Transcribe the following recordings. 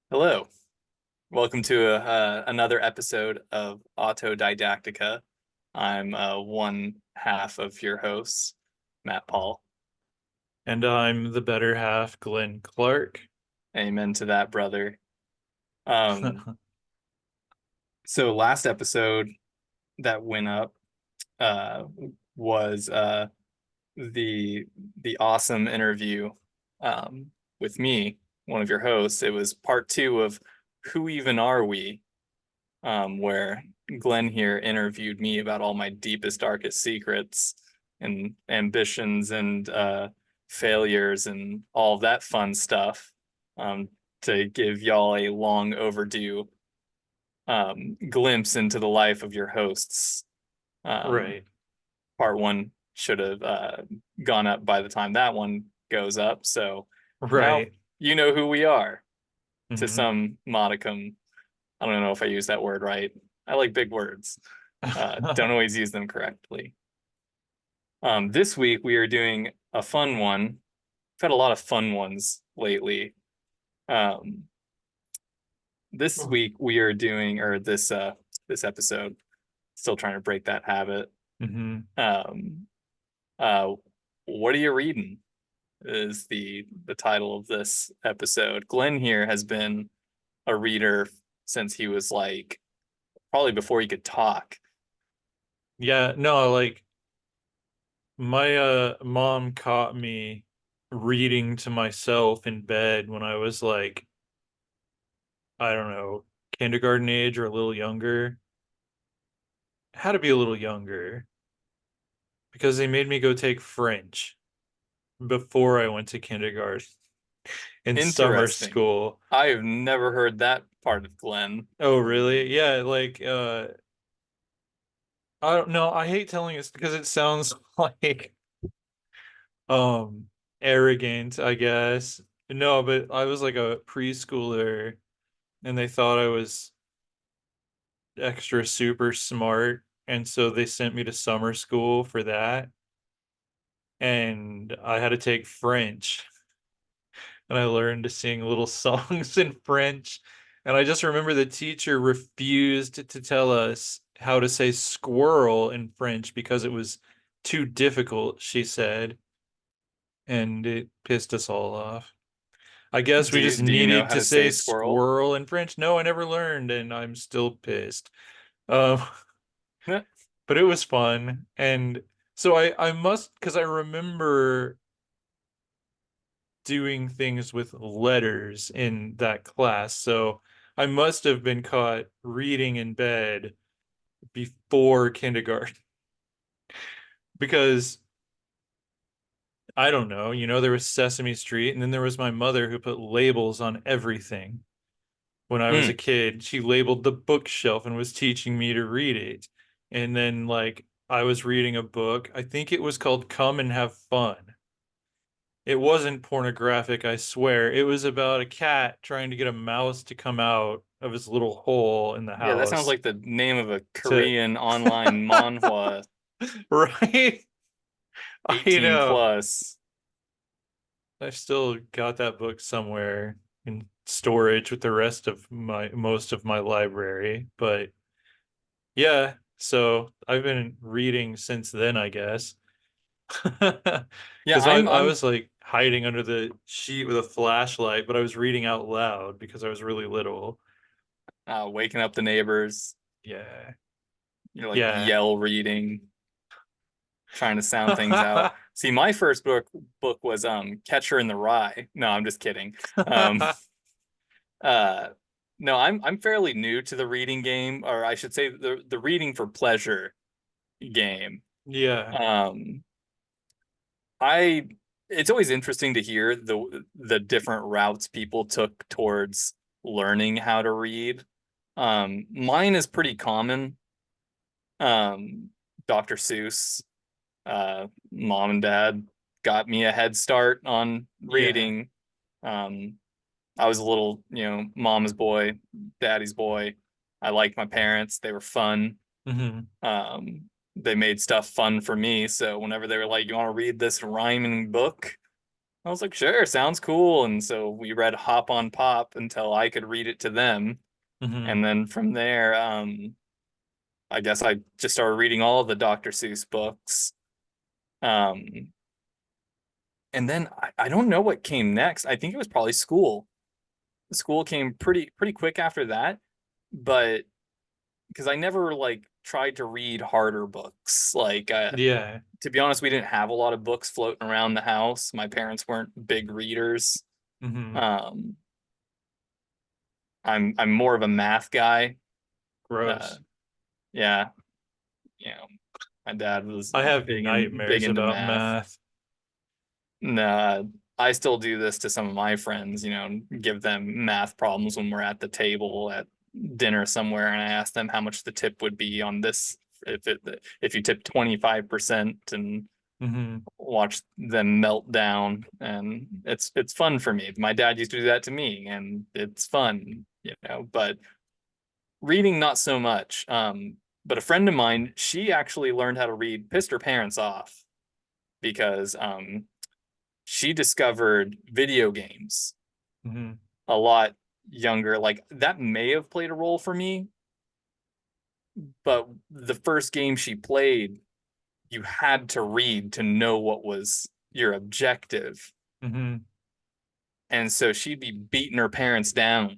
Hello. Welcome to another episode of Autodidactica. I'm one half of your hosts, Matt Paul. And I'm the better half, Glenn Clark. Amen to that, brother. Um, so last episode that went up uh, was the the awesome interview with me, one of your hosts. It was part two of Who Even Are We? Where Glenn here interviewed me about all my deepest, darkest secrets and ambitions and failures and all that fun stuff to give y'all a long overdue glimpse into the life of your hosts. Um, Right. Part one should have gone up by the time that one goes up. So now Right. you know who we are to hmm some modicum. I don't know if I use that word right. I like big words. Don't always use them correctly. This week we are doing a fun one. We've had a lot of fun ones lately. Um, this week we are doing, or this episode, still trying to break that habit. hmm Um, uh, what are you reading? Is the title of this episode. Glenn here has been a reader since he was like probably before he could talk. Yeah, no, like my mom caught me reading to myself in bed when I was like, I don't know, kindergarten age or a little younger. Had to be a little younger because they made me go take French before I went to kindergarten in summer Interesting. school. I have never heard that part of Glenn. Oh, really? Yeah, like I don't know. I hate telling this because it sounds like um arrogant, I guess. No, but I was like a preschooler and they thought I was extra super smart, and so they sent me to summer school for that, and I had to take French, and I learned to sing little songs in French. And I just remember the teacher refused to tell us how to say squirrel in French because it was too difficult, she said, and it pissed us all off. I guess Do we just you know needed how to to say say squirrel? squirrel in French. No, I never learned, and I'm still pissed. Um, but it was fun. And so I must, because I remember doing things with letters in that class. So I must have been caught reading in bed before kindergarten because I don't know, there was Sesame Street, and then there was my mother who put labels on everything. When I was a Mm. kid, she labeled the bookshelf and was teaching me to read it. And then, like, I was reading a book. I think it was called Come and Have Fun. It wasn't pornographic, I swear. It was about a cat trying to get a mouse to come out of his little hole in the Yeah, that sounds house like the name of a to, Korean online manhwa, right? I 18 know. plus. I still got that book somewhere in storage with the rest of my most of my library, but yeah, so I've been reading since then, I guess. Yeah, Because I I'm was like hiding under the sheet with a flashlight, but I was reading out loud because I was really little. waking up the neighbors. Yeah. You're like Yeah. yell reading, trying to sound things out. See, my first book was Catcher in the Rye. No, I'm just kidding. Um, uh, no, I'm fairly new to the reading game, or I should say the reading for pleasure game. Yeah. Um, I it's always interesting to hear the different routes people took towards learning how to read. Mine is pretty common. Um, Dr. Seuss, mom and dad got me a head start on Yeah. reading. Um, I was a little, mama's boy, daddy's boy. I liked my parents. They were fun. hmm They made stuff fun for me. So whenever they were like, "You want to read this rhyming book?" I was like, sure, sounds cool. And so we read Hop on Pop until I could read it to them. Mm-hmm. And then from there, I guess I just started reading all of the Dr. Seuss books. Um, and then I don't know what came next. I think it was probably school. School came pretty quick after that, but because I never like tried to read harder books. Like Yeah. to be honest, we didn't have a lot of books floating around the house. My parents weren't big readers. Mm-hmm. Um, I'm more of a math guy. Uh, Gross. yeah, you know, my dad was I have big nightmares into about math. math. Nah, I still do this to some of my friends, give them math problems when we're at the table at dinner somewhere, and I ask them how much the tip would be on this if you tip 25% and Mm-hmm. watch them melt down. And it's fun for me. My dad used to do that to me, and it's fun. But reading not so much. But a friend of mine, she actually learned how to read, pissed her parents off because she discovered video games Mm-hmm. a lot younger. Like that may have played a role for me, but the first game she played, you had to read to know what was your objective. Mm-hmm. And so she'd be beating her parents down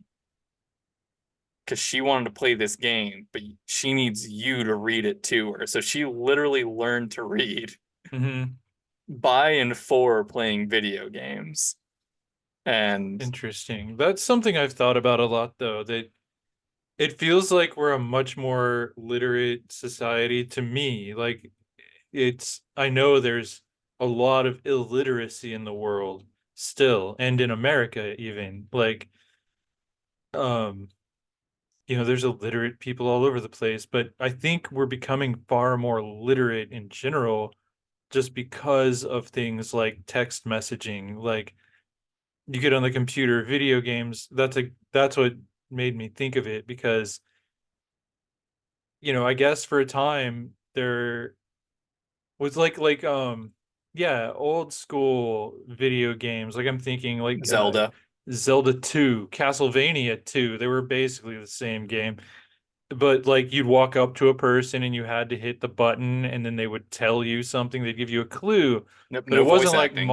because she wanted to play this game, but she needs you to read it to her. So she literally learned to read Mm-hmm. by and for playing video games. And Interesting. That's something I've thought about a lot, though, that it feels like we're a much more literate society to me. Like I know there's a lot of illiteracy in the world still, and in America even. Like, um, there's illiterate people all over the place, but I think we're becoming far more literate in general just because of things like text messaging. Like you get on the computer, video games, that's what made me think of it because, I guess for a time there was yeah, old school video games. Like I'm thinking like Zelda. Zelda 2, Castlevania 2, they were basically the same game. But like you'd walk up to a person and you had to hit the button and then they would tell you something, they'd give you a clue. Nope, But it no wasn't voice like acting.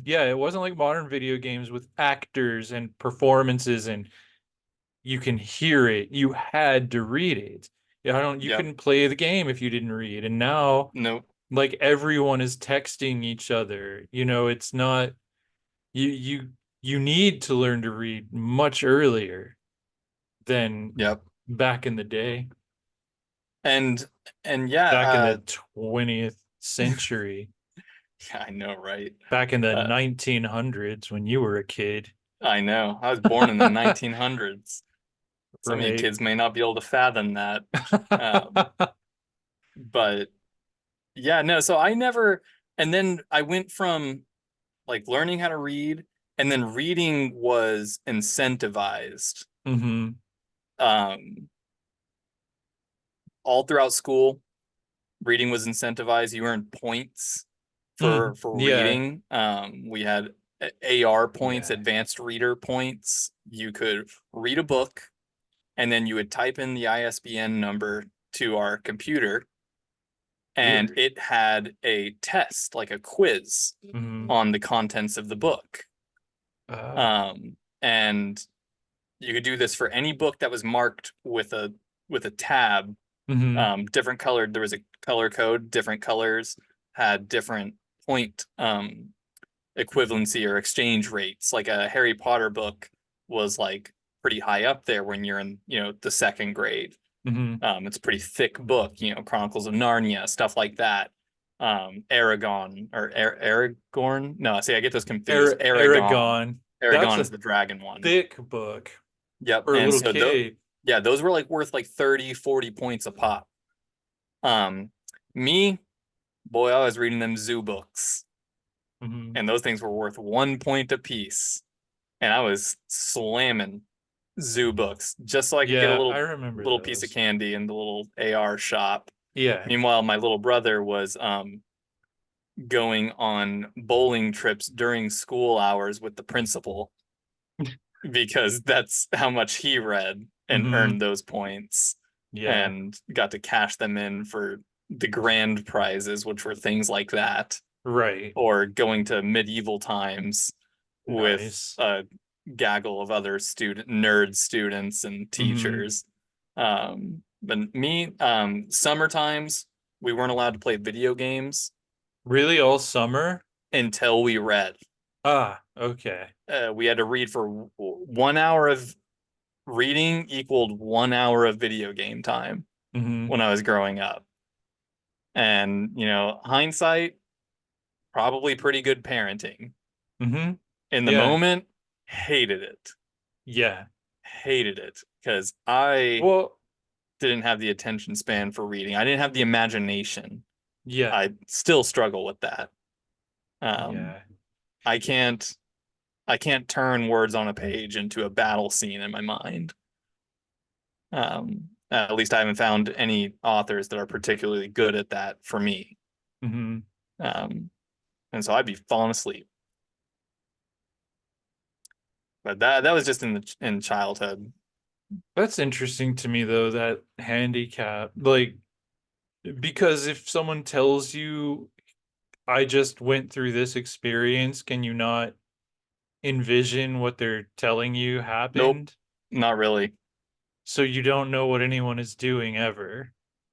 it wasn't like modern video games with actors and performances and you can hear it. You had to read it. Yeah, you Yep. couldn't play the game if you didn't read. And now Nope. like everyone is texting each other. It's not you you you need to learn to read much earlier than Yep. back in the day, And and yeah, back in the 20th century, yeah, I know, right? back in the Uh, 1900s when you were a kid, I know. I was born in the 1900s. Some of you right? kids may not be able to fathom that. Um, but yeah, no, so I never, and then I went from like learning how to read, and then reading was incentivized. Hmm. Um, all throughout school, reading was incentivized. You earned points Mm, for yeah, reading. We had AR points, yeah. advanced reader points. You could read a book, and then you would type in the ISBN number to our computer, and Weird. it had a test, like a quiz Hmm. on the contents of the book. Uh, And you could do this for any book that was marked with a tab, hmm. different colored. There was a color code. Different colors had different point equivalency or exchange rates. Like a Harry Potter book was like pretty high up there when you're in the second grade. Hmm. It's a pretty thick book, Chronicles of Narnia, stuff like that. Aragon or Aragorn. No, see, I get those confused. Aragon. Aragon. That's Aragon is a the dragon one. thick book Yep. for a And little so kid. yeah, those were like worth like 30, 40 points a pop. Um, me, boy, I was reading them zoo books, Hmm. and those things were worth 1 point a piece. And I was slamming zoo books just so I could get a Yeah, I little remember little piece of those. candy in the little AR shop. Yeah. Meanwhile, my little brother was going on bowling trips during school hours with the principal because that's how much he read and Mm-hmm. earned those points Yeah. and got to cash them in for the grand prizes, which were things like that, Right. or going to medieval times with Nice. a gaggle of other nerd students and Mm-hmm. teachers. But me, summer times, we weren't allowed to play video games Really, all summer? until we read. Ah, okay. We had to read for 1 hour of reading equaled 1 hour of video game time Mm-hmm. when I was growing up. And, hindsight, probably pretty good parenting. Mm-hmm. In the Yeah. moment, hated it. Yeah. Hated it because I Well, didn't have the attention span for reading. I didn't have the imagination. yeah. I still struggle with that. Um, Yeah. I can't I can't turn words on a page into a battle scene in my mind. At least I haven't found any authors that are particularly good at that for me. Mm-hmm. Um, and so I'd be falling asleep. But that was just in childhood. That's interesting to me though, that handicap. Like, because if someone tells you, I just went through this experience, can you not envision what they're telling you Nope, happened? not really. So you don't know what anyone is doing ever.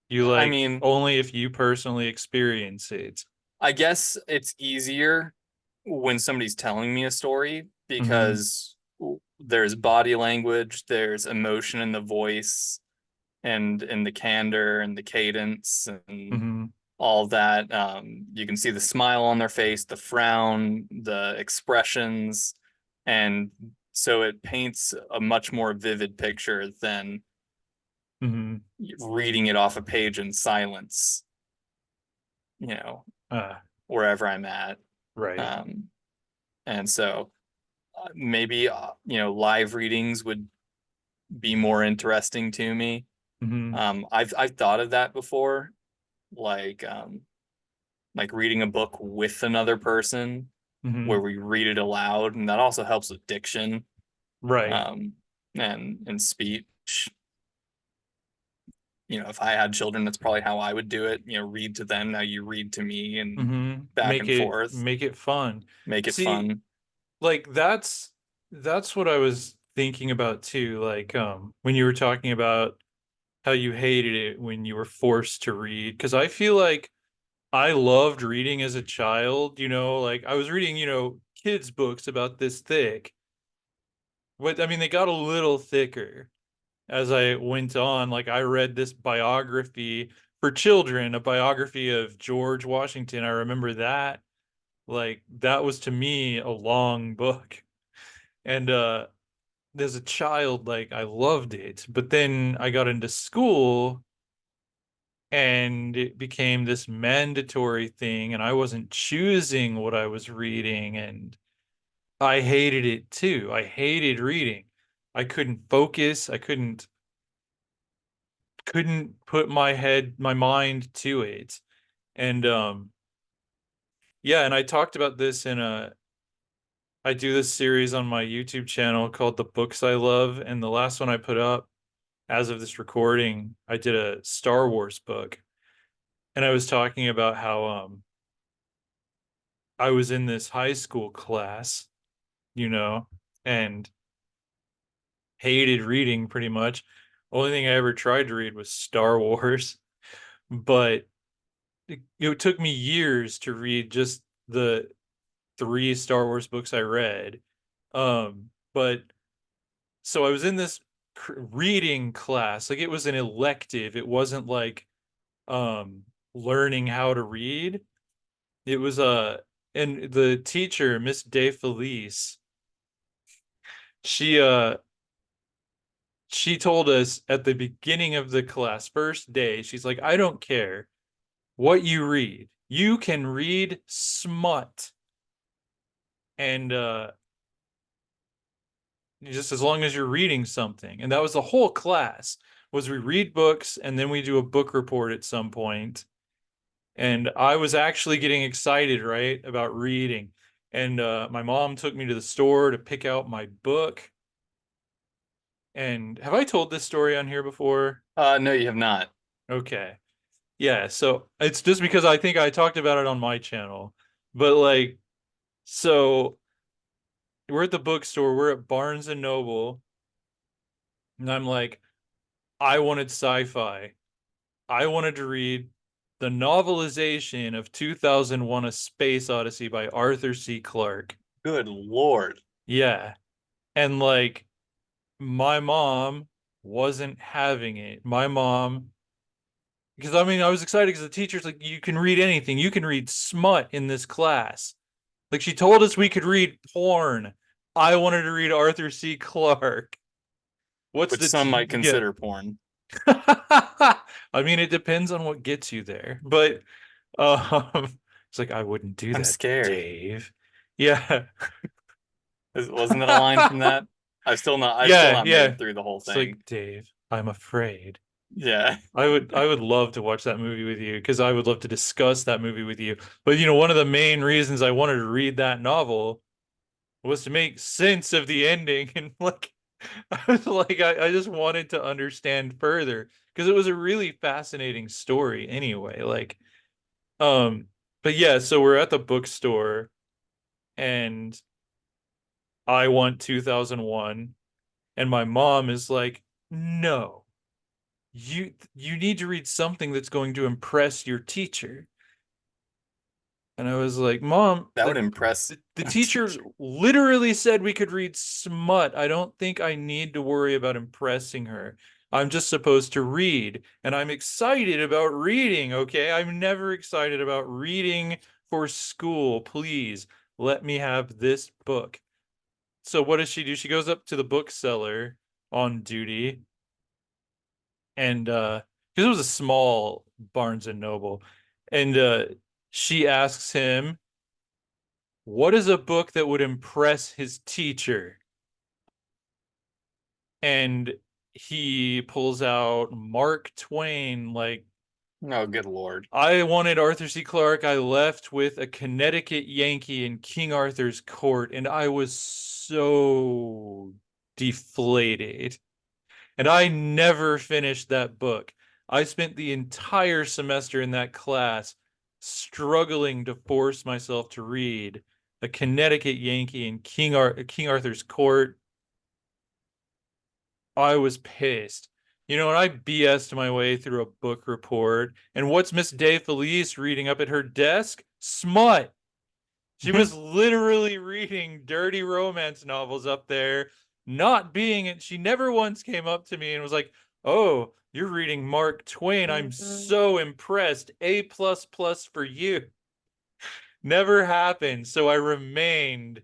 You I like mean, only if you personally experience it. I guess it's easier when somebody's telling me a story Mm-hmm. because there's body language, there's emotion in the voice, and in the candor and the cadence and Mm-hmm. all that. You can see the smile on their face, the frown, the expressions, and so it paints a much more vivid picture than Mm-hmm. reading it off a page in silence, Ah, wherever I'm at. right. Um, and so maybe live readings would be more interesting to me. Mm-hmm. I've thought of that before, like reading a book with another person Mm-hmm. where we read it aloud, and that also helps with diction, Right. um, and speech. If I had children, that's probably how I would do it. Read to them, now you read to me, and Mm-hmm. back Make and it forth, make it fun. make it See, fun. like that's what I was thinking about too. Like when you were talking about how you hated it when you were forced to read, because I feel like I loved reading as a child, like I was reading, kids books about this thick. But I mean they got a little thicker as I went on. Like I read this biography for children, a biography of George Washington. I remember that. Like that was to me a long book. And as a child, like I loved it. But then I got into school and it became this mandatory thing and I wasn't choosing what I was reading and I hated it too. I hated reading. I couldn't focus. I couldn't put my mind to it. And yeah, and I talked about this I do this series on my YouTube channel called The Books I Love, and the last one I put up as of this recording, I did a Star Wars book. And I was talking about how I was in this high school class, you know, and hated reading pretty much. Only thing I ever tried to read was Star Wars, but it took me years to read just the three Star Wars books I read. But so I was in this reading class, like it was an elective. It wasn't like learning how to read. It was and the teacher, Miss De Felice, she she told us at the beginning of the class, first day, she's like, I don't care what you read. You can read smut. And just as long as you're reading something. And that was the whole class was we read books and then we do a book report at some point. And I was actually getting excited, right, about reading. And my mom took me to the store to pick out my book. And have I told this story on here before? No, you have not. Okay. Yeah, so it's just because I think I talked about it on my channel. But like, so we're at the bookstore, we're at Barnes and Noble, and I'm like, I wanted sci-fi. I wanted to read the novelization of 2001: A Space Odyssey by Arthur C. Clarke. Good Lord. Yeah. And like my mom wasn't having it. My mom, because I mean, I was excited because the teacher's like, you can read anything. You can read smut in this class. Like she told us we could read porn. I wanted to read Arthur C. Clarke. What's Which the some might yeah. consider porn. I mean, it depends on what gets you there. But it's like I wouldn't do I'm that, scared. Dave. Yeah. Wasn't that a line from that? I've still Yeah, not made yeah. it through the whole It's like, thing. Dave, I'm afraid. Yeah. I would love to watch that movie with you because I would love to discuss that movie with you. But one of the main reasons I wanted to read that novel was to make sense of the ending and like I was like I just wanted to understand further because it was a really fascinating story anyway. Like um but yeah, so we're at the bookstore and I want 2001 and my mom is like, "No. You need to read something that's going to impress your teacher." And I was like, Mom, That would impress the a teacher teacher. literally said we could read smut. I don't think I need to worry about impressing her. I'm just supposed to read, and I'm excited about reading, okay? I'm never excited about reading for school. Please let me have this book. So what does she do? She goes up to the bookseller on duty and because it was a small Barnes and Noble, and she asks him, what is a book that would impress his teacher? And he pulls out Mark Twain. Like, Oh, good Lord. I wanted Arthur C. Clarke. I left with A Connecticut Yankee in King Arthur's Court, and I was so deflated. And I never finished that book. I spent the entire semester in that class struggling to force myself to read A Connecticut Yankee in King Arthur's Court. I was pissed. And I BS'd my way through a book report. And what's Miss Day Felice reading up at her desk? Smut. She was literally reading dirty romance novels up there, not being it. She never once came up to me and was like, "Oh, you're reading Mark Twain. I'm so impressed. A plus plus for you." Never happened. So I remained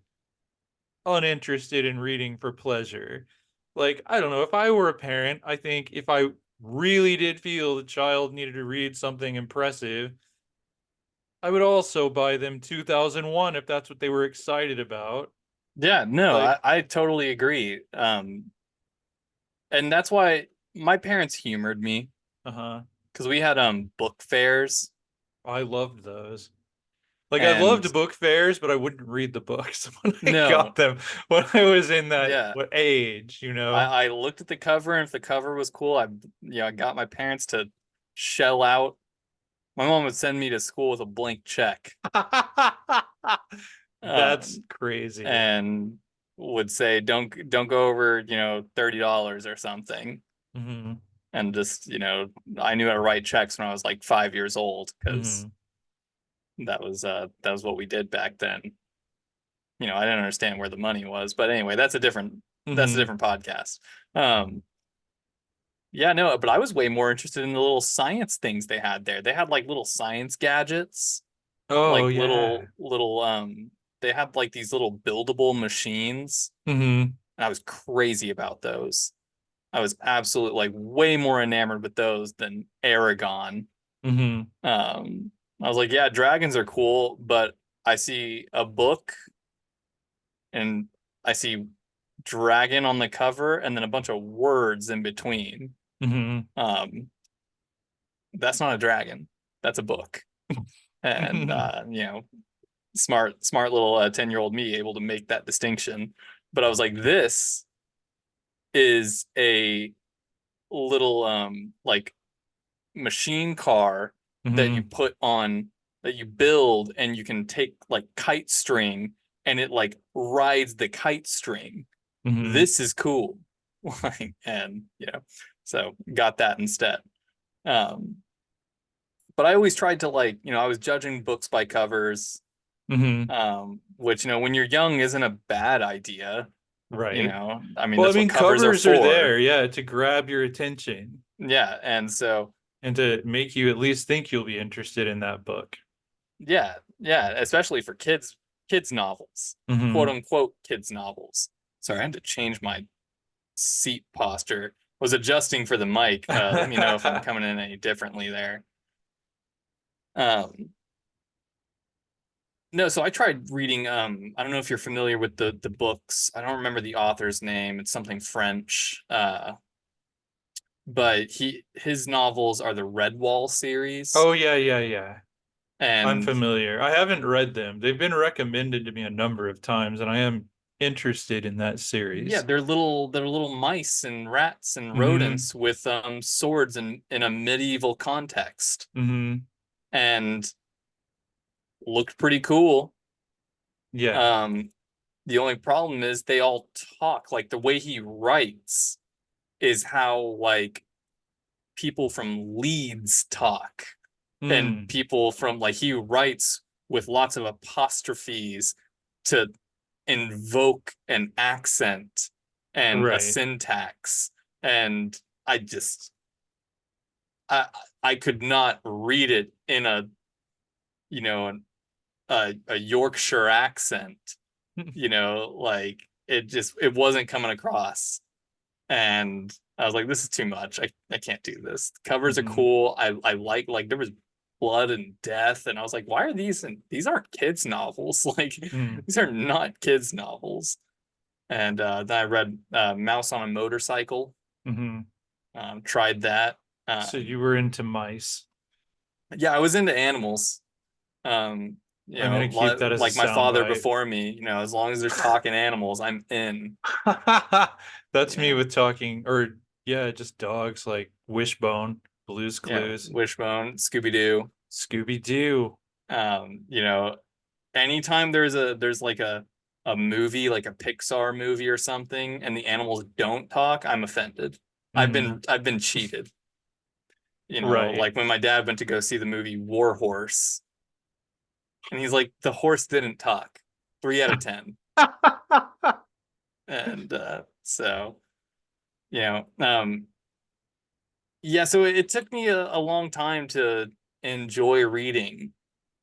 uninterested in reading for pleasure. Like, I don't know. If I were a parent, I think if I really did feel the child needed to read something impressive, I would also buy them 2001 if that's what they were excited about. Yeah, no, Like, I totally agree. And that's why my parents humored me uh-huh. because we had book fairs I loved those. Like I and loved book fairs, but I wouldn't read the books when I got no, them when I was in that yeah. what age. I looked at the cover and if the cover was cool, I got my parents to shell out. My mom would send me to school with a blank check. That's Um, crazy. and would say don't go over, $30 or something. Hmm. And just, I knew how to write checks when I was like 5 years old because Hmm. that was what we did back then. I didn't understand where the money was, but anyway, that's a Hmm. different podcast. Um, yeah, no, but I was way more interested in the little science things they had there. They had like little science gadgets, Oh like yeah. little they had like these little buildable machines. Hmm. And I was crazy about those. I was absolutely like way more enamored with those than Aragon. Hmm. I was like, yeah, dragons are cool, but I see a book and I see dragon on the cover and then a bunch of words in between. Hmm. Um, that's not a dragon. That's a book. And smart little 10-year-old me able to make that distinction. But I was like, this is a little like machine car that you Hmm. put on, that you build, and you can take like kite string and it like rides the kite string. Hmm. This is cool. Like, and so got that instead. Um, but I always tried to, like, I was judging books by covers, Hmm. which, when you're young isn't a bad idea. Right. I mean, Well, I that's what mean, covers are covers are for. there, yeah, to grab your attention Yeah. And so, and to make you at least think you'll be interested in that book. yeah, yeah, especially for kids novels, quote Hmm. unquote kids novels. Sorry, I had to change my seat posture. Was adjusting for the mic. Let me know if I'm coming in any differently there. Um, no, so I tried reading. I don't know if you're familiar with the books. I don't remember the author's name. It's something French. But his novels are the Redwall series, Oh, yeah, yeah, yeah. I'm and familiar. I haven't read them. They've been recommended to me a number of times, and I am interested in that yeah, series. they're little mice and rats and Hmm. rodents with swords in a medieval context, Hmm. and looked pretty cool. Yeah. Um, the only problem is they all talk, like the way he writes is how like people from Leeds talk, and Mm. people from, like, he writes with lots of apostrophes to invoke an accent and a Right. syntax. And I just I I could not read it in you know a Yorkshire accent, like it wasn't coming across. And I was like, this is too much. I can't do this. The covers are Hmm. cool. I like there was blood and death, and I was like, why are these aren't kids novels. Like, Mm. these are not kids novels. And then I read Mouse on a Motorcycle. Hmm. Tried that. So Um, you were into mice. yeah, I was into animals. I'm gonna keep that as a Like my sound father bite. before me, as long as there's talking animals, I'm in. That's me Yeah. with talking, or yeah, just dogs like Wishbone, Blue's Yeah, Clues, Wishbone, Scooby-Doo. Scooby Doo. Um, you know, anytime there's like a movie, like a Pixar movie or something, and the animals don't talk, I'm offended. Hmm. I've been cheated. Right. Like when my dad went to go see the movie War Horse, and he's like, the horse didn't talk. 3 out of 10. And so, you know, yeah, so it took me a long time to enjoy reading.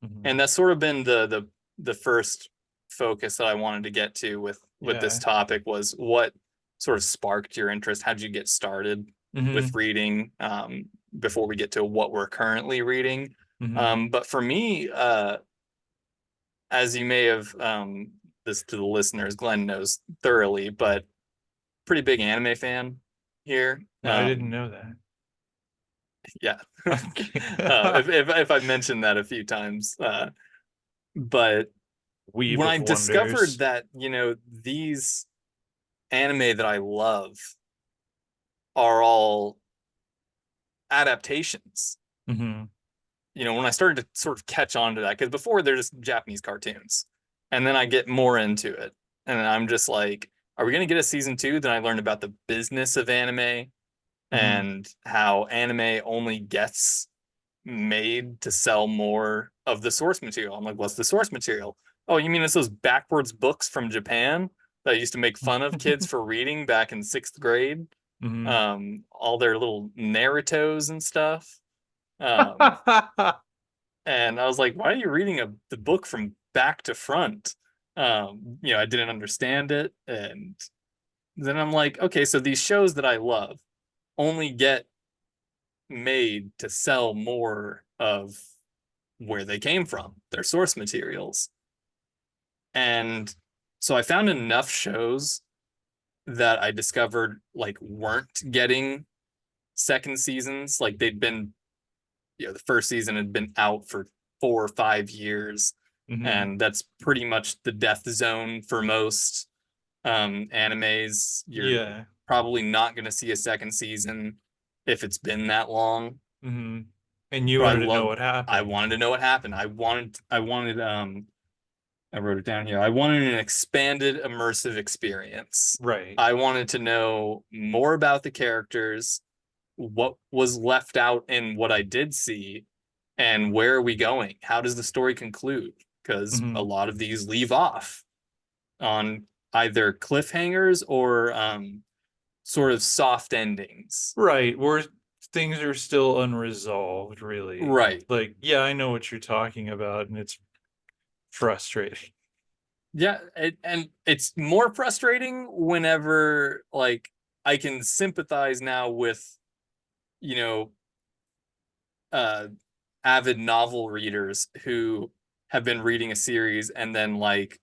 Hmm. And that's sort of been the first focus that I wanted to get to with this Yeah. topic, was what sort of sparked your interest. How did you get started with Hmm. reading, before we get to what we're currently reading? Hmm. But for me, as you may have, this to the listeners, Glenn knows thoroughly, but pretty big anime fan here. No, I didn't know that. Yeah. Okay. If I've mentioned that a few times, but Weeb when I of discovered Wonders. that, these anime that I love are all adaptations, Hmm. when I started to sort of catch on to that, because before they're just Japanese cartoons, and then I get more into it, and I'm just like, are we going to get a season two? Then I learned about the business of anime Hmm. and how anime only gets made to sell more of the source material. I'm like, what's the source material? Oh, you mean it's those backwards books from Japan that I used to make fun of kids for reading back in sixth grade? Hmm. All their little Narutos and stuff. Um, and I was like, why are you reading the book from back to front? I didn't understand it. And then I'm like, okay, so these shows that I love only get made to sell more of where they came from, their source materials. And so I found enough shows that I discovered like weren't getting second seasons. Like they'd been, the first season had been out for 4 or 5 years, Hmm. and that's pretty much the death zone for most animes. You're Yeah. probably not going to see a second season if it's been that long. Hmm. And you But wanted to know what I happened. wanted to know what happened. I wrote it down here. I wanted an expanded immersive experience. Right. I wanted to know more about the characters, what was left out in what I did see, and where are we going? How does the story conclude? Because a Hmm. lot of these leave off on either cliffhangers or sort of soft endings. Right. Where things are still unresolved, really. Right. Like, yeah, I know what you're talking about, and it's frustrating. Yeah, and it's more frustrating whenever like I can sympathize now with, you know, uh avid novel readers who have been reading a series and then like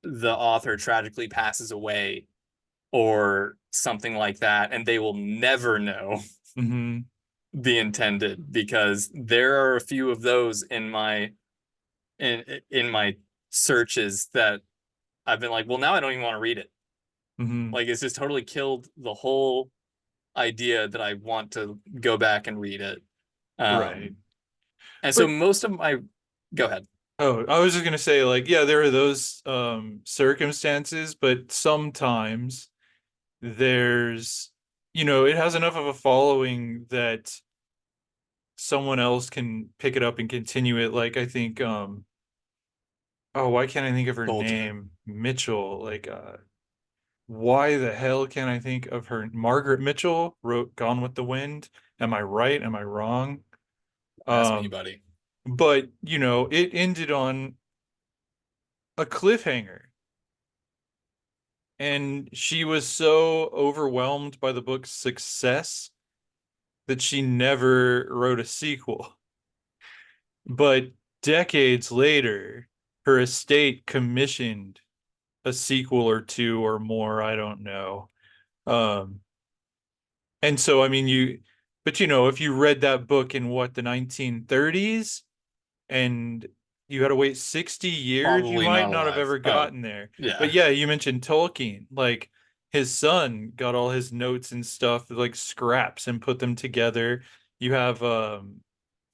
the author tragically passes away or something like that, and they will never know Hmm. the intended, because there are a few of those in my searches that I've been like, well, now I don't even want to read it. Hmm. Like it's just totally killed the whole idea that I want to go back and read it. Right. Um, and so But most of my go ahead. oh, I was just gonna say, like, yeah, there are those circumstances, but sometimes there's, it has enough of a following that someone else can pick it up and continue it. Like, I think, oh, why can't I think of her Tolkien. name? Mitchell. Like, why the hell can't I think of her? Margaret Mitchell wrote Gone with the Wind. Am I right? Am I wrong? Ask me, Um, buddy. but it ended on a cliffhanger. And she was so overwhelmed by the book's success that she never wrote a sequel. But decades later, her estate commissioned a sequel or two or more, I don't know. Um, and so, I mean, but if you read that book in what, the 1930s, and you had to wait 60 years, you Probably might not not have alive. ever Oh, gotten there. But yeah. yeah, you mentioned Tolkien. Like, his son got all his notes and stuff, like scraps, and put them together. You have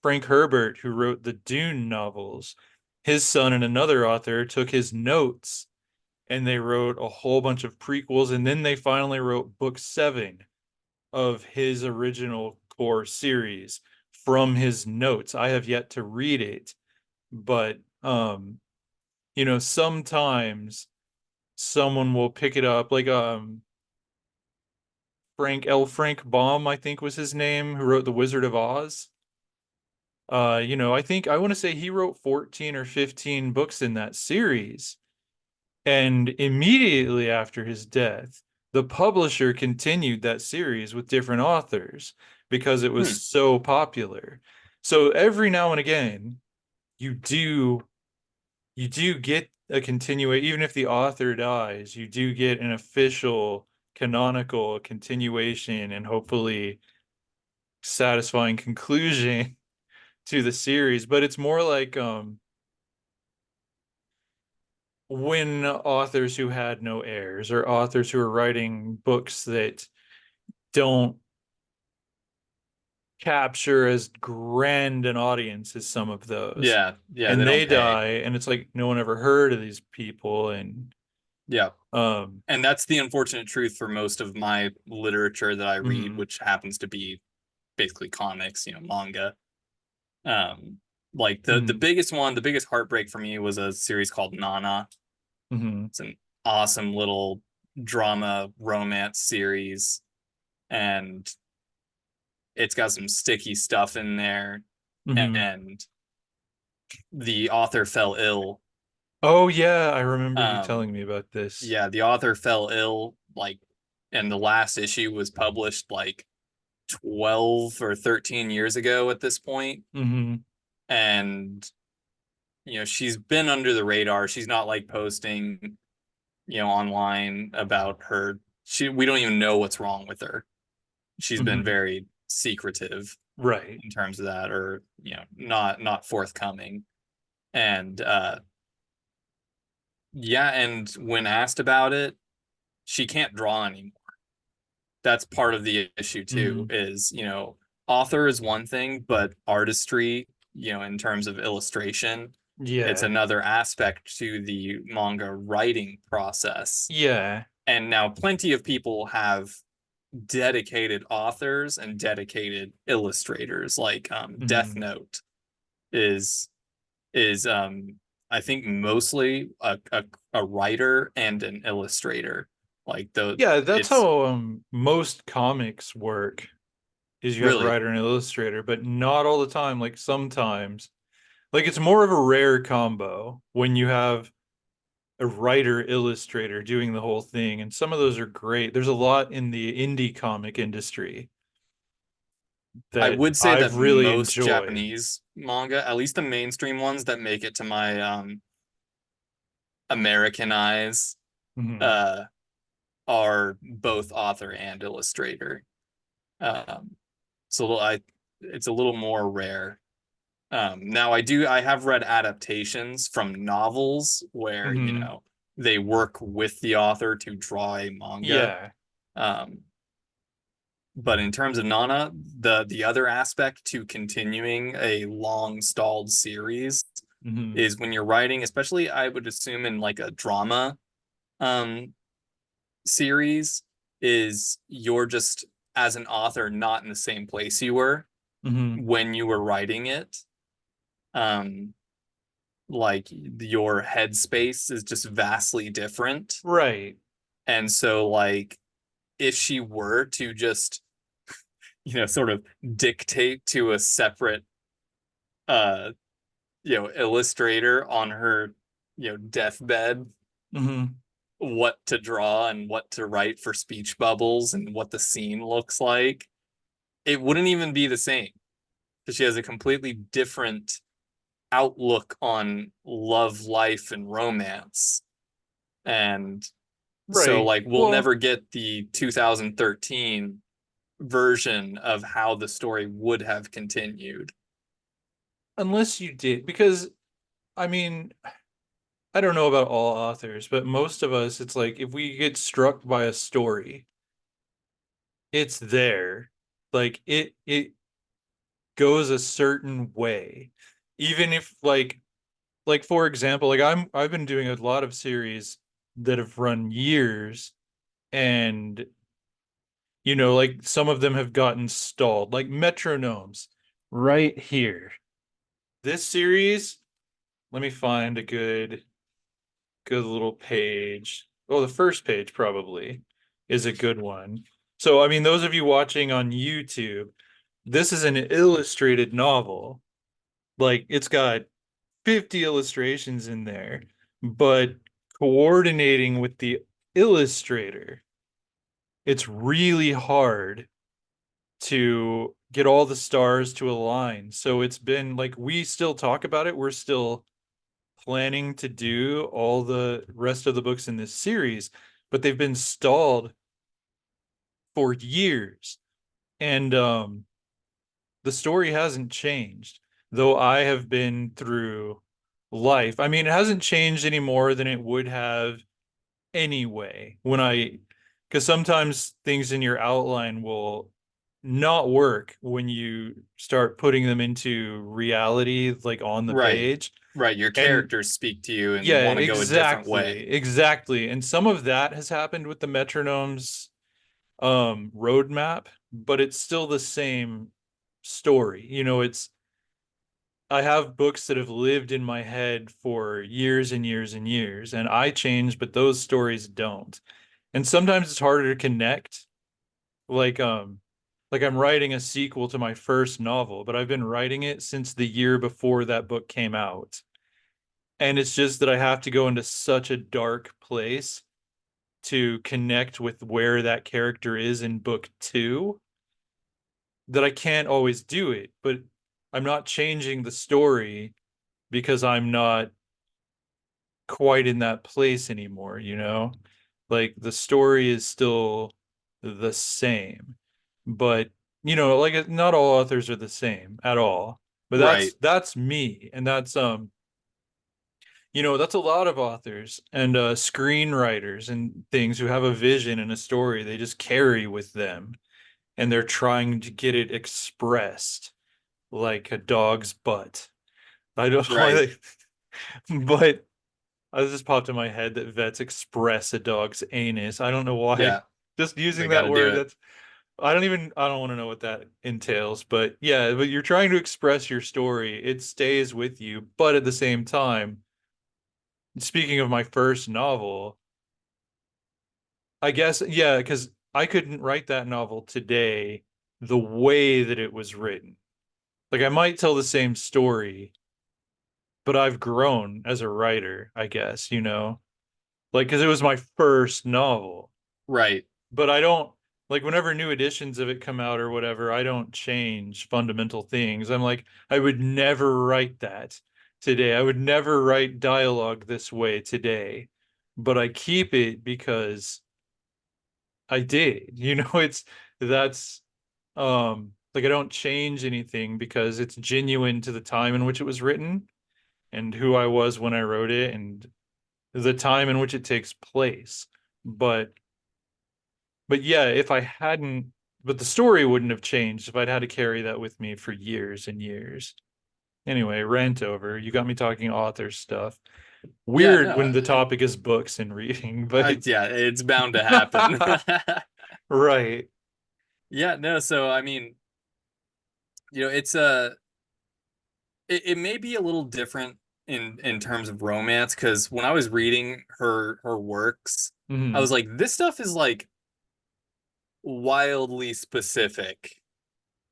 Frank Herbert, who wrote the Dune novels. His son and another author took his notes and they wrote a whole bunch of prequels, and then they finally wrote book seven of his original core series from his notes. I have yet to read it, but sometimes someone will pick it up, like Frank Baum, I think was his name, who wrote The Wizard of Oz. I think I want to say he wrote 14 or 15 books in that series. And immediately after his death, the publisher continued that series with different authors because it was Hmm. so popular. So every now and again, you do you do get a continuation, even if the author dies, you do get an official canonical continuation and hopefully satisfying conclusion to the series. But it's more like when authors who had no heirs or authors who are writing books that don't capture as grand an audience as some of those, Yeah, yeah, they and don't they pay. die, and it's like no one ever heard of these people. And Yeah. um And that's the unfortunate truth for most of my literature that I read, mhm, which happens to be basically comics, manga. Um, like the mhm, biggest one, the biggest heartbreak for me was a series called Nana. mhm, It's an awesome little drama romance series, and it's got some sticky stuff in there. mhm. And the author fell ill. Oh yeah, I remember you Um, telling me about this. yeah, the author fell ill, like, and the last issue was published like 12 or 13 years ago at this point. Mhm, And, she's been under the radar. She's not like posting, online about her. We don't even know what's wrong with her. She's been mhm. very secretive Right. in terms of that, or, not forthcoming. And yeah, and when asked about it, she can't draw anymore. That's part of the issue too, Mm, is, author is one thing, but artistry, in terms of illustration, it's yeah. another aspect to the manga writing process. Yeah. And now plenty of people have dedicated authors and dedicated illustrators, like Death Mm. Note is I think mostly a writer and an illustrator. Like the Yeah, that's it's how most comics work. Is you have a really writer and illustrator, but not all the time. Like sometimes, like it's more of a rare combo when you have a writer illustrator doing the whole thing, and some of those are great. There's a lot in the indie comic industry I that would say that I've really most enjoyed. Japanese manga, at least the mainstream ones that make it to my American eyes, Mhm. uh, are both author and illustrator. Um, so it's a little more rare. Now I have read adaptations from novels where, Mhm. they work with the author to draw a manga. Yeah. Um, but in terms of Nana, the other aspect to continuing a long stalled series Mhm. is when you're writing, especially I would assume in like a drama um series, is you're just as an author not in the same place you were Mhm. when you were writing it. Um, like your headspace is just vastly different. Right. And so like if she were to just, sort of dictate to a separate uh illustrator on her, deathbed Mhm. what to draw and what to write for speech bubbles and what the scene looks like, it wouldn't even be the same because she has a completely different outlook on love, life, and romance. And so, Right. like, we'll Well, never get the 2013 version of how the story would have continued. unless you did, because I mean, I don't know about all authors, but most of us, it's like if we get struck by a story, it's there. Like it goes a certain way. Even if like for example, like I've been doing a lot of series that have run years, and like some of them have gotten stalled, like Metronomes right here. This series, let me find a good little page. Oh, the first page probably is a good one. So, I mean, those of you watching on YouTube, this is an illustrated novel. Like, it's got 50 illustrations in there, but coordinating with the illustrator, it's really hard to get all the stars to align. So, it's been like we still talk about it. We're still planning to do all the rest of the books in this series, but they've been stalled for years. And the story hasn't changed, though I have been through life. I mean, it hasn't changed any more than it would have anyway. Because sometimes things in your outline will not work when you start putting them into reality, like on the Right. page. Right. Your And characters speak to you and yeah, want to go a different way. exactly. And some of that has happened with the Metronome's roadmap, but it's still the same story. It's I have books that have lived in my head for years and years and years, and I change, but those stories don't. And sometimes it's harder to connect. Like like I'm writing a sequel to my first novel, but I've been writing it since the year before that book came out. And it's just that I have to go into such a dark place to connect with where that character is in book two that I can't always do it. But I'm not changing the story because I'm not quite in that place anymore. Like the story is still the same. But like not all authors are the same at all. But that's Right. that's me. And that's that's a lot of authors and screenwriters and things who have a vision and a story they just carry with them, and they're trying to get it expressed like a dog's butt. I don't know why Right. but I just popped in my head that vets express a dog's anus. I don't know why. Yeah, Just they using got that to do word, it. I don't want to know what that entails, but yeah, but you're trying to express your story. It stays with you, but at the same time, speaking of my first novel, I guess, yeah, because I couldn't write that novel today the way that it was written. Like I might tell the same story, but I've grown as a writer, I guess, like because it was my first novel. Right. But I don't like whenever new editions of it come out or whatever, I don't change fundamental things. I'm like, I would never write that today. I would never write dialogue this way today. But I keep it because I did. It's that's like I don't change anything because it's genuine to the time in which it was written and who I was when I wrote it and the time in which it takes place. But but yeah, if I hadn't, but the story wouldn't have changed if I'd had to carry that with me for years and years. Anyway, rant over. You got me talking author stuff. Yeah, Weird no, when the topic is books and reading, but yeah, it's bound to happen. right. Yeah, no, so I mean, it's it may be a little different in terms of romance because when I was reading her works, I Hmm. was like, this stuff is like wildly specific.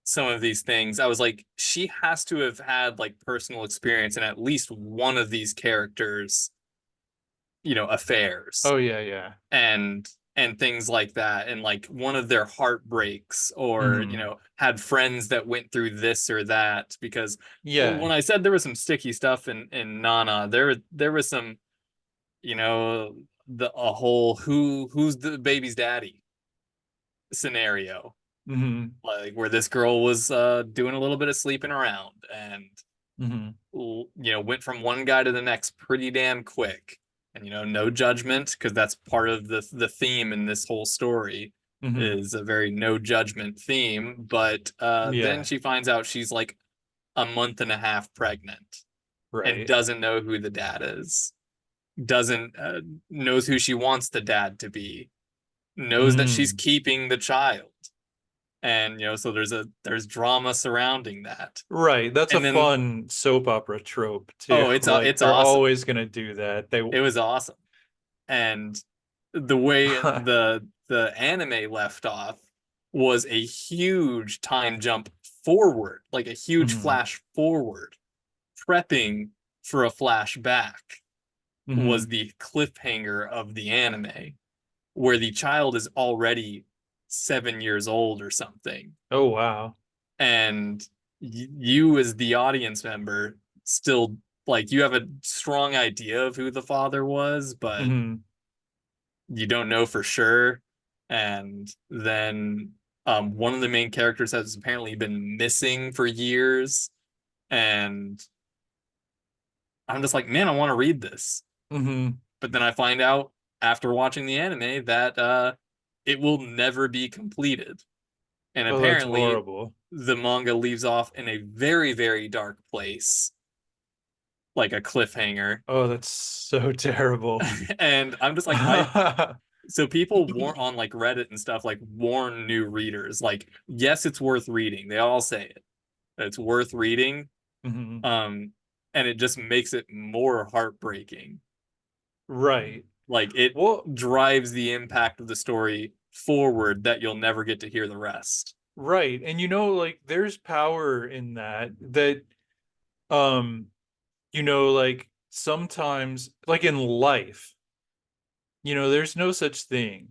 Some of these things, I was like, she has to have had like personal experience in at least one of these characters, affairs Oh yeah, yeah. and things like that, and like one of their heartbreaks, or Hmm. had friends that went through this or that. Because Yeah. when I said there was some sticky stuff in Nana, there was some, the a whole who's the baby's daddy scenario, Hmm. like where this girl was doing a little bit of sleeping around and Hmm. went from one guy to the next pretty damn quick. And no judgment, because that's part of the theme in this whole story, Hmm. is a very no judgment theme. But then Yeah. she finds out she's like a month and a half pregnant and Right. doesn't know who the dad is, doesn't knows who she wants the dad to be, knows that she's Mm. keeping the child. And so there's drama surrounding that. Right. That's a And then, fun soap opera trope too. oh, Like it's they're awesome. always gonna do that. They It was awesome. And the way the anime left off was a huge time jump forward, like a huge Hmm. flash forward, prepping for a flashback, was Hmm. the cliffhanger of the anime, where the child is already 7 years old or something. Oh wow. And you as the audience member still, like, you have a strong idea of who the father was, but Hmm. you don't know for sure. And then one of the main characters has apparently been missing for years. And I'm just like, man, I want to read this. Hmm. But then I find out after watching the anime that it will never be completed. And Oh, that's apparently horrible. the manga leaves off in a very, very dark place, like a cliffhanger. Oh, that's so terrible. And I'm just like, so people warn on like Reddit and stuff, like warn new readers, like, yes, it's worth reading. They all say it. It's worth reading. Hmm. Um, and it just makes it more heartbreaking. Right. Like it Well, drives the impact of the story forward that you'll never get to hear the rest. right. And like there's power in that um like sometimes like in life, there's no such thing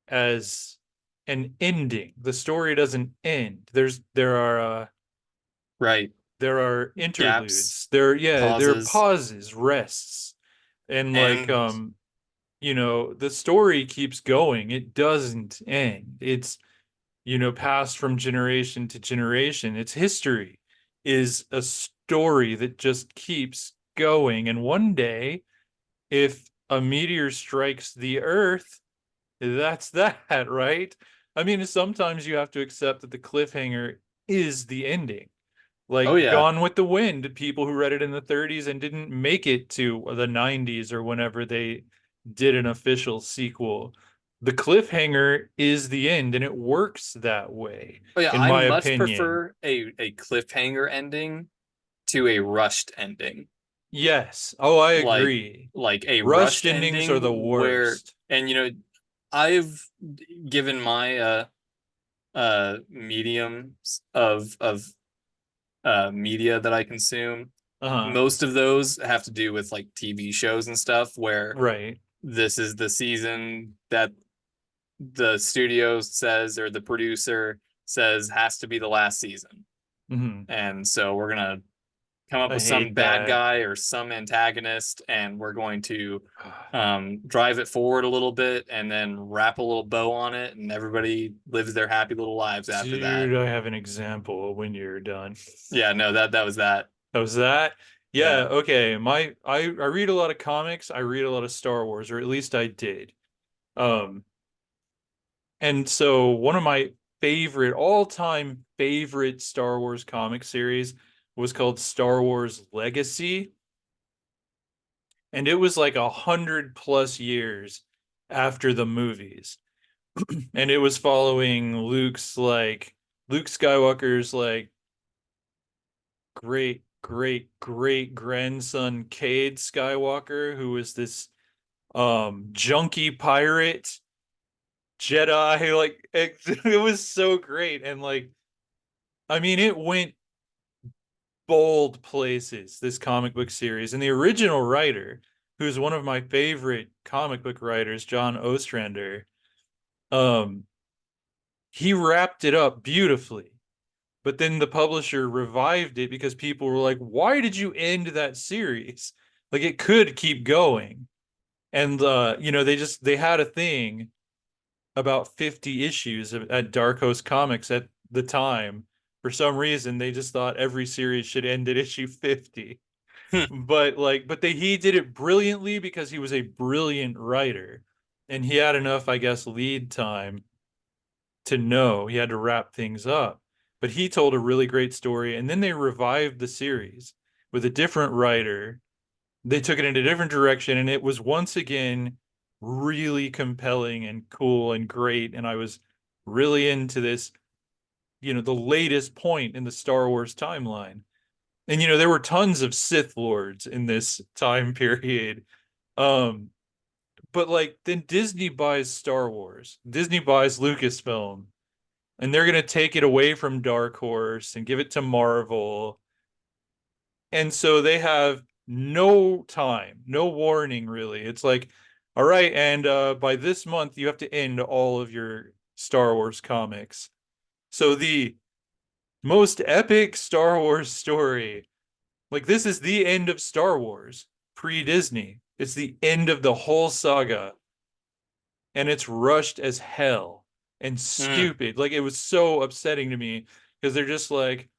as an ending. The story doesn't end. Right. There are Gaps, interludes. There are pauses, pauses, rests. And like and the story keeps going. It doesn't end. It's passed from generation to generation. Its history is a story that just keeps going. And one day, if a meteor strikes the Earth, that's that, right? I mean, sometimes you have to accept that the cliffhanger is the ending. Oh Like yeah. Gone with the Wind, people who read it in the 30s and didn't make it to the 90s or whenever they did an official sequel. The cliffhanger is the end, and it works that way, Oh yeah, in I my much opinion. prefer a cliffhanger ending to a rushed ending. Yes. Oh, I Like agree. like a Rushed rushed endings are the ending where, worst. and I've given my mediums of media that I consume. Uh-huh. Most of those have to do with like TV shows and stuff where Right. this is the season that the studio says or the producer says has to be the last season. Hmm. And so we're gonna come up I with some hate bad that. guy or some antagonist, and we're going to drive it forward a little bit and then wrap a little bow on it, and everybody lives their happy little lives after that. Dude, I have an example when you're done. Yeah, no, that was that. That was that? Yeah, Yeah. okay. I read a lot of comics. I read a lot of Star Wars, or at least I did. Um, and so one of my favorite, all-time favorite Star Wars comic series was called Star Wars Legacy. And it was like 100 plus years after the movies. And it was following Luke Skywalker's like great grandson Cade Skywalker, who was this junkie pirate Jedi. Like it was so great. And like I mean it went bold places, this comic book series. And the original writer, who's one of my favorite comic book writers, John Ostrander, um, he wrapped it up beautifully. But then the publisher revived it because people were like, why did you end that series? Like it could keep going. And they had a thing about 50 issues at Dark Horse Comics at the time. For some reason, they just thought every series should end at issue 50. But he did it brilliantly because he was a brilliant writer. And he had enough, I guess, lead time to know he had to wrap things up. But he told a really great story, and then they revived the series with a different writer. They took it in a different direction, and it was once again really compelling and cool and great. And I was really into this, the latest point in the Star Wars timeline. And there were tons of Sith lords in this time period. Um, but like then Disney buys Star Wars. Disney buys Lucasfilm, and they're gonna take it away from Dark Horse and give it to Marvel. And so they have no time, no warning really. It's like, all right, and by this month you have to end all of your Star Wars comics. So the most epic Star Wars story, like this is the end of Star Wars pre-Disney. It's the end of the whole saga, and it's rushed as hell and Mm. stupid. Like it was so upsetting to me because they're just like,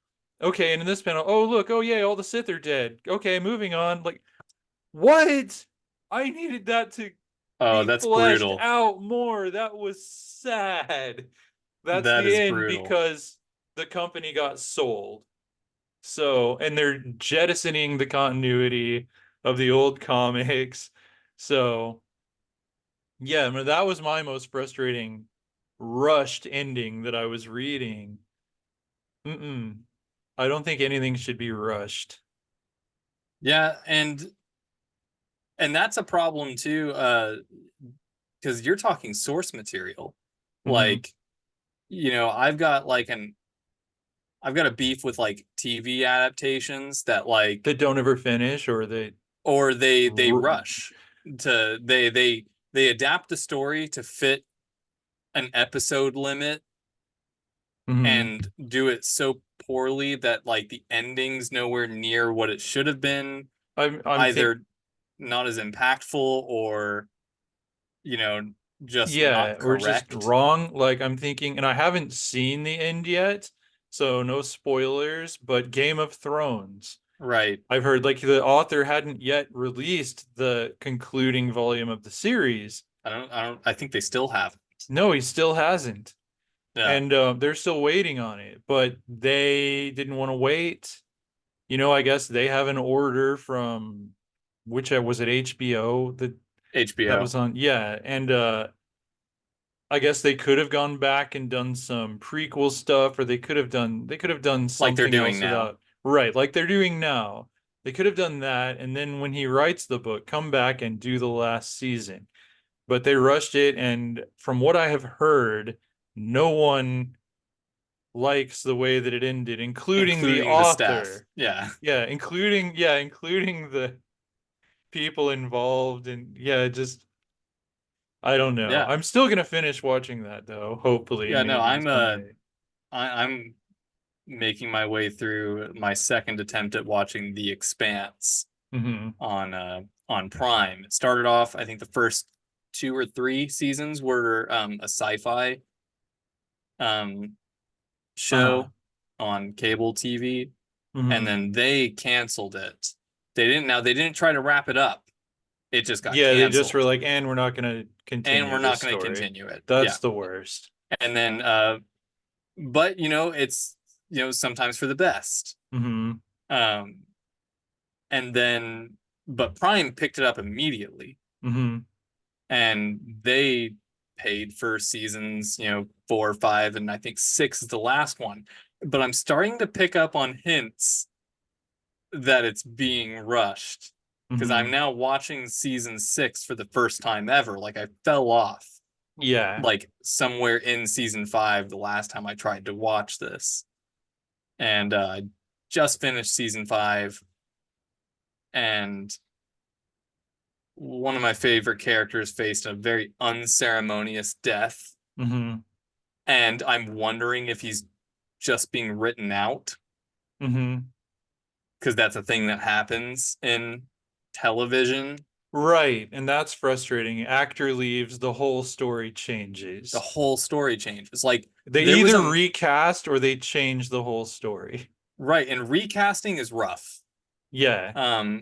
okay, and in this panel, oh look, oh yeah, all the Sith are dead. Okay, moving on. Like, what? I needed that to Oh, be that's fleshed brutal. out more. That was sad. That's That the is end brutal. because the company got sold. So, and they're jettisoning the continuity of the old comics. So, yeah, I mean, that was my most frustrating rushed ending that I was reading. Mm-mm. I don't think anything should be rushed. Yeah, and that's a problem too, because you're talking source material. Hmm. Like, I've got a beef with like TV adaptations that like That don't ever finish or they. or they rush to they adapt the story to fit an episode limit Hmm. and do it so poorly that like the ending's nowhere near what it should have been, I'm think either not as impactful or you know just Yeah, not we're just correct. wrong. Like I'm thinking, and I haven't seen the end yet, so no spoilers, but Game of Thrones. Right. I've heard like the author hadn't yet released the concluding volume of the series. I think they still have. No, he still hasn't. Yeah. And they're still waiting on it, but they didn't want to wait. I guess they have an order from which was it HBO that HBO. was on. Yeah, and I guess they could have gone back and done some prequel stuff, or they could have done Like they're something doing else now. without, right, like they're doing now. They could have done that, and then when he writes the book, come back and do the last season. But they rushed it, and from what I have heard, no one likes the way that it ended, including the Including the staff. author. Yeah. Yeah, including the people involved, and yeah, just I don't know. Yeah. I'm still gonna finish watching that though, hopefully, Yeah, no, maybe someday. I'm making my way through my second attempt at watching The Expanse Hmm. on Prime. It started off, I think the first two or three seasons were a sci-fi um Uh-huh. show on cable TV, and Hmm. then they canceled it. They didn't try to wrap it up. It just got Yeah, they just were canceled. like, and we're not gonna And continue we're this not going to story. continue it. Yeah. That's the worst. And then but it's sometimes for the best. Hmm. Um and then but Prime picked it up immediately, Hmm. and they paid for seasons, 4, 5, and I think 6 is the last one. But I'm starting to pick up on hints that it's being rushed, because I'm Hmm. now watching season 6 for the first time ever. Like, I fell off Yeah. like somewhere in season 5 the last time I tried to watch this. And just finished season 5, and one of my favorite characters faced a very unceremonious death, Hmm. and I'm wondering if he's just being written out, Hmm. because that's a thing that happens in television. Right, and that's frustrating. Actor leaves, the whole story The changes. whole story changes. Like, They there was either a recast or they change the whole story. right, and recasting is rough. Yeah.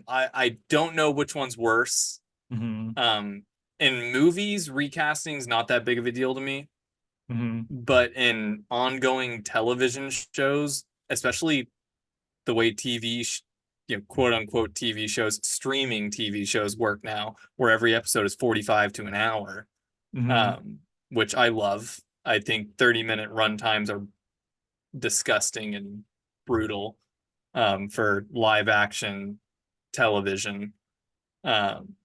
I don't know which one's worse. Hmm. Um, in movies, recasting is not that big of a deal to me, Hmm. but in ongoing television shows, especially the way quote unquote TV shows, streaming TV shows work now, where every episode is 45 to an hour, Hmm. um, which I love. I think 30-minute run times are disgusting and brutal, for live action television. Um,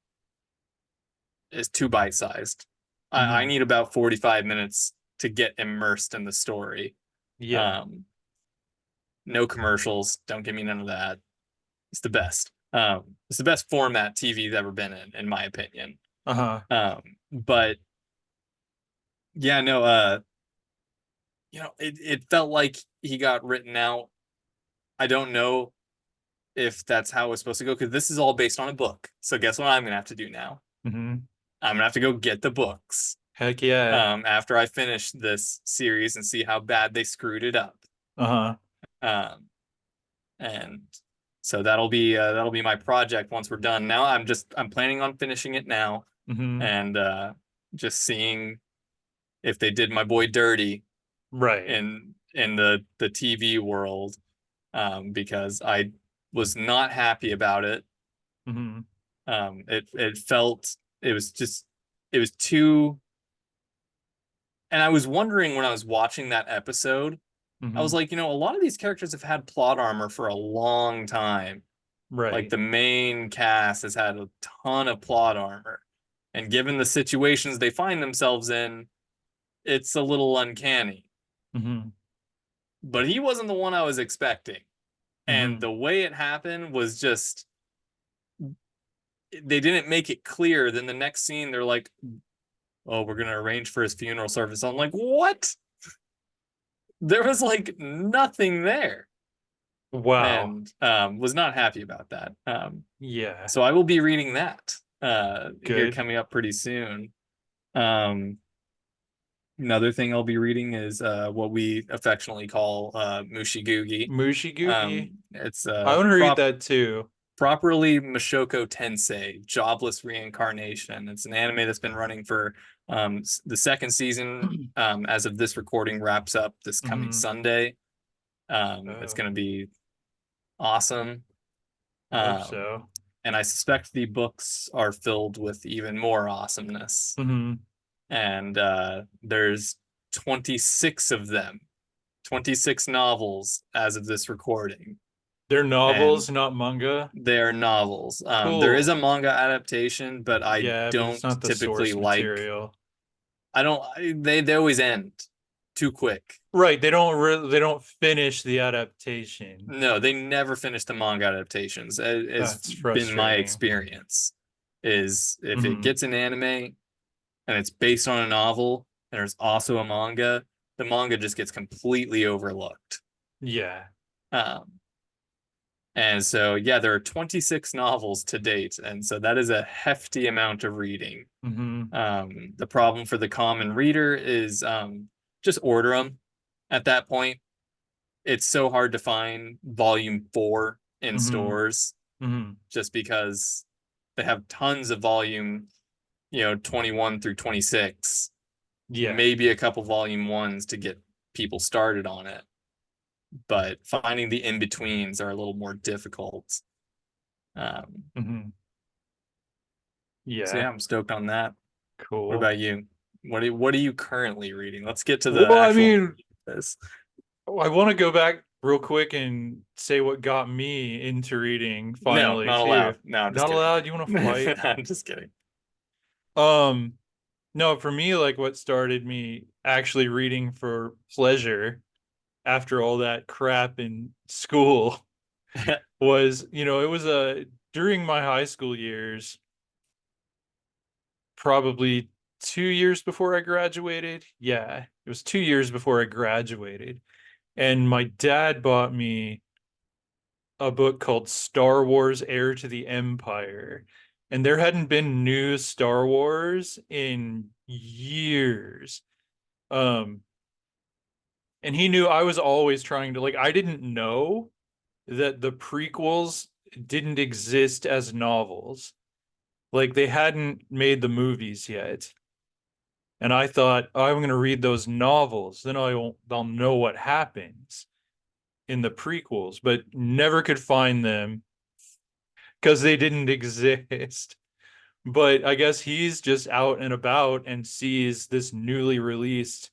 is too bite sized. I Hmm. need about 45 minutes to get immersed in the story. Yeah. Um, no commercials. Don't give me none of that. It's the best. It's the best format TV's ever been in my opinion. Uh-huh. But yeah, no, it felt like he got written out. I don't know if that's how it's supposed to go, because this is all based on a book. So guess what I'm gonna have to do now? Hmm. I'm gonna have to go get the books, Heck yeah. after I finish this series and see how bad they screwed it up. Uh-huh. Um, and so that'll be my project once we're done. Now I'm planning on finishing it now, Hmm. and just seeing if they did my boy dirty Right. in the TV world, because I was not happy about it. Hmm. It felt it was too, and I was wondering when I was watching that episode, I was Hmm. like, a lot of these characters have had plot armor for a long time. Like, Right. the main cast has had a ton of plot armor. And given the situations they find themselves in, it's a little uncanny. Hmm. But he wasn't the one I was expecting. And Hmm. the way it happened was just, they didn't make it clear. Then the next scene, they're like, oh, we're going to arrange for his funeral service. I'm like, what? There was like nothing there. Wow. And was not happy about that. Yeah. So I will be reading that here Good. coming up pretty soon. Um, Another thing I'll be reading is what we affectionately call Mushigugi. Mushi Googie. It's I want to read that too. properly Mashoko Tensei, Jobless Reincarnation. It's an anime that's been running for the second season, as of this recording, wraps up this coming Hmm. Sunday. It's Oh, going to be awesome. I hope Um, so. and I suspect the books are filled with even more awesomeness. Hmm. And there's 26 of them, 26 novels as of this recording. They're And novels, not manga. they're novels. There is Cool. a manga adaptation, but I Yeah, but it's don't not the typically source like. material. I don't. They always end too quick. Right, they don't finish the adaptation. No, they never finish the manga adaptations. Has That's been my frustrating. experience. Is if it Hmm. gets an anime and it's based on a novel and there's also a manga, the manga just gets completely overlooked. Yeah. Um, and so yeah, there are 26 novels to date, and so that is a hefty amount of reading. Hmm. The problem for the common reader is just order them at that point. It's so hard to find volume 4 in Hmm. stores Hmm. just because they have tons of volume, 21 through 26, Yeah. maybe a couple volume ones to get people started on it. But finding the in-betweens are a little more difficult. Um, Hmm. so Yeah. yeah, I'm stoked on that. What Cool. about you? What are you currently reading? Let's get to the Well, I actual mean, meat of this. I want to go back real quick and say what got me into reading No, finally not allowed. too. No, I'm just Not kidding. allowed? You want to fight? I'm just kidding. Um, no, for me, like what started me actually reading for pleasure after all that crap in school was, it was during my high school years, probably 2 years before I graduated. Yeah, it was 2 years before I graduated. And my dad bought me a book called Star Wars Heir to the Empire. And there hadn't been new Star Wars in years. Um, and he knew I was always trying to, like, I didn't know that the prequels didn't exist as novels. Like they hadn't made the movies yet. And I thought, oh, I'm going to read those novels, then I'll know what happens in the prequels, but never could find them because they didn't exist. But I guess he's just out and about and sees this newly released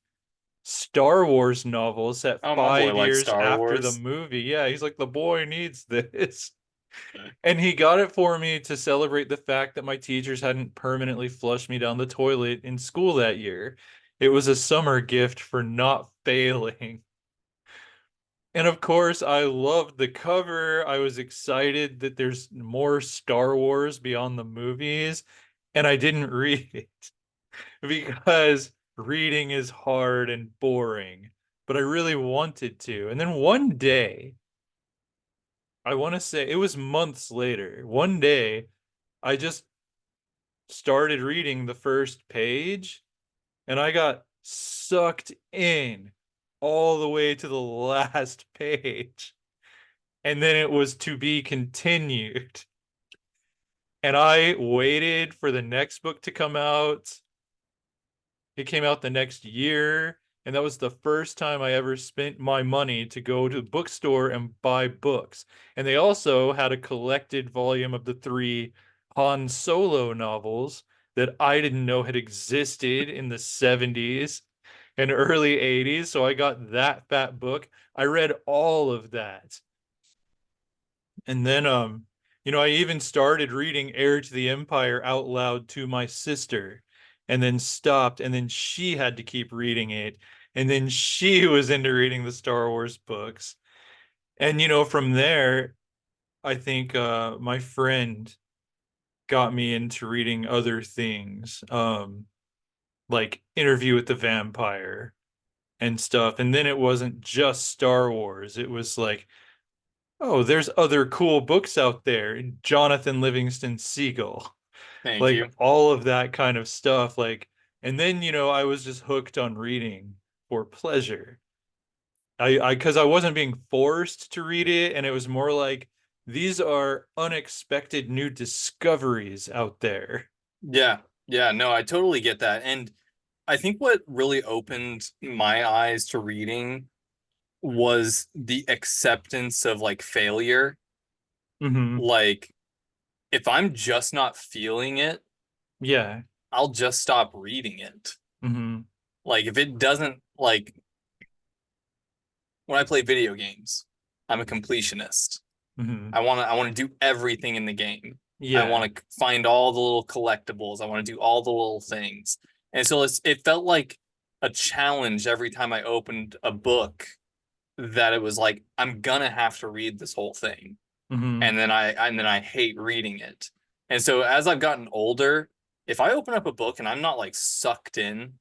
Star Wars novel set Oh, my boy five likes years Star after the Wars. movie. Yeah, he's like, the boy needs this. And he got it for me to celebrate the fact that my teachers hadn't permanently flushed me down the toilet in school that year. It was a summer gift for not failing. And of course, I loved the cover. I was excited that there's more Star Wars beyond the movies, and I didn't read it because reading is hard and boring, but I really wanted to. And then one day, I want to say it was months later, one day, I just started reading the first page and I got sucked in all the way to the last page. And then it was to be continued. And I waited for the next book to come out. It came out the next year, and that was the first time I ever spent my money to go to the bookstore and buy books. And they also had a collected volume of the three Han Solo novels that I didn't know had existed in the 70s and early 80s. So I got that fat book. I read all of that. And then I even started reading Heir to the Empire out loud to my sister and then stopped and then she had to keep reading it and then she was into reading the Star Wars books. And from there I think my friend got me into reading other things like Interview with the Vampire and stuff. And then it wasn't just Star Wars. It was like, oh, there's other cool books out there. Jonathan Livingston Seagull, Thank like you. all of that kind of stuff. Like And then, I was just hooked on reading for pleasure. Because I wasn't being forced to read it, and it was more like these are unexpected new discoveries out there. Yeah. Yeah, no, I totally get that. And I think what really opened my eyes to reading was the acceptance of like failure. Hmm. Like, if I'm just not feeling it, Yeah. I'll just stop reading it. Hmm. Like, if it doesn't, like, when I play video games, I'm a completionist. Hmm. I want to do everything in the game. I Yeah. want to find all the little collectibles. I want to do all the little things. And so it felt like a challenge every time I opened a book that it was like I'm gonna have to read this whole thing. Hmm. And then I hate reading it. And so as I've gotten older, if I open up a book and I'm not like sucked in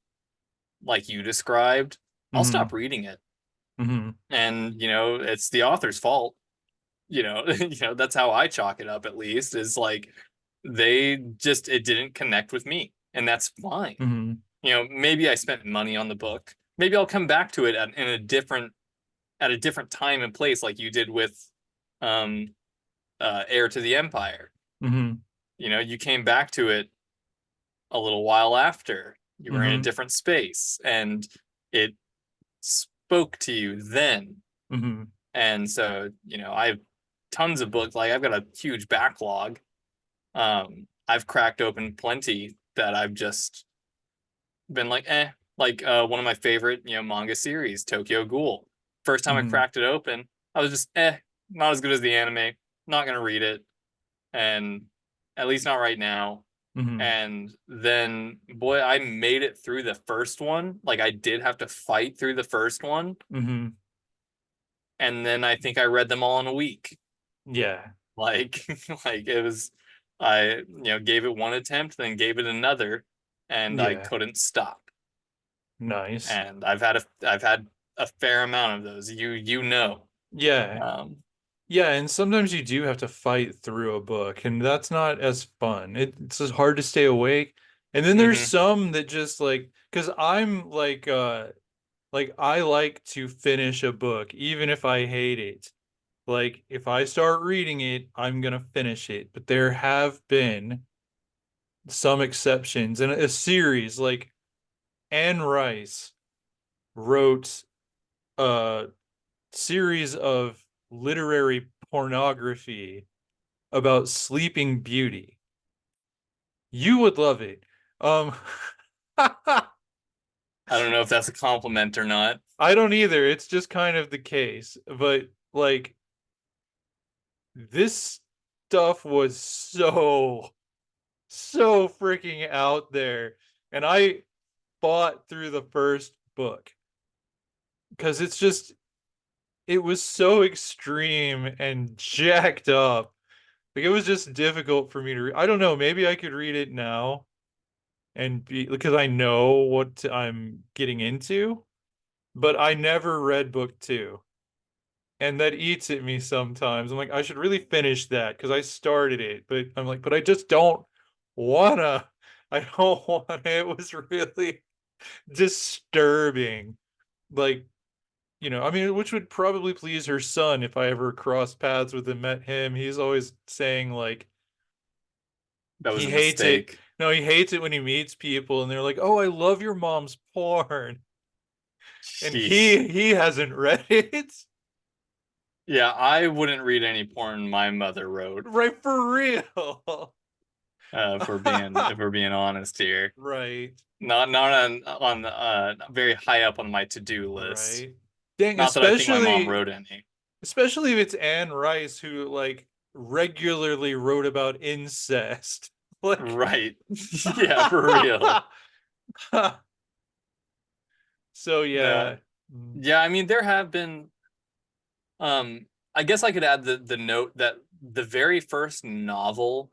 like you described, I'll Hmm. stop reading it. Hmm. And it's the author's fault. That's how I chalk it up, at least, is like it didn't connect with me, and that's fine. Hmm. Maybe I spent money on the book. Maybe I'll come back to it at a different time and place, like you did with um Heir to the Empire. Hmm. You came back to it a little while after you were in a Hmm. different space, and it spoke to you then. Hmm. And so, I have tons of books. Like, I've got a huge backlog. I've cracked open plenty that I've just been like, eh. Like, one of my favorite, manga series, Tokyo Ghoul. First time I Hmm. cracked it open, I was just, eh, not as good as the anime. Not gonna read it, and at least not right now. Hmm. And then, boy, I made it through the first one. Like, I did have to fight through the first one, Hmm. and then I think I read them all in a week. Yeah. Like, like it was, I gave it one attempt, then gave it another, and I Yeah. couldn't stop. Nice. And I've had a fair amount of those. You know. Yeah. Um, Yeah, and sometimes you do have to fight through a book, and that's not as fun. It's just hard to stay awake. And then there's mhm. some that just because I'm like I like to finish a book even if I hate it. Like if I start reading it, I'm gonna finish it. But there have been some exceptions in a series like Anne Rice wrote a series of literary pornography about Sleeping Beauty. You would love it. Um, I don't know if that's a compliment or not. I don't either. It's just kind of the case. But like this stuff was so freaking out there. And I fought through the first book because it was so extreme and jacked up. Like it was just difficult for me to read. I don't know, maybe I could read it now and be because I know what I'm getting into, but I never read book two. And that eats at me sometimes. I'm like, I should really finish that because I started it, but I'm like, but I just don't wanna. I don't wanna. It was really disturbing. Like, I mean, which would probably please her son if I ever crossed paths with him, met him. He's always saying like That was he a hates it. mistake. No, he hates it when he meets people and they're like, "Oh, I love your mom's porn." And Jeez. he hasn't read it. Yeah, I wouldn't read any porn my mother wrote. Right, for real. If we're being honest here. Right. Not on very high up on my to-do list. Right. Dang, Not that I think my mom wrote any. especially if it's Anne Rice who like regularly wrote about incest. Like Right. Yeah, for real. so No. yeah. Mm. Yeah, I mean there have been I guess I could add the note that the very first novel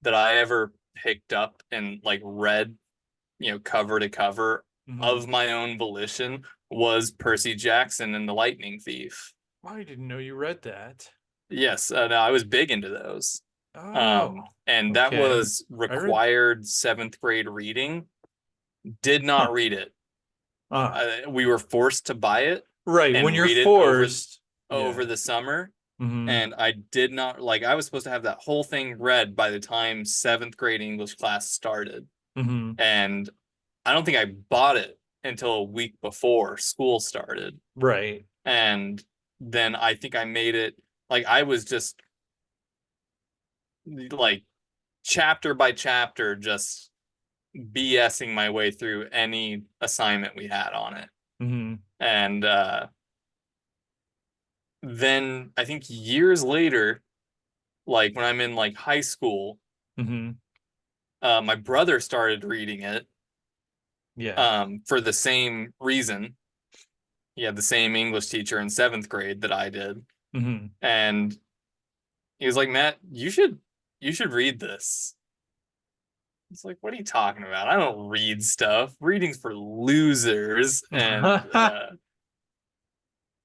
that I ever picked up and like read, cover to cover Mhm. of my own volition was Percy Jackson and the Lightning Thief. I didn't know you read that. Yes, no, I was big into those. Oh, And that okay. was I read required seventh grade reading Did Huh. not read it. Ah. We were forced to buy it Right. When and you're read it forced. over Yeah. the summer. Mm-hmm. And I did not like, I was supposed to have that whole thing read by the time seventh grade English class started. Mm-hmm. And I don't think I bought it until a week before school started. Right. And then I think I made it like I was just like chapter by chapter, just BSing my way through any assignment we had on it. Mm-hmm. And then I think years later, like when I'm in like high school, Mm-hmm. my brother started reading it Yeah. for the same reason. He had the same English teacher in seventh grade that I did. Mm-hmm. And he was like, Matt, you should read this. It's like, what are you talking about? I don't read stuff. Reading's for losers. And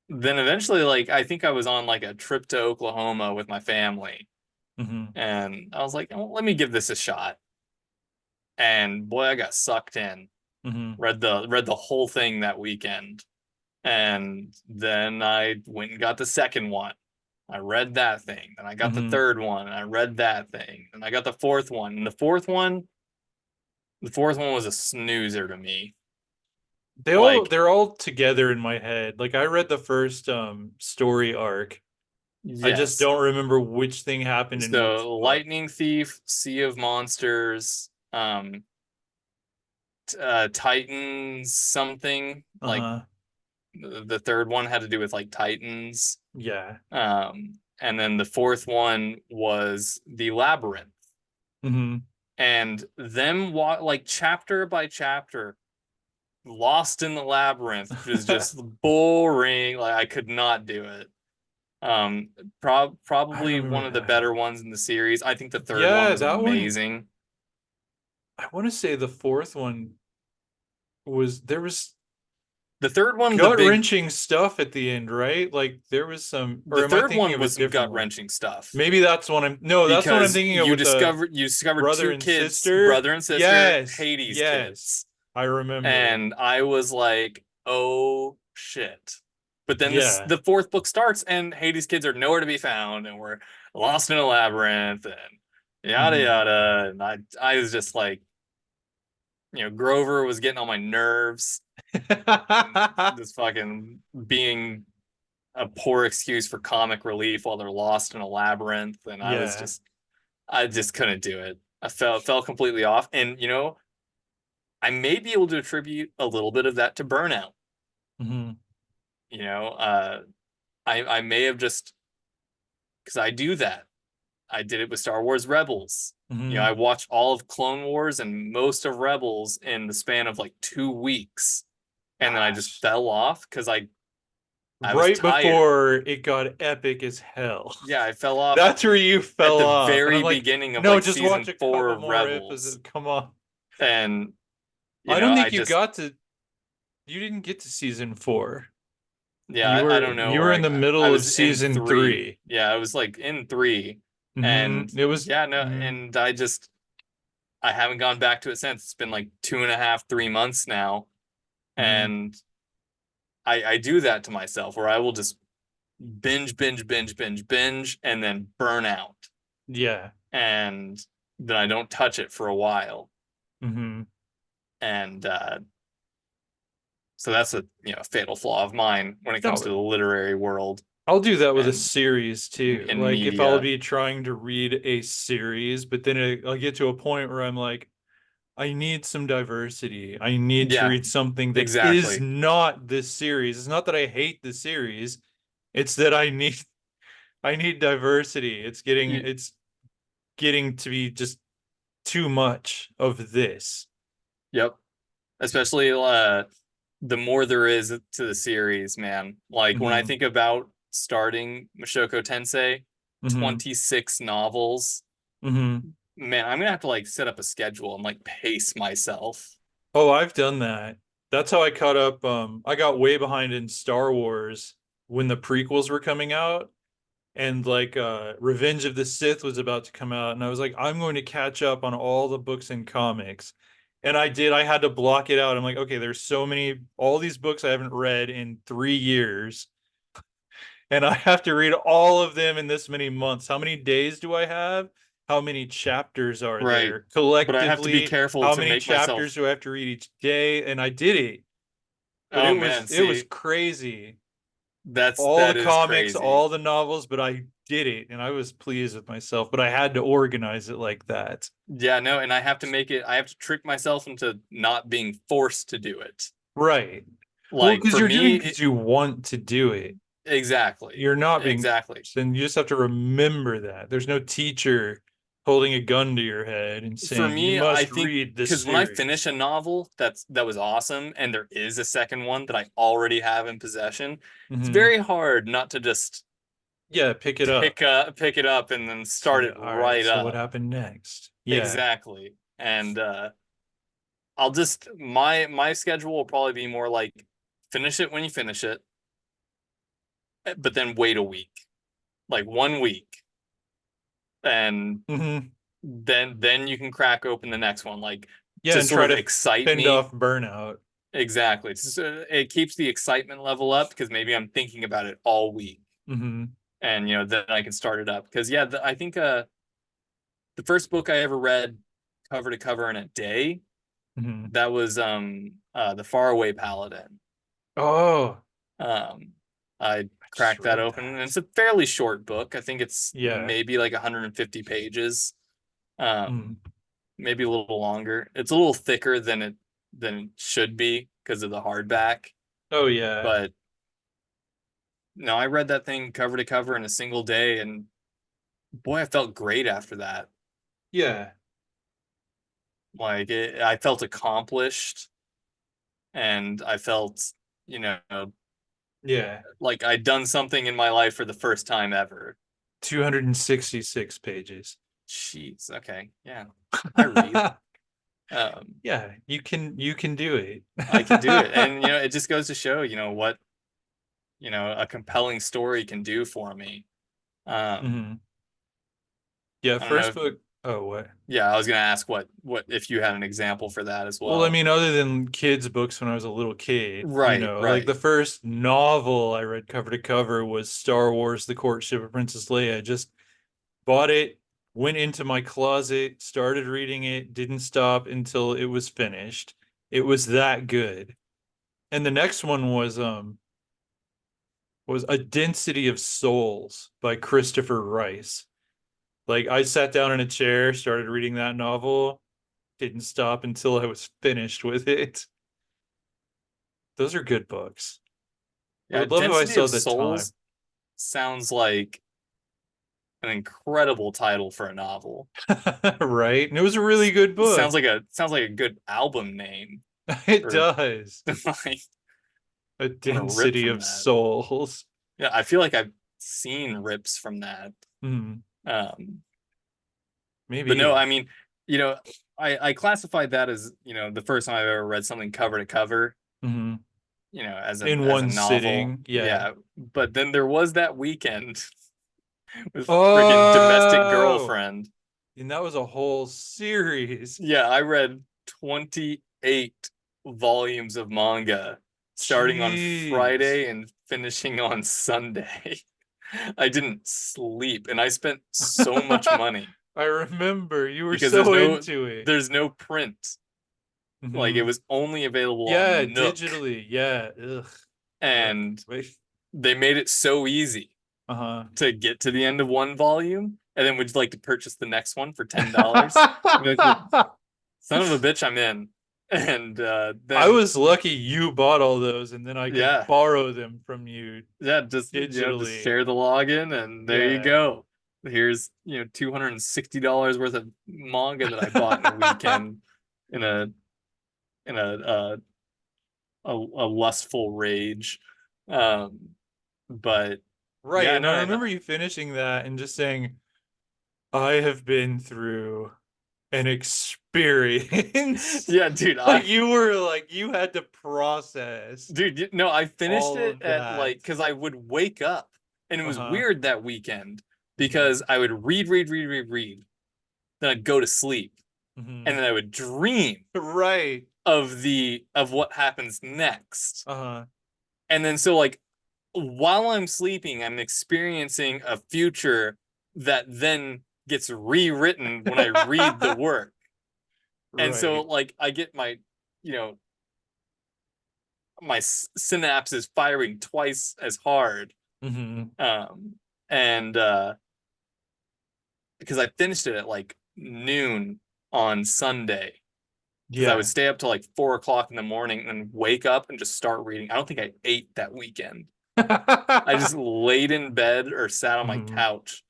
then eventually, like, I think I was on like a trip to Oklahoma with my family. Mm-hmm. And I was like, oh, let me give this a shot. And boy, I got sucked in. Mm-hmm. Read the whole thing that weekend. And then I went and got the second one. I read that thing. Then I got the Mm-hmm. third one and I read that thing. And I got the fourth one. And the fourth one was a snoozer to me. Like, They're all together in my head. Like I read the first story arc. I just yes. don't remember which thing happened in which So book. Lightning Thief, Sea of Monsters, Titans, something like Uh-huh. the third one had to do with like Titans. Yeah. And then the fourth one was the Labyrinth. Mm-hmm. And them like chapter by chapter, lost in the labyrinth was just boring. Like I could not do it. Um, I probably one remember of the better ones in the series. I think the third one yeah, was that one amazing. I want to say the fourth one was there was The third one, gut-wrenching stuff at the end, right? Like there was some the or am I third thinking one of a was some different gut one? wrenching stuff Maybe that's one I'm no, that's what I'm because thinking of with the you discovered brother two and kids, sister. brother and sister, Yes. Hades Yes. kids, I remember. and I was like, oh shit. But then Yeah. the fourth book starts and Hades kids are nowhere to be found and we're lost in a labyrinth and yada Mm-hmm. yada. And I was just like, Grover was getting on my nerves and just fucking being a poor excuse for comic relief while they're lost in a labyrinth. And Yeah. I just couldn't do it. I fell completely off. And I may be able to attribute a little bit of that to burnout. Mm-hmm. You know, I may have just because I do that. I did it with Star Wars Rebels. Mm-hmm. I watched all of Clone Wars and most of Rebels in the span of like 2 weeks, and then I just Gosh. fell off because I was Right tired. before it got epic as hell. Yeah, I fell off That's where you at fell the off. And I'm very like, beginning of no, like just watch season a four couple of more Rebels, episodes. Come on. and I don't I think just you didn't get to season 4. yeah, I don't know You where were in the I middle of was in season three. 3. Yeah, I was like in three, and It was yeah, no, and I haven't gone back to it since. It's been like 2.5, 3 months now, mhm. and I do that to myself where I will just binge, binge, binge, binge, binge, and then burn out, Yeah. and then I don't touch it for a while, hmm and so that's a fatal flaw of mine when it comes to No, the literary world I'll do that with a and series too. in Like if I'll media. be trying to read a series, but then I'll get to a point where I'm like, I need some diversity. I need to Yeah, read something that is exactly. not this series. It's not that I hate the series. It's that I need diversity. It's getting to be just too much of this. Yep. Especially the more there is to the series, man. Like when I hmm think about starting Mushoku Tensei, hmm 26 novels, hmm man, I'm gonna have to like set up a schedule and like pace myself. Oh, I've done that. That's how I caught up. I got way behind in Star Wars when the prequels were coming out, and like Revenge of the Sith was about to come out, and I was like, I'm going to catch up on all the books and comics. And I did. I had to block it out. I'm like, okay, there's so many, all these books I haven't read in 3 years, and I have to read all of them in this many months. How many days do I have? How many chapters are Right. there But I have to be collectively? careful How to many make chapters myself. do I have to read each day? And I did it, but Oh man, it was see, crazy. that's All the that is comics, crazy. all the novels, but I did it, and I was pleased with myself. But I had to organize it like that. Yeah, no, and I have to make it, I have to trick myself into not being forced to do it. Right. Well, Like because for you're doing me, it because you want to do it. exactly. You're not being, Exactly. then you just have to remember that. There's no teacher holding a gun to your head and For saying, you me, I must think read this because when I series. finish a novel that was awesome and there is a second one that I already have in possession, it's Hmm. very hard not to just Yeah, pick it up. pick it up and then start Say, it all right, right so what up. happened next? Yeah. Exactly. And I'll just my schedule will probably be more like finish it when you finish it, but then wait a week. Like 1 week. And Hmm. then you can crack open the next one like Yeah, to and sort try of to excite fend me. off burnout. Exactly. It keeps the excitement level up because maybe I'm thinking about it all week, Hmm. and then I can start it up. Because yeah, I think the first book I ever read cover to cover in a day, Hmm. that was The Faraway Paladin. Oh, Um I I just cracked that read open, and that. it's a fairly short book. I think it's Yeah. maybe like 150 pages. Um Mm. Maybe a little longer. It's a little thicker than it should be because of the hardback. Oh, yeah. But no, I read that thing cover to cover in a single day, and boy, I felt great after that. Yeah. I felt accomplished, and I felt, you know, Yeah. like I'd done something in my life for the first time ever. 266 pages. Jeez, okay, yeah, I read. Um, Yeah, you can do it. I can do it, and it just goes to show, what a compelling story can do for me. Um, Hmm. Yeah, I don't know first if, book. Oh, what? yeah, I was gonna ask what if you had an example for that as Well, I well. mean, other than kids' books when I was a little kid, Right, like the right. first novel I read cover to cover was Star Wars: The Courtship of Princess Leia. I just bought it, went into my closet, started reading it, didn't stop until it was finished. It was that good. And the next one was A Density of Souls by Christopher Rice. Like I sat down in a chair, started reading that novel, didn't stop until I was finished with it. Those are good books. I Yeah, would love if I Density still of had the time. Souls sounds like an incredible title for a novel. Right? And it was a really good book. Sounds like a good album name. It Or does. like A I'm gonna rip Density from of that. Souls. Yeah, I feel like I've seen rips from that. Hmm. Um, but no, Maybe. I mean, you know, I classified that as, the first time I've ever read something cover to cover, Hmm. In as a one novel. sitting. Yeah. Yeah. But then there was that weekend with friggin' Domestic Oh, Girlfriend. and that was a whole series. Yeah, I read 28 volumes of manga starting on Jeez. Friday and finishing on Sunday. I didn't sleep and I spent so much money I remember you were because so into it. there's no print. Like it Hmm. was only available Yeah, on Nook, digitally. Yeah. Ugh. Yuck. and Wait. they made it so easy Uh-huh. to get to the end of one volume, and then would you like to purchase the next one for $10? Like, well, son of a bitch, I'm in. And I then was lucky you bought all those and then I could yeah, borrow them from you yeah, just digitally. share the login, and there you Yeah. go. Here's $260 worth of manga that I bought in a weekend in a lustful rage. Um, but Right. yeah, And I no, and remember you finishing that and just saying, I have been through an experience. yeah, dude, Like you were like you had to process no, I finished all it of at that. like because I would wake up, and it was Uh-huh. weird that weekend Hmm. because I would read, then I'd go to sleep. Mm-hmm. and then I would dream Right. of what happens next. Uh-huh. And then so like while I'm sleeping, I'm experiencing a future that then gets rewritten when I read the work. And so Right. like I get my, you know, my synapses firing twice as hard. Mm-hmm. Um and because I finished it at like noon on Sunday. Because I would Yeah. stay up till like 4 o'clock in the morning and wake up and just start reading. I don't think I ate that weekend. I just laid in bed or sat on my Mm-hmm. couch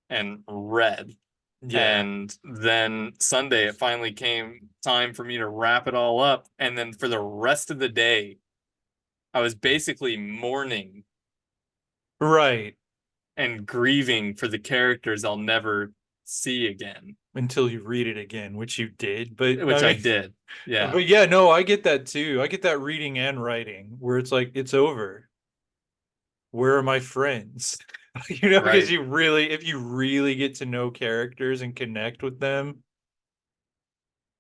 and read. Yeah. And then Sunday, it finally came time for me to wrap it all up. And then for the rest of the day, I was basically mourning Right. and grieving for the characters I'll never see again, Until you read it again, which you did. But I which I mean, did. Yeah. but yeah, no, I get that too. I get that reading and writing where it's like, it's over. Where are my friends? You know, because Right. you really, if you really get to know characters and connect with them,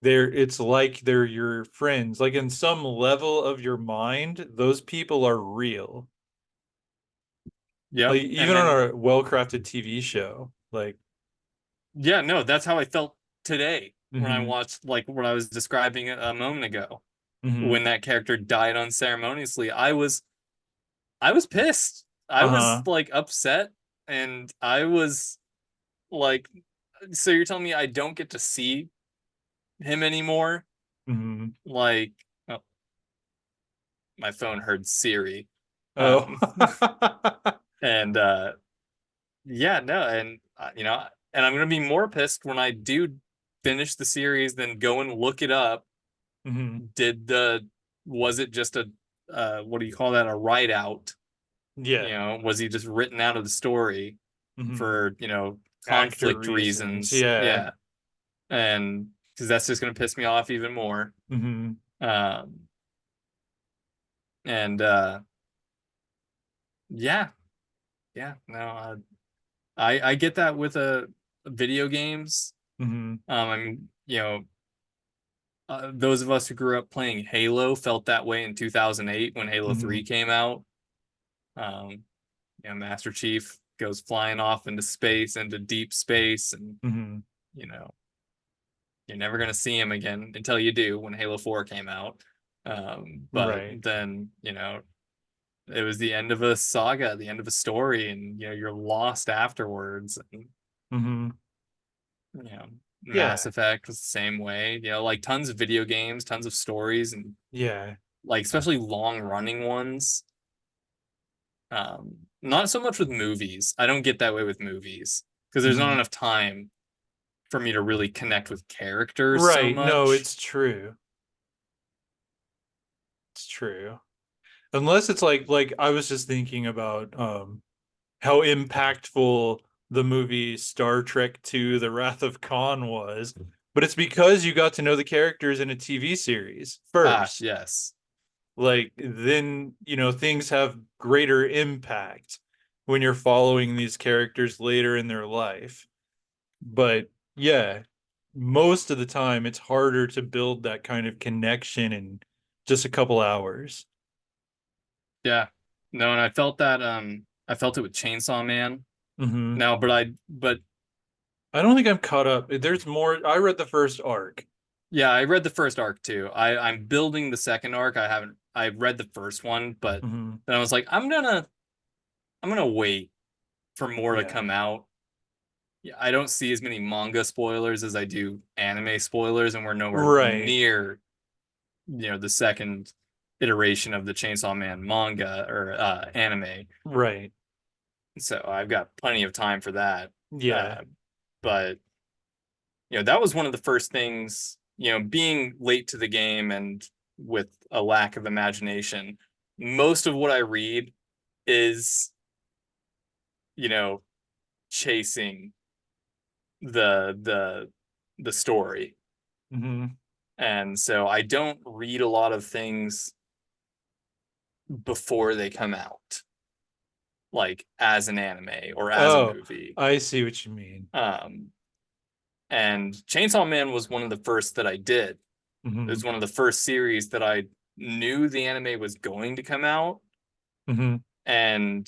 it's like they're your friends. Like in some level of your mind, those people are real. Yep. Like And even on then, a well-crafted TV show. Like, yeah, no, that's how I felt today when I mm-hmm, watched like what I was describing a moment ago. mm-hmm, When that character died unceremoniously, I was pissed. I was uh-huh, like upset and I was like, so you're telling me I don't get to see him anymore? mm-hmm. Like, oh, my phone heard Siri. Oh. Um, and yeah, no, and and I'm gonna be more pissed when I do finish the series, then go and look it up. Mm-hmm. Did the Was it just a what do you call that? A write out? Yeah. Was he just written out of the story Mm-hmm. for, Actor conflict reasons. reasons? Yeah. Yeah. And because that's just gonna piss me off even more. Mm-hmm. Um and yeah, yeah, no, I get that with video games. Mm-hmm. I mean, those of us who grew up playing Halo felt that way in 2008 when Halo Mm-hmm. 3 came out. Um, Master Chief goes flying off into space, into deep space, and Mm-hmm. you know, you're never gonna see him again until you do when Halo 4 came out. But Right. then, it was the end of a saga, the end of a story, and you're lost afterwards. And Mm-hmm. you know, Mass Yeah. Effect was the same way. Like tons of video games, tons of stories, and Yeah. like especially long running ones. Not so much with movies. I don't get that way with movies because there's not Mm-hmm. enough time for me to really connect with characters so Right. No, much. it's true. It's true. Unless it's like I was just thinking about how impactful the movie Star Trek II: The Wrath of Khan was. But it's because you got to know the characters in a TV series Ah, first. yes. Like then, things have greater impact when you're following these characters later in their life. But yeah, most of the time it's harder to build that kind of connection in just a couple hours. Yeah. No, and I felt it with Chainsaw Man. Hmm. Now, but I don't think I'm caught up. There's more. I read the first arc. yeah, I read the first arc too. I'm building the second arc. I read the first one, but Hmm. then I was like, I'm gonna wait for more to Yeah. come out. Yeah, I don't see as many manga spoilers as I do anime spoilers, and we're nowhere Right. near, the second iteration of the Chainsaw Man manga or anime. Right. So I've got plenty of time for that. Yeah. But that was one of the first things, being late to the game and with a lack of imagination. Most of what I read is, you know, chasing the the story. Hmm. And so I don't read a lot of things before they come out, like as an anime or as a Oh, movie. I see what you mean. Um, And Chainsaw Man was one of the first that I did. It Mm-hmm. was one of the first series that I knew the anime was going to come out Mm-hmm. and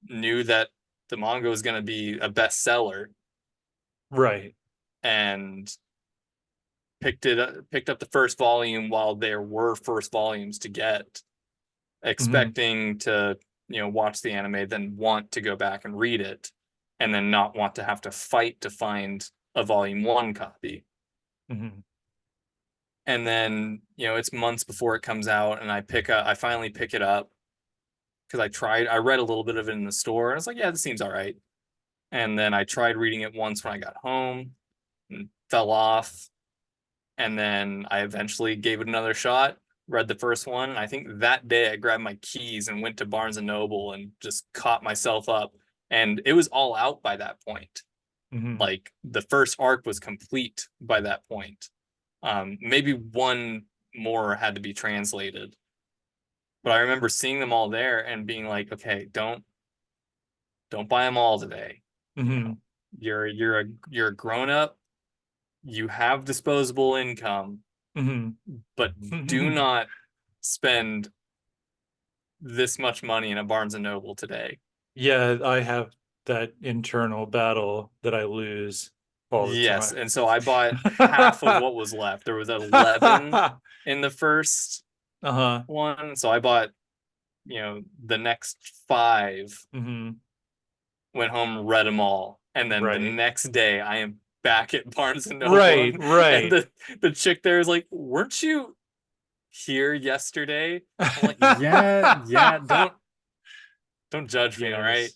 knew that the manga was going to be a bestseller, Right. and picked up the first volume while there were first volumes to get, Mm-hmm. expecting to, watch the anime, then want to go back and read it, and then not want to have to fight to find a volume 1 copy. Mm-hmm. And then, it's months before it comes out, and I finally pick it up because I read a little bit of it in the store, and I was like, yeah, this seems all right. And then I tried reading it once when I got home and fell off. And then I eventually gave it another shot, read the first one. And I think that day I grabbed my keys and went to Barnes and Noble and just caught myself up. And it was all out by that point. Mm-hmm. Like the first arc was complete by that point. Maybe one more had to be translated. But I remember seeing them all there and being like, okay, don't buy them all today. You Mm-hmm. know, you're a grown up, you have disposable income, but do Mm-hmm. not spend this much money in a Barnes and Noble today. Yeah, I have that internal battle that I lose all the Yes, time. and so I bought half of what was left. There was 11 in the first Uh-huh. one, so I bought, the next 5, Mm-hmm. went home, read them all, and then the Right. next day I am back at Barnes and Noble, Right, and right. the chick there is like, "Weren't you here yesterday?" I'm like, "Yeah, yeah, don't judge me, all right?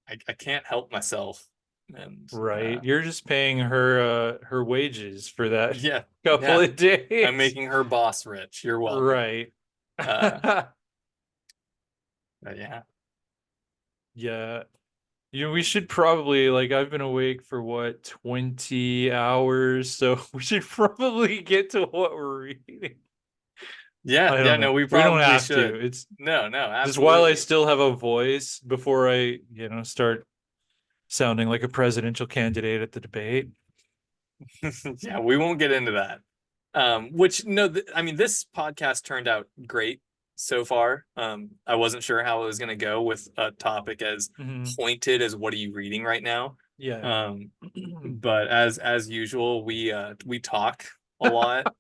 Yes. I can't help myself." And Right. You're just paying her wages for that yeah, couple yeah, of I'm days. making her boss rich. You're welcome. Right. Uh, yeah. Yeah. We should probably like I've been awake for what, 20 hours, so we should probably get to what we're reading. Yeah, I yeah, don't know. no, we We don't probably have to. should. It's No, no, just while I absolutely. still have a voice before I, start sounding like a presidential candidate at the debate. Yeah, we won't get into that. Which no, I mean, this podcast turned out great so far. I wasn't sure how it was going to go with a topic as Hmm. pointed as "what are you reading right now?" Yeah. Um, but as usual, we talk a lot.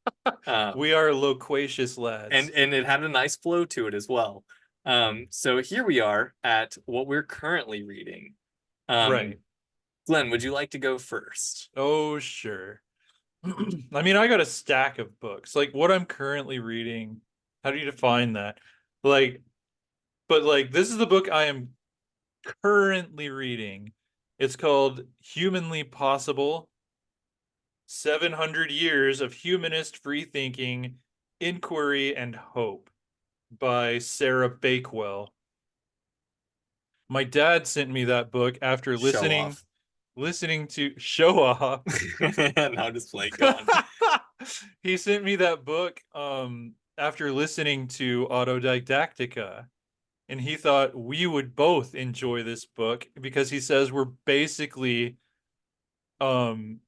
We are loquacious lads. And it had a nice flow to it as well. So here we are at what we're currently reading. Um, Right. Glenn, would you like to go first? Oh, sure. I mean, I got a stack of books. Like what I'm currently reading, how do you define that? Like, but like this is the book I am currently reading. It's called Humanly Possible: 700 Years of Humanist Free Thinking, Inquiry, and Hope by Sarah Bakewell. My dad sent me that book after Show listening off. listening to Show Off. No, just play. Go on. He sent me that book after listening to Autodidactica, and he thought we would both enjoy this book because he says we're basically um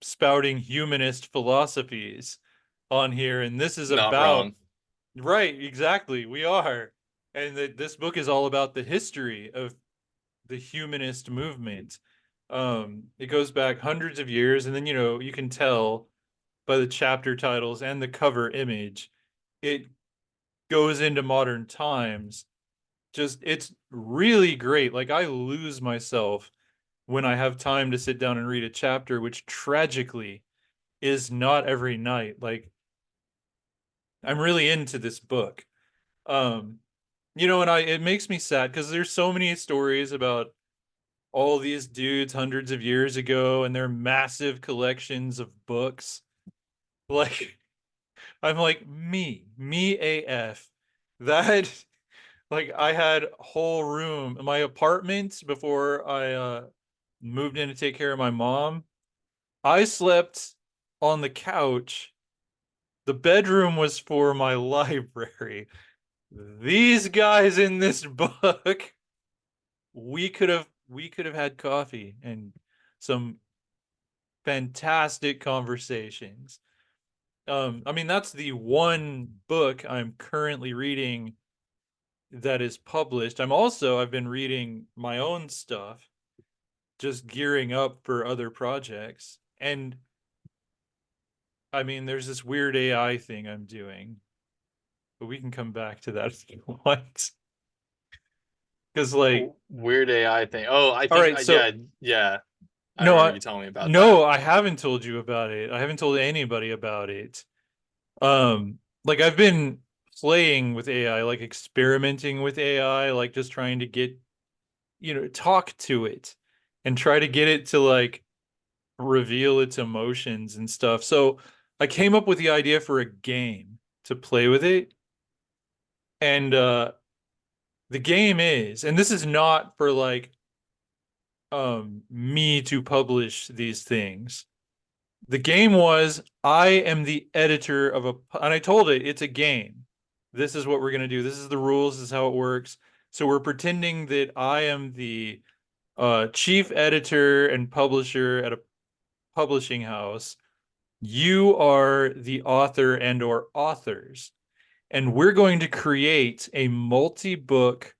spouting humanist philosophies on here, and this is Not about, wrong. right, exactly, we are. And this book is all about the history of the humanist movement. It goes back hundreds of years, and then you can tell by the chapter titles and the cover image, it goes into modern times. Just it's really great. Like I lose myself when I have time to sit down and read a chapter, which tragically is not every night. Like I'm really into this book. Um, and it makes me sad because there's so many stories about all these dudes hundreds of years ago and their massive collections of books. Like I'm like me AF. That like I had a whole room in my apartment before I moved in to take care of my mom. I slept on the couch. The bedroom was for my library. These guys in this book, we could have had coffee and some fantastic conversations. I mean, that's the one book I'm currently reading that is published. I've been reading my own stuff, just gearing up for other projects. And I mean, there's this weird AI thing I'm doing, but we can come back to that if you want. Because like, Weird AI thing. Oh, I all think right, yeah, so yeah. I no, remember I you telling me about that. no, I haven't told you about it. I haven't told anybody about it. Like I've been playing with AI, like experimenting with AI, like just trying to get, talk to it and try to get it to like reveal its emotions and stuff. So I came up with the idea for a game to play with it. And the game is, and this is not for like me to publish these things. The game was I am the editor of a, and I told it it's a game. This is what we're gonna do. This is the rules. This is how it works. So we're pretending that I am the chief editor and publisher at a publishing house. You are the author and or authors, and we're going to create a multi-book,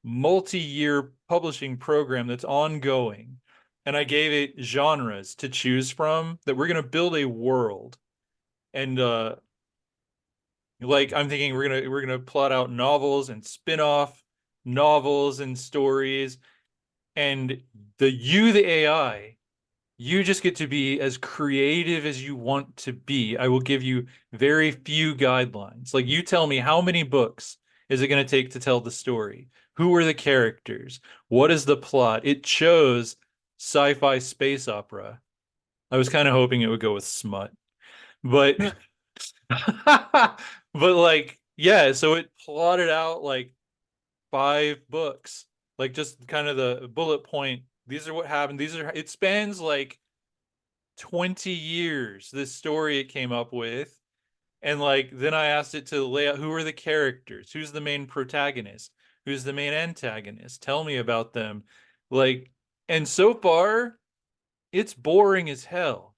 multi-year publishing program that's ongoing. And I gave it genres to choose from that we're going to build a world. And like I'm thinking we're going to plot out novels and spin-off novels and stories, and the AI, you just get to be as creative as you want to be. I will give you very few guidelines. Like you tell me how many books is it going to take to tell the story? Who are the characters? What is the plot? It chose sci-fi space opera. I was kind of hoping it would go with smut, but but like yeah, so it plotted out like 5 books, like just kind of the bullet point. These are what happened. These are it spans like 20 years, this story it came up with. And like then I asked it to lay out who are the characters, who's the main protagonist, who's the main antagonist, tell me about them. Like, and so far it's boring as hell.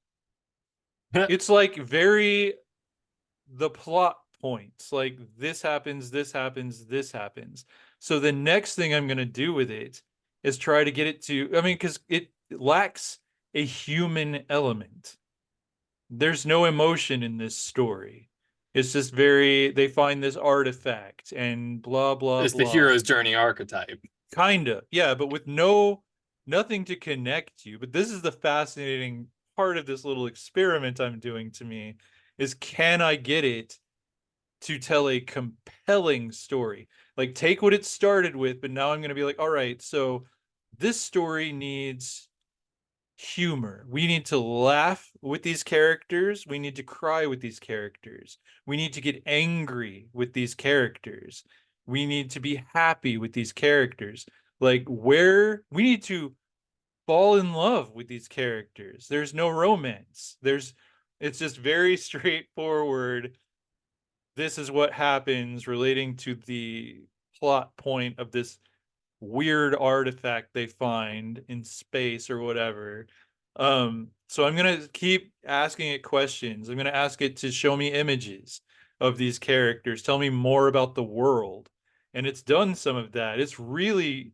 It's like very the plot points, like this happens, this happens, this happens. So the next thing I'm going to do with it is try to get it to, I mean, because it lacks a human element. There's no emotion in this story. It's just very, they find this artifact and blah, blah, It's the blah. hero's journey archetype. Kinda, yeah, but with nothing to connect you. But this is the fascinating part of this little experiment I'm doing to me is can I get it to tell a compelling story? Like take what it started with, but now I'm going to be like, all right, so this story needs humor. We need to laugh with these characters. We need to cry with these characters. We need to get angry with these characters. We need to be happy with these characters. Like, where we need to fall in love with these characters. There's no romance. It's just very straightforward. This is what happens relating to the plot point of this weird artifact they find in space or whatever. So I'm gonna keep asking it questions. I'm gonna ask it to show me images of these characters, tell me more about the world. And it's done some of that. It's really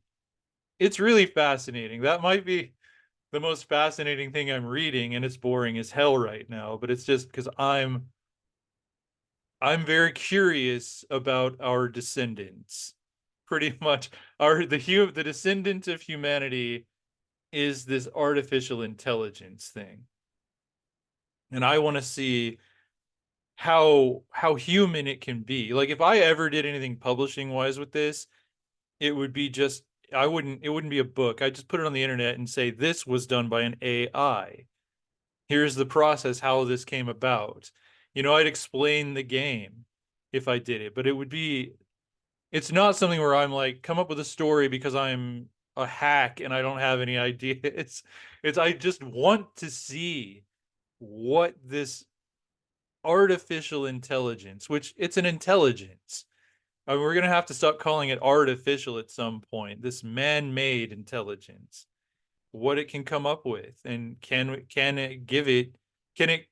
fascinating. That might be the most fascinating thing I'm reading, and it's boring as hell right now, but it's just because I'm very curious about our descendants. Pretty much the descendant of humanity is this artificial intelligence thing. And I want to see how human it can be. Like if I ever did anything publishing wise with this, it would be just it wouldn't be a book. I'd just put it on the internet and say this was done by an AI. Here's the process how this came about. I'd explain the game if I did it, but it's not something where I'm like come up with a story because I'm a hack and I don't have any idea. It's I just want to see what this artificial intelligence, which it's an intelligence. I mean, we're gonna have to stop calling it artificial at some point. This man-made intelligence. what it can come up with, and can it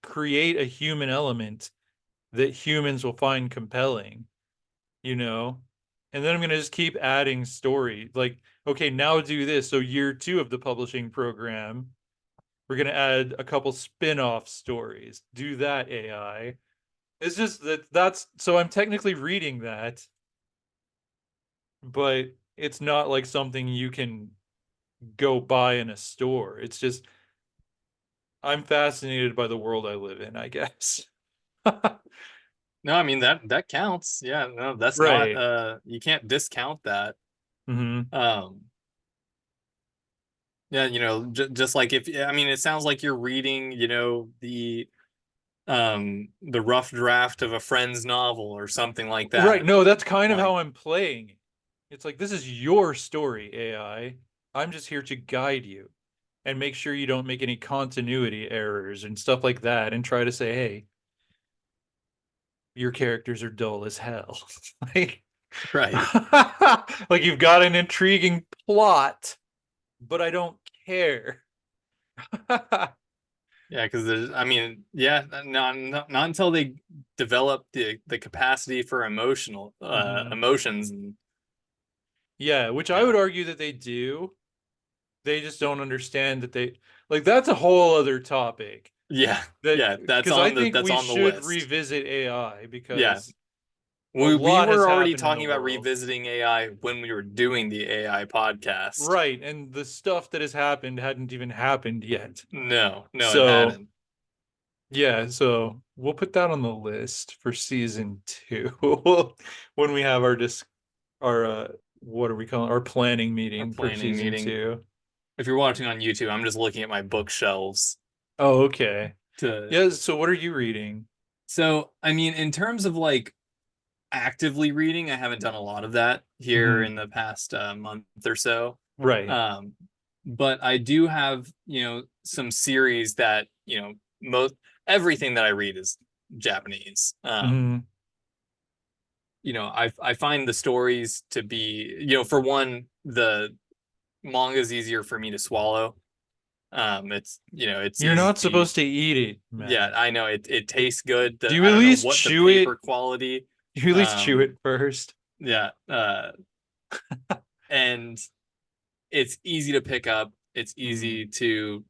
create a human element that humans will find compelling, you know? And then I'm going to just keep adding story. Like, okay, now do this. So year 2 of the publishing program, we're going to add a couple spin-off stories. Do that, AI. It's just that's so I'm technically reading that, but it's not like something you can go buy in a store. It's just I'm fascinated by the world I live in, I guess. No, I mean that counts. Yeah, no, that's not Right. you can't discount that. Hmm. Um yeah, just like if I mean it sounds like you're reading, the rough draft of a friend's novel or something like Right. that. No, that's kind of Like how I'm playing it. It's like this is your story, AI. I'm just here to guide you and make sure you don't make any continuity errors and stuff like that, and try to say, hey, your characters are dull as hell. Like, right. like you've got an intriguing plot, but I don't care. Yeah, because there's, I mean, yeah, not until they develop the capacity for Hmm. emotions and Yeah, which I yeah, would argue that they do. They just don't understand that they like that's a whole other topic. yeah, That yeah, because I think that's we on the should list. revisit AI Yeah, because a we lot has were already happened in the talking about world. revisiting AI when we were doing the AI podcast. Right, and the stuff that has happened hadn't even happened yet. No, it So, hadn't. yeah, so we'll put that on the list for season 2 when we have our what are we calling our planning Our meeting for planning season meeting. 2. If you're watching on YouTube, I'm just looking at my bookshelves Oh, okay. to. Yeah, so what are you reading? So, I mean, in terms of like actively reading, I haven't done a lot of that here Hmm. in the past month or so. Right. Um, but I do have, some series that, most everything that I read is Japanese. Hmm. I find the stories to be, for one, the manga is easier for me to swallow. It's You're not easy. supposed to eat it, Yeah, Matt. I know it tastes good. Do you I at don't know least what the chew it? paper quality. Do you at least chew Um, it first? yeah, and it's easy to pick up. It's Mm. easy to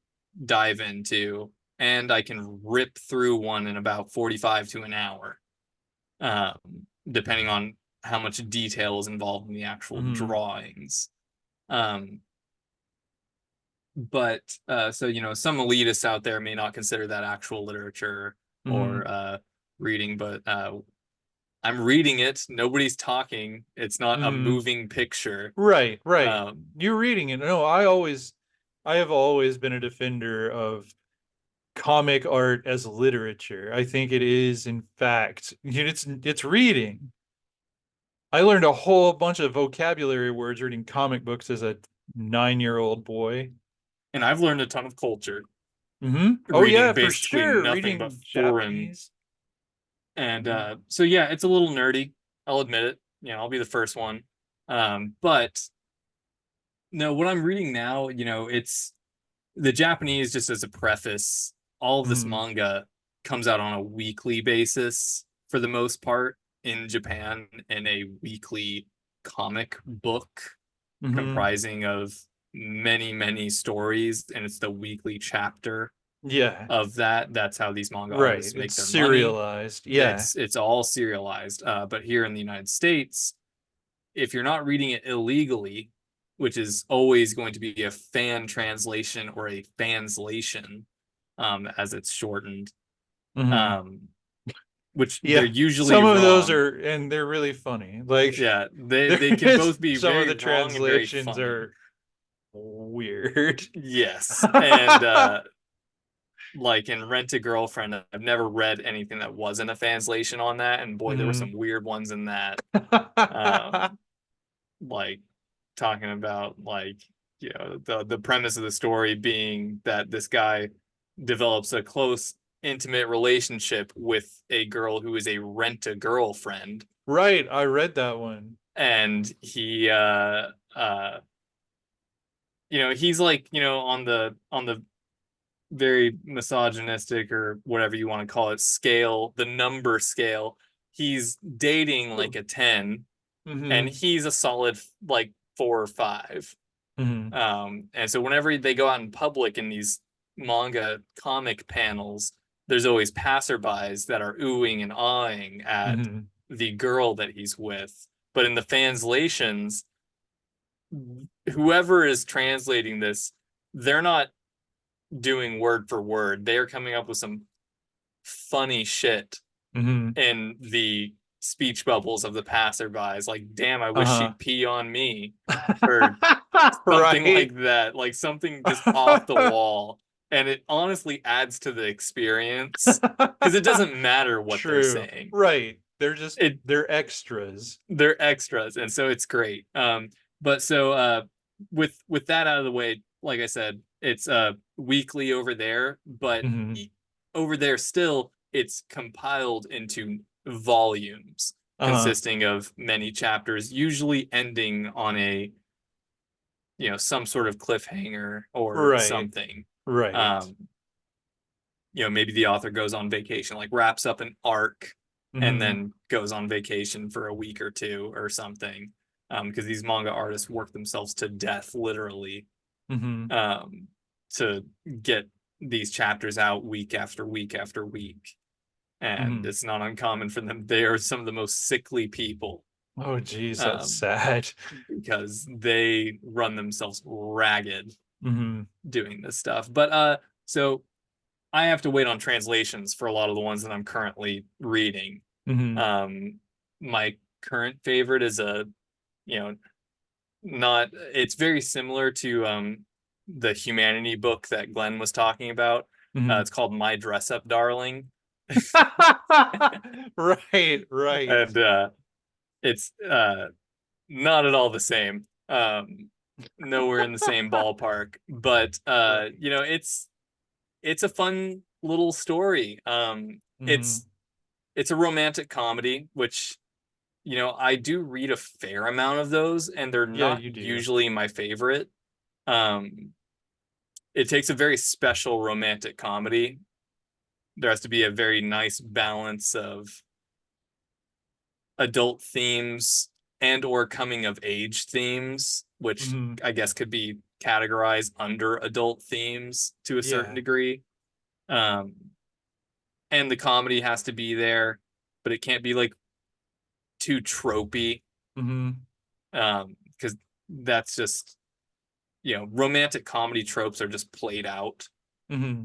dive into, and I can rip through one in about 45 to an hour, um, depending on how much detail is involved in the actual Hmm. drawings. Um, but so some elitists out there may not consider that actual literature Hmm. or reading, but I'm reading it. Nobody's talking. It's not a Hmm. moving picture. Right, right. Um, You're reading it. No, I have always been a defender of comic art as literature. I think it is, in fact, it's reading. I learned a whole bunch of vocabulary words reading comic books as a 9-year-old boy. and I've learned a ton of culture Hmm. Oh reading yeah, for basically sure. nothing but Reading foreign. Japanese. And Hmm. so yeah, it's a little nerdy. I'll admit it. I'll be the first one. But no, what I'm reading now, it's the Japanese, just as a preface, all of this Hmm. manga comes out on a weekly basis for the most part in Japan, in a weekly comic book Hmm. comprising of many, many stories, and it's the weekly chapter Yeah, of that. That's how these manga right. artists It's make their money. serialized. Yeah. It's all serialized. But here in the United States, if you're not reading it illegally, which is always going to be a fan translation or a fanslation, as it's shortened, Hmm. um, which they're Yeah. usually Some of those wrong. are, and they're really funny. Like Yeah, they there they can is both be some of very the wrong and very translations funny. are weird. Yes, and like in Rent a Girlfriend, I've never read anything that wasn't a translation on that, and boy, there were Hmm. some weird ones in that. Um, like talking about like the premise of the story being that this guy develops a close intimate relationship with a girl who is a rent a girlfriend, Right, I read that one. and he he's like, on the very misogynistic or whatever you want to call it scale, the number scale. He's dating like a 10, and Mm-hmm. he's a solid like 4 or 5. Mm-hmm. And so whenever they go out in public in these manga comic panels, there's always passerbys that are oohing and awing at Mm-hmm. the girl that he's with. But in the translations, whoever is translating this, they're not doing word for word. They are coming up with some funny shit Mm-hmm. in the speech bubbles of the passerbys. Like, damn, I wish Uh-huh. she'd pee on me, or something Right. like that. Like something just off the wall. And it honestly adds to the experience because it doesn't matter what they're True. saying. Right. It They're extras. they're extras, and so it's great. But so with that out of the way, like I said, it's weekly over there, but Mm-hmm. over there still it's compiled into volumes Uh-huh. consisting of many chapters, usually ending on a some sort of cliffhanger or Right. something. Right. Um, maybe the author goes on vacation, like wraps up an arc and Mm-hmm. then goes on vacation for a week or two or something. Because these manga artists work themselves to death, literally, Mm-hmm. um, to get these chapters out week after week after week. And Mm-hmm. it's not uncommon for them. They are some of the most sickly people, Oh, geez, that's um, sad. because they run themselves ragged Mm-hmm. doing this stuff. But so I have to wait on translations for a lot of the ones that I'm currently reading. Mm-hmm. My current favorite is you know, not, it's very similar to the humanity book that Glenn was talking about. Mm-hmm. It's called My Dress Up Darling. Right, right. And it's not at all the same. Nowhere in the same ballpark, but Right. it's a fun little story. Mm-hmm. It's a romantic comedy, which I do read a fair amount of those, and they're Yeah, not you do. usually my favorite. Um, it takes a very special romantic comedy. There has to be a very nice balance of adult themes and or coming of age themes, which Mm-hmm. I guess could be categorized under adult themes to a certain Yeah. degree. Um, and the comedy has to be there, but it can't be like too tropey, Mm-hmm. because that's just romantic comedy tropes are just played out, Mm-hmm.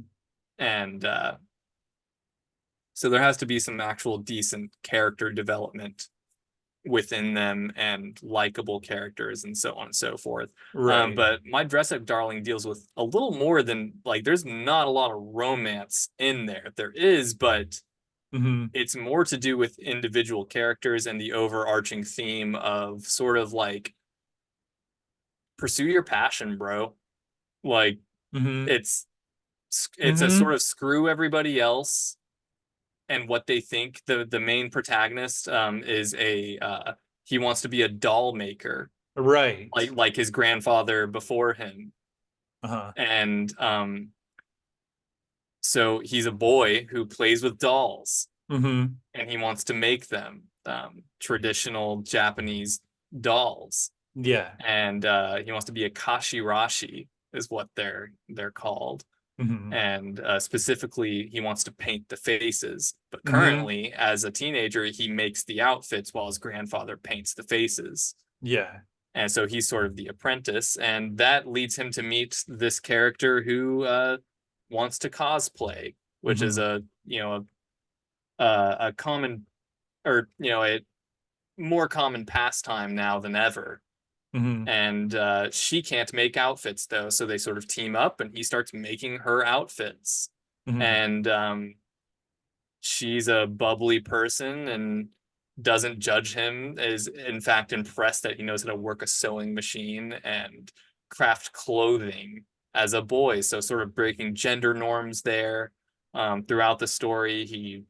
and so there has to be some actual decent character development within them and likable characters and so on and so forth. Right. But My Dress Up Darling deals with a little more than, like, there's not a lot of romance in there. There is, but Mm-hmm. it's more to do with individual characters and the overarching theme of sort of like pursue your passion, bro. Like, Mm-hmm. it's it's a Mm-hmm. sort of screw everybody else and what they think. The main protagonist is a he wants to be a doll maker, Right. like his grandfather before him. Uh-huh. And so he's a boy who plays with dolls, Mm-hmm. and he wants to make them traditional Japanese dolls. Yeah. And he wants to be a kashirashi is what they're called. Mm-hmm. And specifically, he wants to paint the faces. But Mm-hmm. currently, as a teenager, he makes the outfits while his grandfather paints the faces. Yeah. And so he's sort of the apprentice, and that leads him to meet this character who wants to cosplay, which is Mm-hmm. a common, or a more common pastime now than ever. Mm-hmm. And she can't make outfits though, so they sort of team up, and he starts making her outfits. Mm-hmm. And she's a bubbly person and doesn't judge him, is in fact impressed that he knows how to work a sewing machine and craft clothing as a boy, so sort of breaking gender norms there. Throughout the story, he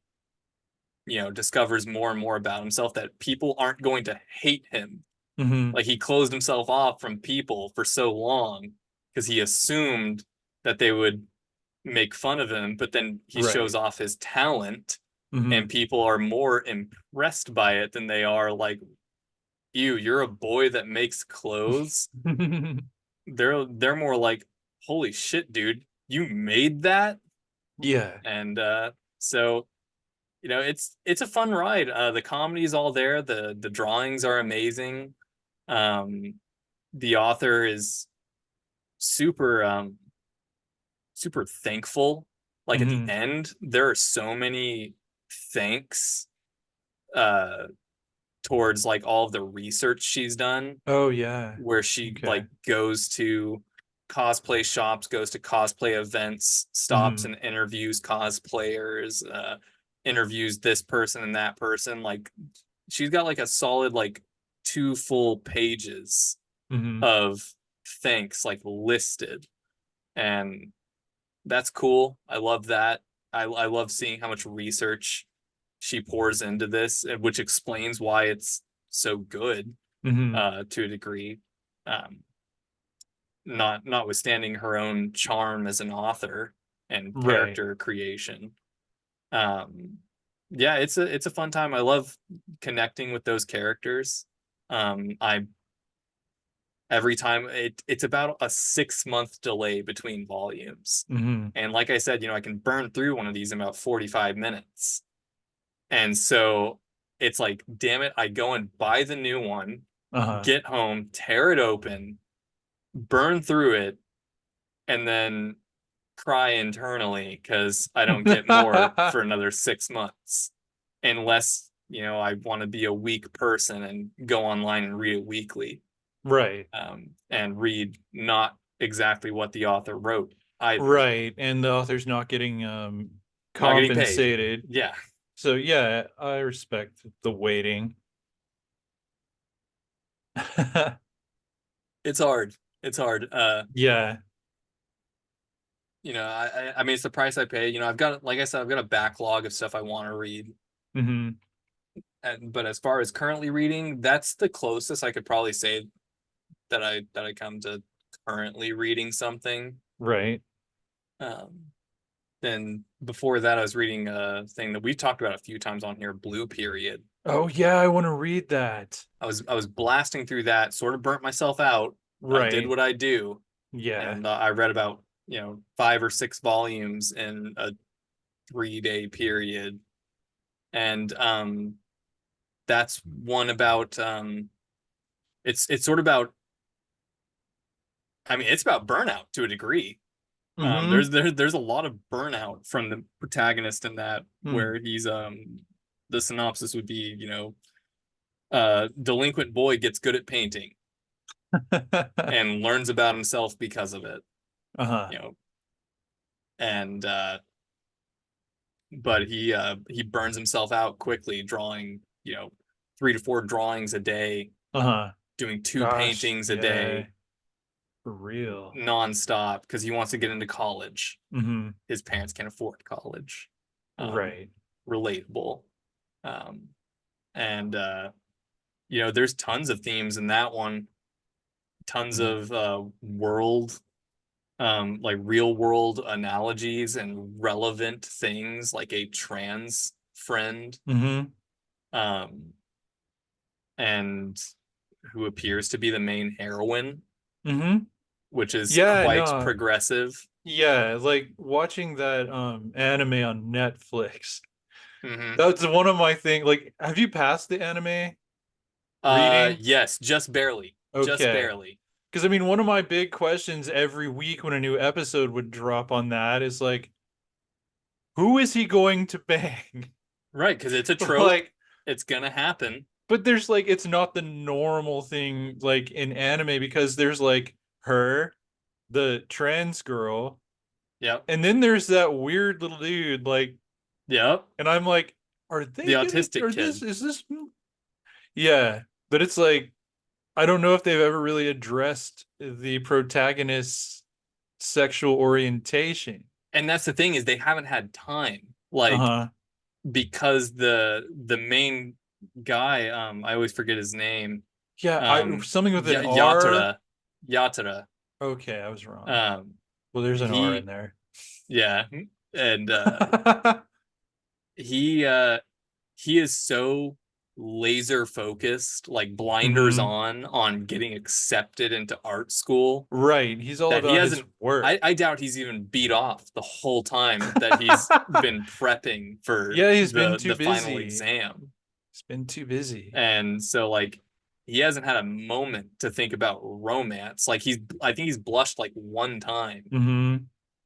discovers more and more about himself, that people aren't going to hate him. Mm-hmm. Like, he closed himself off from people for so long, because he assumed that they would make fun of him, but then he shows Right. off his talent, Mm-hmm. and people are more impressed by it than they are like, you're a boy that makes clothes. They're more like, holy shit, dude, you made that. Yeah. And so it's a fun ride. The comedy is all there. The drawings are amazing. Um, the author is super super thankful. Like at the Mm-hmm. end, there are so many thanks uh towards like all of the research she's done, Oh yeah. where she Okay. like goes to cosplay shops, goes to cosplay events, stops Mm-hmm. and interviews cosplayers, interviews this person and that person. Like she's got like a solid like 2 full pages Mm-hmm. of thanks like listed, and that's cool. I love that. I love seeing how much research she pours into this, which explains why it's so good Mm-hmm. to a degree. Um, notwithstanding her own charm as an author and Right. character creation. Um, yeah, it's a fun time. I love connecting with those characters. I every time it's about a 6 month delay between volumes. Mm-hmm. And like I said, I can burn through one of these in about 45 minutes. And so it's like, damn it, I go and buy the new one, Uh-huh. get home, tear it open, burn through it, and then cry internally because I don't get more for another 6 months. Unless, I want to be a weak person and go online and read it weekly, Right. and read not exactly what the author wrote either. Right. And the author's not getting Not getting paid. compensated. Yeah, So yeah, I respect the waiting. it's hard. It's hard. Yeah. I mean, it's the price I pay. I've got, like I said, I've got a backlog of stuff I want to read. Mm-hmm. But as far as currently reading, that's the closest I could probably say that I come to currently reading something. Right. Um, then before that, I was reading a thing that we've talked about a few times on here, Blue Period. Oh yeah, I want to read that. I was blasting through that, sort of burnt myself out. I did Right. what I do, Yeah. and I read about 5 or 6 volumes in a 3 day period, and that's one about it's sort of about, I mean, it's about burnout to a degree. Mm-hmm. There's a lot of burnout from the protagonist in that, Hmm. where he's the synopsis would be, delinquent boy gets good at painting and learns about himself because of it, Uh-huh. you know, and but he burns himself out quickly drawing, 3 to 4 drawings a day, Uh-huh. doing two Gosh, paintings a yeah. day For real. nonstop because he wants to get into college. Mm-hmm. His parents can't afford college. Um, Right. Relatable. Um, and there's tons of themes in that one, tons Mm-hmm. of world, like real world analogies and relevant things, like a trans friend, Mm-hmm. um, and who appears to be the main heroine, Mm-hmm. which is Yeah, quite no. progressive. Yeah, like watching that anime on Netflix. Hmm. That's one of my thing. Like, have you passed the anime reading? Yes, just barely, just Okay. barely. Because I mean, one of my big questions every week when a new episode would drop on that is like, who is he going to bang? Right, because it's a trope. Like, It's gonna happen. but there's like, it's not the normal thing like in anime because there's like her, the trans girl, Yep. and then there's that weird little dude, like, Yep. and I'm like, The autistic are kid. this, yeah, but it's like, I don't know if they've ever really addressed the protagonist's sexual orientation. And that's the thing, is they haven't had time. Like, Uh-huh. because the main guy, I always forget his name. Yeah, I something with an R. Yatara. Yatara. Okay, I was wrong. Um, Well, there's an R in he there. yeah, and he he is so laser focused, like blinders Hmm. on getting accepted into art school Right. He's all that he about his hasn't. work. I doubt he's even beat off the whole time that he's been prepping for Yeah, he's been too the final busy. exam. He's been too busy. And so like he hasn't had a moment to think about romance. Like I think he's blushed like one time,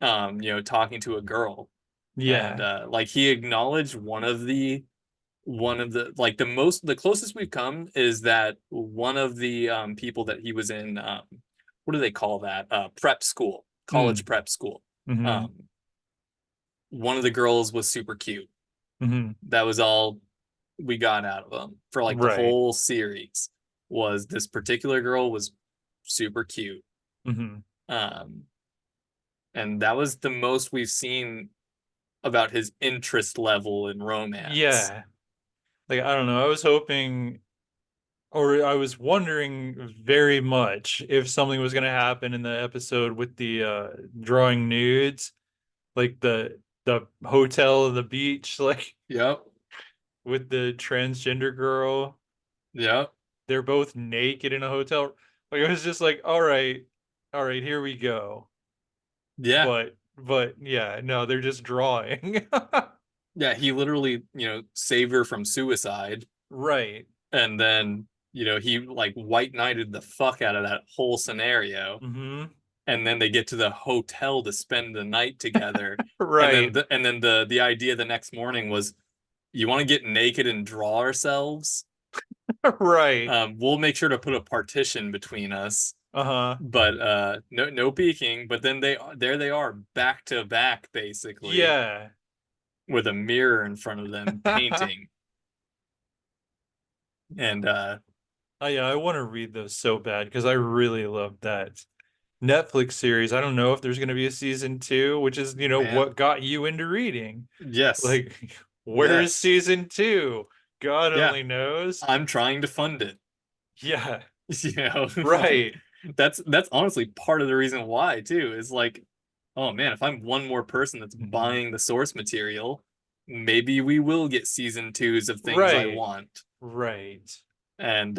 Hmm. talking to a girl. And Yeah. like he acknowledged one of the like the closest we've come is that one of the people that he was in, what do they call that, prep school, Mm. college prep school. Hmm. um One of the girls was super cute. Hmm. That was all we got out of them for like the Right. whole series. Was this particular girl was super cute. Hmm. um and that was the most we've seen about his interest level in romance. Yeah. Like, I don't know. I was hoping, or I was wondering very much if something was going to happen in the episode with the drawing nudes, like the hotel, the beach, like Yep. with the transgender girl. Yep. They're both naked in a hotel. Like, it was just like, all right, here we go. Yeah. But yeah, no, they're just drawing. Yeah, he literally, saved her from suicide, Right. and then, he like white knighted the fuck out of that whole scenario. Hmm. And then they get to the hotel to spend the night together. And then Right. the idea the next morning was, you want to get naked and draw ourselves? Right. We'll make sure to put a partition between us, Uh-huh. but no peeking. But then they are back to back basically Yeah. with a mirror in front of them painting. And Oh yeah, I want to read those so bad because I really love that Netflix series. I don't know if there's going to be a season two, which is, man, what got you into reading. yes, Like, where's yes, season two? God yeah, only knows. I'm trying to fund it. Yeah, You know, like right. that's honestly part of the reason why too, is like, oh man, if I'm one more person that's Mhm. buying the source material, maybe we will get season twos of things I Right. want. Right. And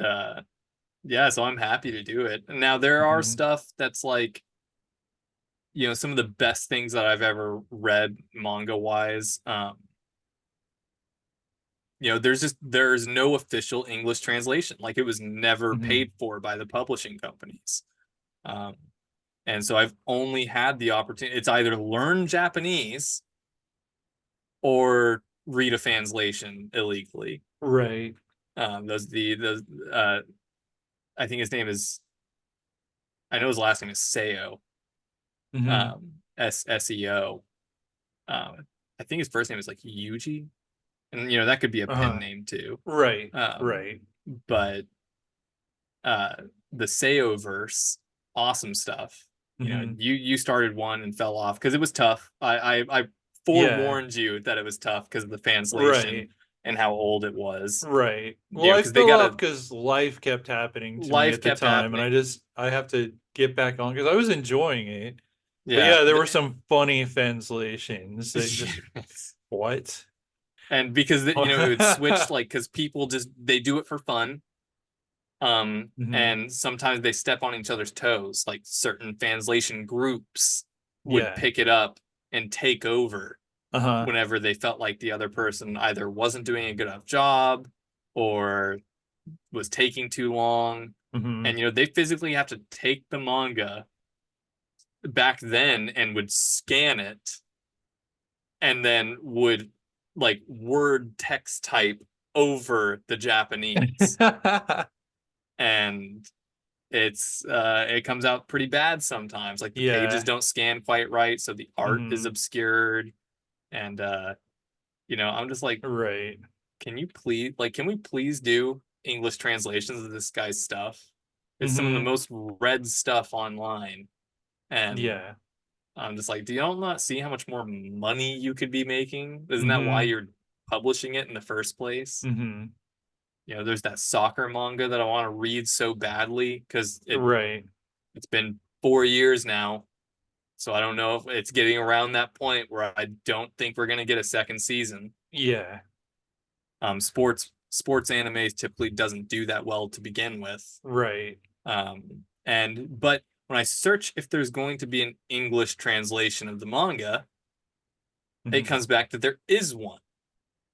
yeah, so I'm happy to do it. Now there are Hmm. stuff that's like, some of the best things that I've ever read manga wise. There's no official English translation. Like it was never Hmm. paid for by the publishing companies. Um, and so I've only had the opportunity. It's either learn Japanese or read a translation illegally. Right. Those the I think his name is, I know his last name is Seo, Hmm. SEO. I think his first name is like Yuji, and that could be a pen Uh-huh. name too. Right. Um, Right. but uh, the Seo verse, awesome stuff. Hmm. You started one and fell off because it was tough. I Yeah. forewarned you that it was tough because of the translation Right. and how old it was. Right. Well, I Because they fell got off a because life kept happening to me life at the kept time, and happening. I have to get back on because I was enjoying it. But Yeah. yeah, there were some funny translations that just, Yes. what? And because it would switch, like, because people just they do it for fun. Hmm. And sometimes they step on each other's toes. Like certain translation groups would Yeah. pick it up and take over Uh-huh. whenever they felt like the other person either wasn't doing a good enough job or was taking too long. Hmm. And they physically have to take the manga back then and would scan it and then would like word text type over the Japanese. And it comes out pretty bad sometimes. Like the pages Yeah. don't scan quite right, so the art is Hmm. obscured. And I'm just like, Right. can we please do English translations of this guy's stuff? It's some of the Hmm. most read stuff online. And Yeah. I'm just like, do y'all not see how much more money you could be making? Isn't that why Hmm. you're publishing it in the first place? Hmm. There's that soccer manga that I want to read so badly because Right. it's been 4 years now. So I don't know if it's getting around that point where I don't think we're gonna get a second season. Yeah. Sports anime typically doesn't do that well to begin with. Right. And but when I search if there's going to be an English translation of the manga, it Mhm. comes back that there is one,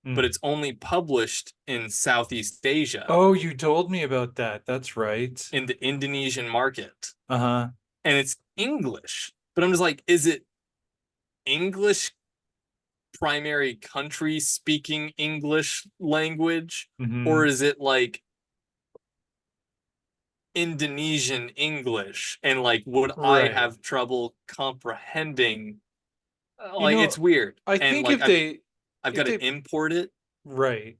but Mm. it's only published in Southeast Asia Oh, you told me about that. That's right. in the Indonesian market, Uh-huh. and it's English. But I'm just like, is it English primary country speaking English language, or Hmm. is it like Indonesian English? And like, would I Right. have trouble comprehending? You Like, it's know, weird, I and think like I've if got to they, import it. right.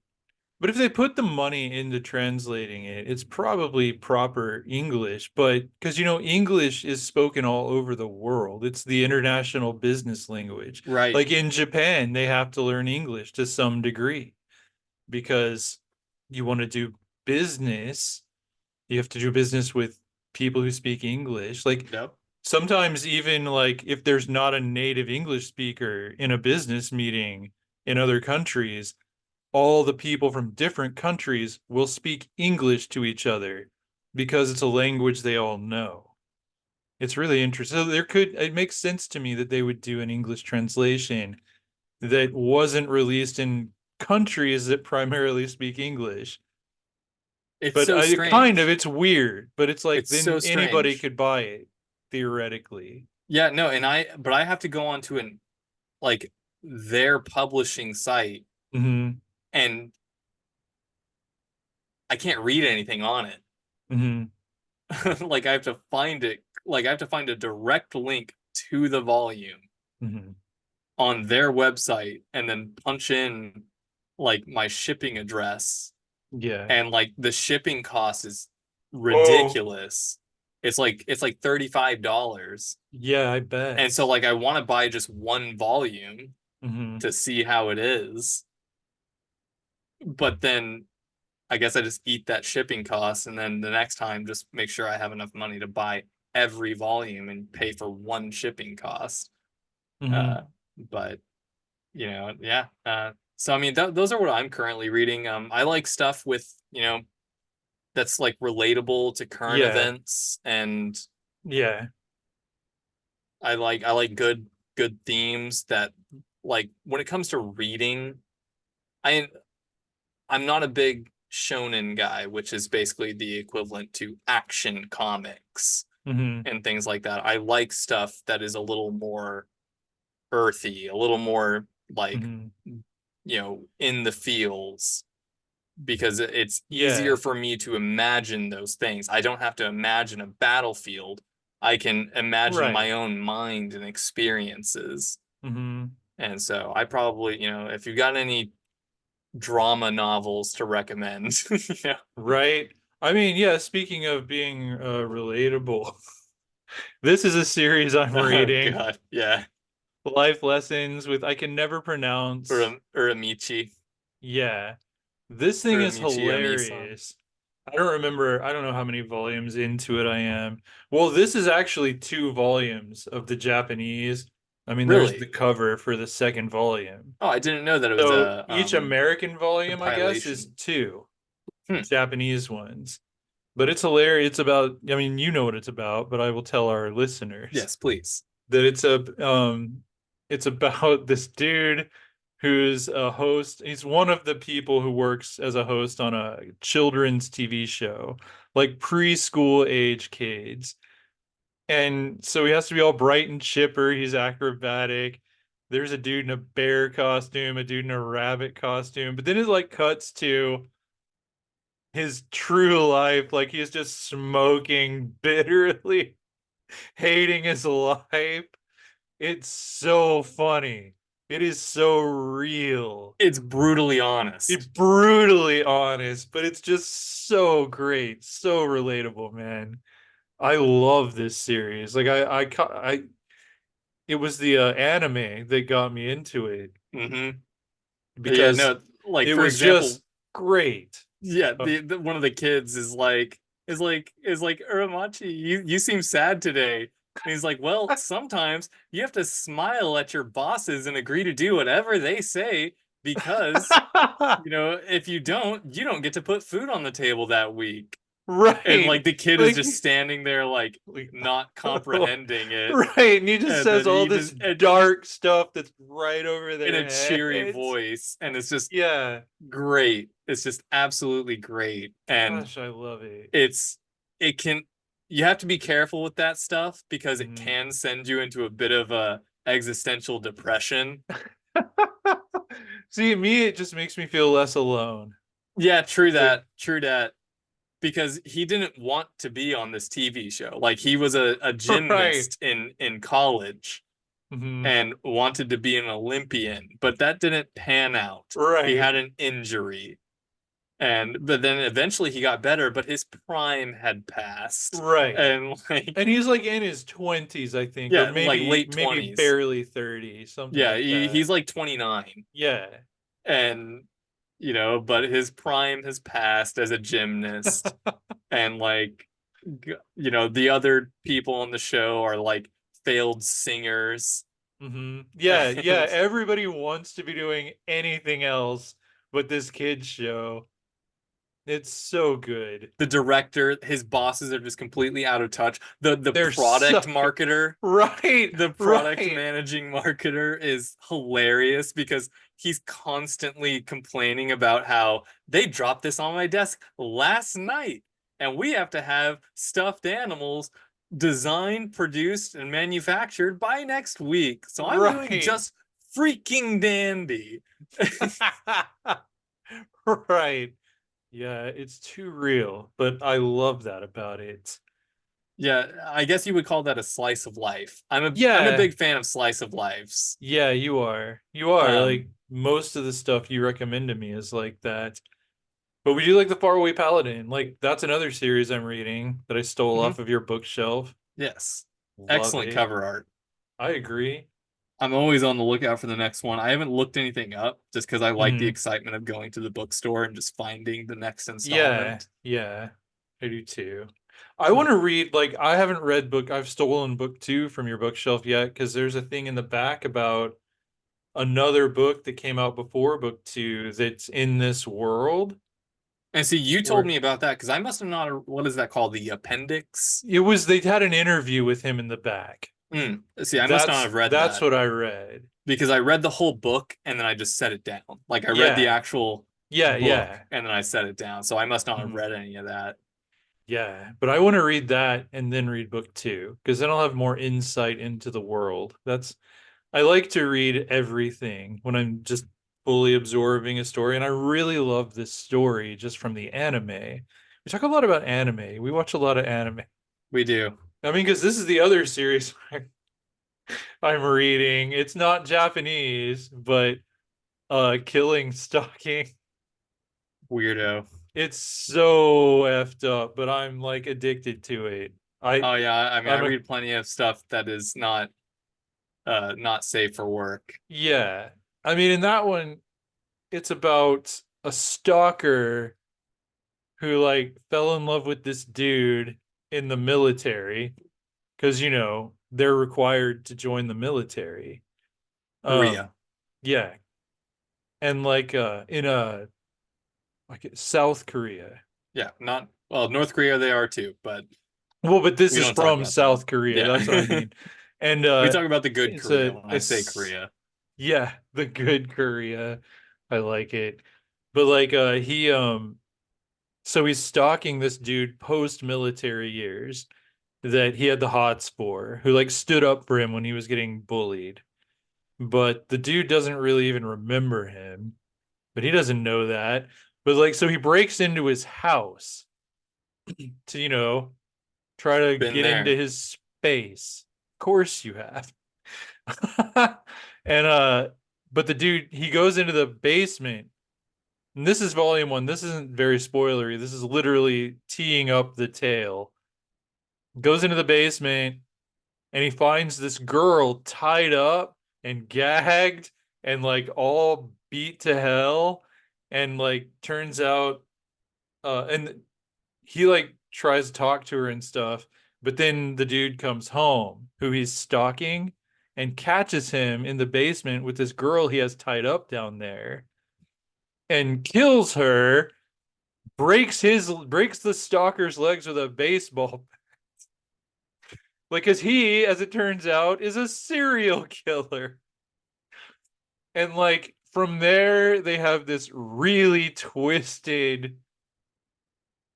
But if they put the money into translating it, it's probably proper English. But because, English is spoken all over the world, it's the international business language. Right. Like in Japan, they have to learn English to some degree because you want to do business, you have to do business with people who speak English. Like Yep. sometimes, even like if there's not a native English speaker in a business meeting in other countries, all the people from different countries will speak English to each other because it's a language they all know. It's really interesting. So it makes sense to me that they would do an English translation that wasn't released in countries that primarily speak English. It's But so strange. it's weird, but it's like It's so then anybody strange. could buy it theoretically. Yeah, no, but I have to go onto an like their publishing site, Hmm. and I can't read anything on it. Hmm. Like I have to find it, like I have to find a direct link to the volume Hmm. on their website and then punch in like my shipping address, Yeah. and like the shipping cost is Oh, ridiculous. It's like $35. yeah, I And bet. so like I want to buy just one volume Hmm. to see how it is. But then I guess I just eat that shipping cost, and then the next time just make sure I have enough money to buy every volume and pay for one shipping cost. Hmm. Uh, but yeah. So I mean, those are what I'm currently reading. I like stuff with that's like relatable to current Yeah. events, and Yeah. I like good themes that, like, when it comes to reading, I I'm not a big shonen guy, which is basically the equivalent to action comics Hmm. and things like that. I like stuff that is a little more earthy, a little more like, Hmm. in the fields, because it's easier Yeah. for me to imagine those things. I don't have to imagine a battlefield. I can imagine my Right. own mind and experiences. Hmm. And so I probably, if you've got any drama novels to recommend, yeah. Right. I mean, yeah, speaking of being relatable, this is a series I'm Oh reading, God, yeah. Life Lessons with I can never pronounce. Uramichi, Yeah. This thing is Uramichi Omi-san. hilarious. I don't know how many volumes into it I am. Well, this is actually two volumes of the Japanese. I mean, there's the Really? cover for the second volume. Oh, I didn't know that it was So a each American volume, I guess, is compilation. two Hmm. Japanese ones. But it's hilarious. It's about, I mean, you know what it's about, but I will tell our listeners Yes, please. that it's about this dude who's a host. He's one of the people who works as a host on a children's TV show, like preschool age kids. And so he has to be all bright and chipper. He's acrobatic. There's a dude in a bear costume, a dude in a rabbit costume. But then it like cuts to his true life. Like he's just smoking bitterly, hating his life. It's so funny. It is so real. It's brutally It's honest. brutally honest, but it's just so great, so relatable, man. I love this series. Like it was the anime that got me into it Mm-hmm. Yeah, because no, like it for was just example, great. yeah, Uh, one of the kids is like, is like Uramachi, you seem sad today. And he's like, well, sometimes you have to smile at your bosses and agree to do whatever they say because if you don't get to put food on the table that week. And Right. like the kid is Like, just standing there like like not comprehending it. right. And he just And says then all he this just dark stuff that's right over in their a cheery heads. voice. And it's just Yeah. great. It's just absolutely great. And Gosh, I love it. it's it can you have to be careful with that stuff because it Mhm. can send you into a bit of a existential depression. See, me, it just makes me feel less alone. Yeah, true It's like, that. True that. Because he didn't want to be on this TV show. Like he was a right. gymnast in college Hmm. and wanted to be an Olympian, but that didn't pan out. He Right. had an injury. And but then eventually he got better, but his prime had passed. Right. And like And he's like in his 20s, I think, or yeah, like maybe late maybe 20s. barely 30, something Yeah, like that. he's like 29. Yeah. And but his prime has passed as a gymnast. And like the other people on the show are like failed singers. Yeah, yeah. And Everybody wants to be doing anything else but this kids show. It's so good. the director, his bosses are just completely out of touch. The They're product suck. marketer, Right, the product right. managing marketer is hilarious because he's constantly complaining about how they dropped this on my desk last night and we have to have stuffed animals designed, produced, and manufactured by next week. So I'm doing Right. just freaking dandy. Right. Yeah, it's too real, but I love that about it. Yeah, I guess you would call that a slice of life. I'm a Yeah. big fan of slice of lives. Yeah, you are. You are. Um, Like most of the stuff you recommend to me is like that. But we do like the Faraway Paladin. Like that's another series I'm reading that I stole mhm, off of your bookshelf. yes, Love excellent it. cover art. I agree. I'm always on the lookout for the next one. I haven't looked anything up just because I like the Hmm. excitement of going to the bookstore and just finding the next Yeah, installment. yeah. I do too. I want But to read, like, I haven't read I've stolen book two from your bookshelf yet because there's a thing in the back about another book that came out before book two that's in this world and see, you told where me about that because I must have not. What is that called? The appendix. they had an interview with him in the back. See, I must not have read That's that what I read. because I read the whole book and then I just set it down. Like I read the Yeah. actual Yeah, book yeah. and then I set it down. So I must not have Mhm. read any of that. Yeah, but I want to read that and then read book two because then I'll have more insight into the world. I like to read everything when I'm just fully absorbing a story, and I really love this story just from the anime. We talk a lot about anime. We watch a lot of anime. We do. I mean, because this is the other series I'm reading. It's not Japanese, but Killing Stalking. Weirdo. It's so effed up, but I'm like addicted to it. I Oh yeah, I mean I I'm a read plenty of stuff that is not safe for work. Yeah. I mean, in that one, it's about a stalker who like fell in love with this dude in the military because they're required to join the military. Korea. Um, yeah, and like in a like South Korea. Yeah, not well, North Korea they are too, but Well, but this we is don't talk from about them. South Korea. That's what I Yeah. mean. And We talk about the good it's Korea when I say a Korea. yeah, the good Korea. I like it. But like so he's stalking this dude post military years that he had the hots for, who like stood up for him when he was getting bullied. But the dude doesn't really even remember him, but he doesn't know that. But like, so he breaks into his house to, try to Been get into there. his space. Of course you have. And but the dude, he goes into the basement. And this is volume one. This isn't very spoilery. This is literally teeing up the tale. Goes into the basement and he finds this girl tied up and gagged and like all beat to hell. And like turns out and he like tries to talk to her and stuff. But then the dude comes home who he's stalking and catches him in the basement with this girl he has tied up down there and kills her, breaks the stalker's legs with a baseball. Like, cause he, as it turns out, is a serial killer. And like from there, they have this really twisted,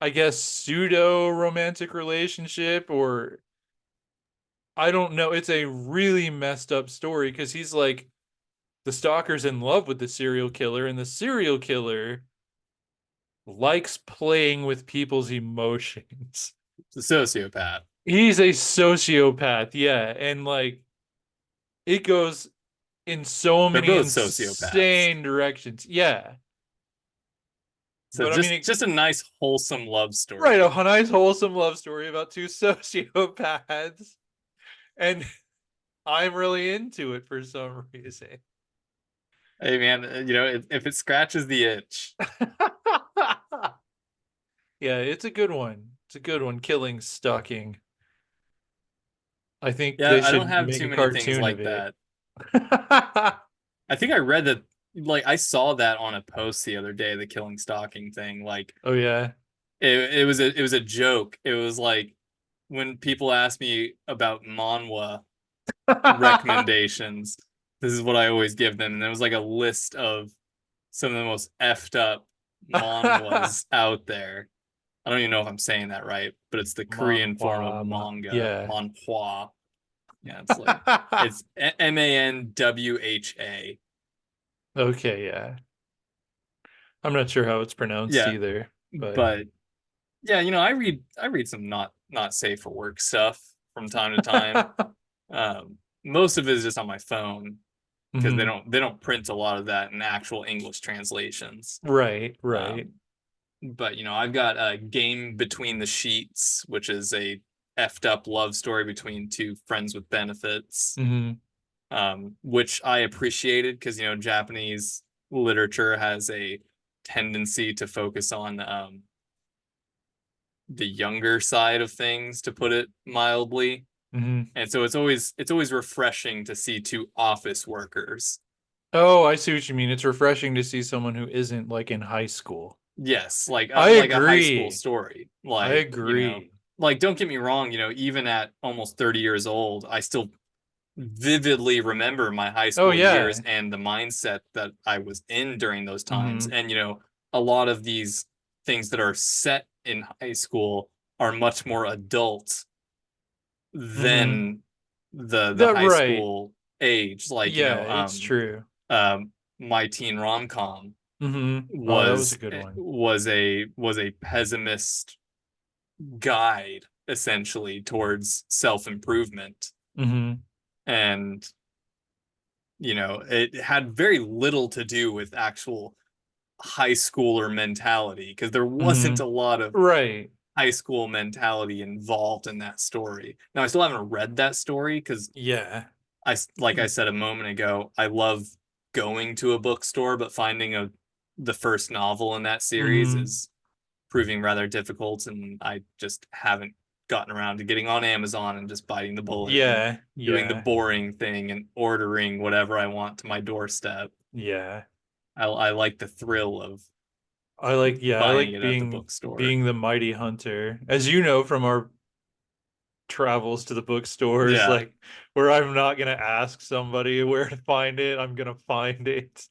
I guess, pseudo romantic relationship, or I don't know. It's a really messed up story because he's like, the stalker's in love with the serial killer, and the serial killer likes playing with people's emotions. It's a sociopath. He's a sociopath, yeah. And like, it goes in so They're many both sociopaths. insane directions. Yeah. So But I mean, just a nice wholesome love right, story. a nice wholesome love story about two sociopaths, and I'm really into it for some reason. Hey man, if it scratches the itch, Yeah, it's a good one. It's a good one. Killing stalking. I think yeah, they I don't should have make too a many things cartoon of like it. that. I think I read that, like I saw that on a post the other day, the killing stalking thing. Like Oh yeah. it was a joke. It was like when people ask me about manhwa recommendations, this is what I always give them. And there was like a list of some of the most effed up manhwas out there. I don't even know if I'm saying that right, but it's the Korean form of Manhwa. manga, Yeah. manhwa. Yeah, it's like it's manwha. Okay, yeah. I'm not sure how it's pronounced Yeah, either, but but yeah, I read some not safe for work stuff from time to time. Most of it is just on my phone because Mhm. they don't print a lot of that in actual English translations. Right, right. Um, but I've got a Game Between the Sheets, which is a effed up love story between two friends with benefits, Mhm. which I appreciated because Japanese literature has a tendency to focus on the younger side of things, to put it mildly. Mhm. And so it's always refreshing to see two office workers. Oh, I see what you mean. It's refreshing to see someone who isn't like in high school. Yes, I like a high school agree. story. I agree. Like don't get me wrong, even at almost 30 years old, I still vividly remember my high Oh school years yeah. and the mindset that I was in during those times. Mhm. And a lot of these things that are set in high school are much more adult Mhm. than the That high right. school age. Like, Yeah, it's true. My Teen Rom-Com Mhm. Oh, that was a good one. was a pessimist guide essentially towards self-improvement. Mhm. And it had very little to do with actual high schooler mentality because there wasn't a Mhm. lot of Right. high school mentality involved in that story. Now I still haven't read that story because Yeah. like I said a moment ago, I love going to a bookstore, but finding a the first novel in that series Mhm. is proving rather difficult, and I just haven't gotten around to getting on Amazon and just biting the bullet and Yeah. doing the Yeah. boring thing and ordering whatever I want to my doorstep. Yeah. I like the thrill of I buying like it at the bookstore. being the mighty hunter. As you know from our travels to the bookstores, Yeah. like where I'm not gonna ask somebody where to find it, I'm gonna find it.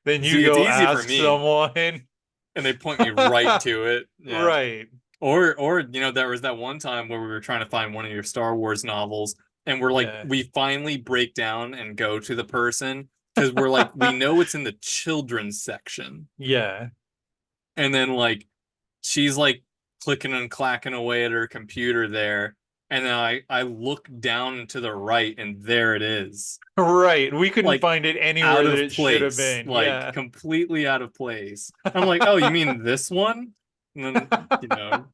Then you See, it's go easy for ask me, someone. and they point me right to it. Yeah. Right. Or there was that one time where we were trying to find one of your Star Wars novels, and we're like, Yeah. we finally break down and go to the person because we're like, we know it's in the children's section. Yeah. And then like she's like clicking and clacking away at her computer there. And then I look down to the right and there it is. Right. We couldn't Like find it anywhere out that of it should have place. been. Like Yeah. completely out of place. I'm like, oh, you mean this one? And then,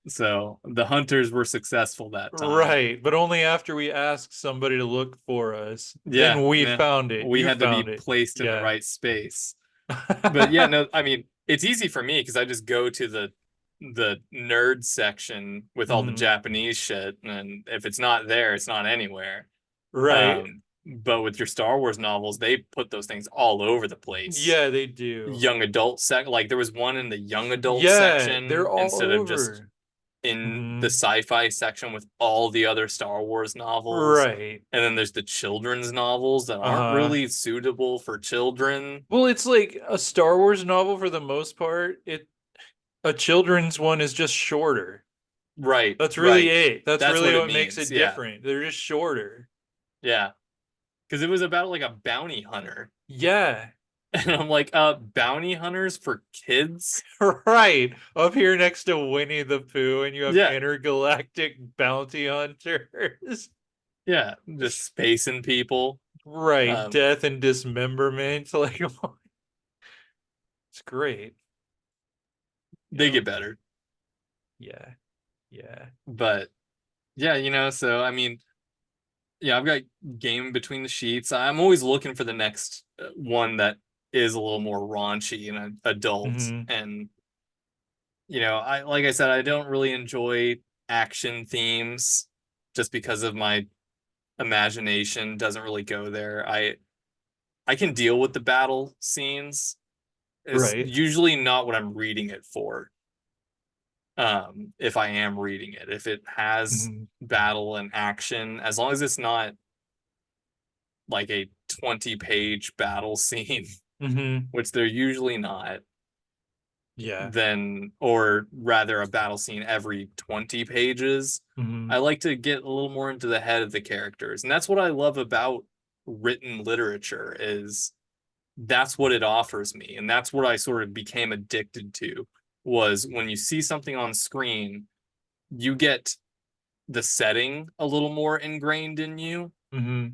so the hunters were successful that time. Right. But only after we asked somebody to look for us. Yeah, Then we yeah. found it. We You had to be found it. placed in the Yeah. right space. But yeah, no, I mean, it's easy for me because I just go to the nerd section with all the Mhm. Japanese shit, and if it's not there, it's not anywhere. Right. But with your Star Wars novels, they put those things all over the place. Yeah, they do. Young adult like there was one in the young adult Yeah, they're section all instead of just over. in the Mhm. sci-fi section with all the other Star Wars novels. Right. And then there's the children's novels that aren't Uh-huh. really suitable for children. Well, it's like a Star Wars novel for the most part. A children's one is just shorter. Right, That's really right. it. That's That's really what it what makes means. it Yeah. different. They're just shorter. Yeah. Because it was about like a bounty hunter. Yeah. And I'm like, bounty hunters for kids? Right. Up here next to Winnie the Pooh, and you have Yeah. intergalactic bounty hunters. Yeah. Just spacing people. Right. Um, Death and dismemberment. Like, it's great. they Yeah. get better. Yeah. Yeah. But yeah, so I mean, yeah, I've got Game Between the Sheets. I'm always looking for the next one that is a little more raunchy and adult. Hmm. And I like I said, I don't really enjoy action themes just because of my imagination doesn't really go there. I can deal with the battle scenes. It's Right. usually not what I'm reading it for. If I am reading it, if it has Hmm. battle and action, as long as it's not like a 20-page battle scene, Hmm. which they're usually not, Yeah. then, or rather a battle scene every 20 pages. Hmm. I like to get a little more into the head of the characters. And that's what I love about written literature is that's what it offers me. And that's what I sort of became addicted to was when you see something on screen, you get the setting a little more ingrained in you, Hmm.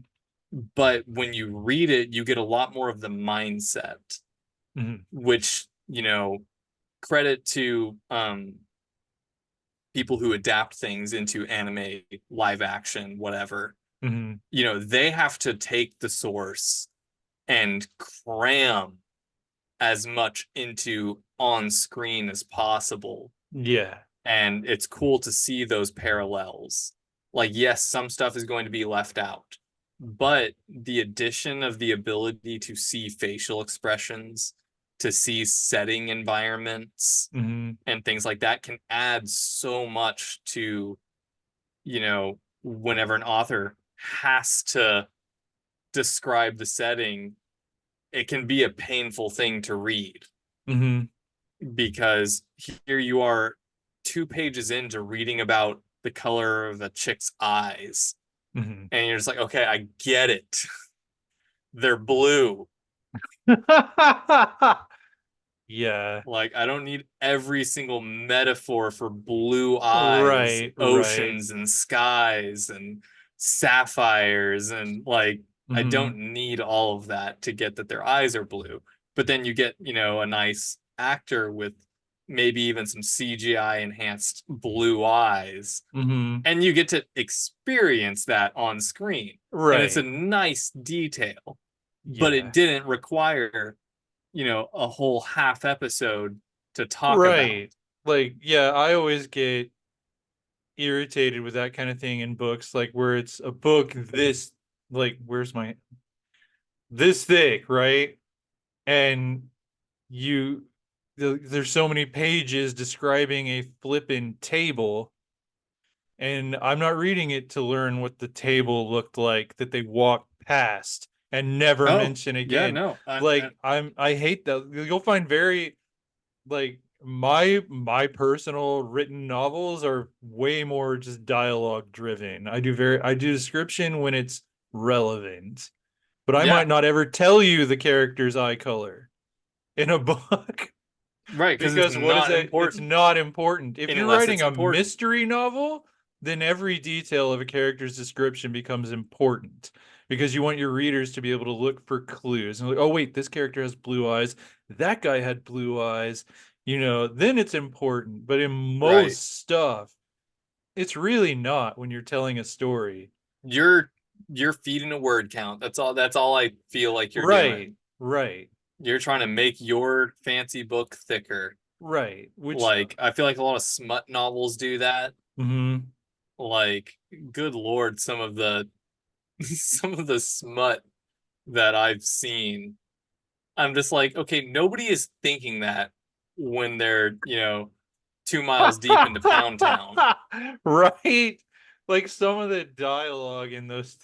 but when you read it, you get a lot more of the mindset, Hmm. which, credit to people who adapt things into anime, live action, whatever. Hmm. They have to take the source and cram as much into on screen as possible. Yeah. And it's cool to see those parallels. Like, yes, some stuff is going to be left out, but the addition of the ability to see facial expressions, to see setting environments, Hmm. and things like that can add so much to, whenever an author has to describe the setting, it can be a painful thing to read Hmm. because here you are 2 pages into reading about the color of a chick's eyes Hmm. and you're just like, okay, I get it. They're blue. Yeah. Like, I don't need every single metaphor for blue eyes, Right. Right. oceans, and skies, and sapphires. And like, I don't Hmm. need all of that to get that their eyes are blue. But then you get, a nice actor with maybe even some CGI enhanced blue eyes, Hmm. and you get to experience that on screen. And it's a Right. nice detail, but it Yeah. didn't require a whole half episode to talk about. Right. Like, yeah, I always get irritated with that kind of thing in books, like where it's a book this, like, where's my, this thick, right? And you, there's so many pages describing a flippin' table, and I'm not reading it to learn what the table looked like that they walked past and never Oh, mention yeah, again. no. Like, I hate that. You'll find very, like, my personal written novels are way more just dialogue driven. I do description when it's relevant, but I Yeah, might not ever tell you the character's eye color in a book. right, because it's Because what is not it? It's important not important. If you're unless writing it's a important. mystery novel, then every detail of a character's description becomes important because you want your readers to be able to look for clues and like, oh wait, this character has blue eyes. That guy had blue eyes. Then it's important. But in Right. most stuff, it's really not when you're telling a story. You're you're feeding a word count. That's all I feel like you're Right, doing. right. You're trying to make your fancy book thicker. Right. Which Like, I feel like a lot of smut novels do that. mhm. Like, good Lord, some of the some of the smut that I've seen, I'm just like, okay, nobody is thinking that when they're, 2 miles deep into Pound Town. Right? Like some of the dialogue in those,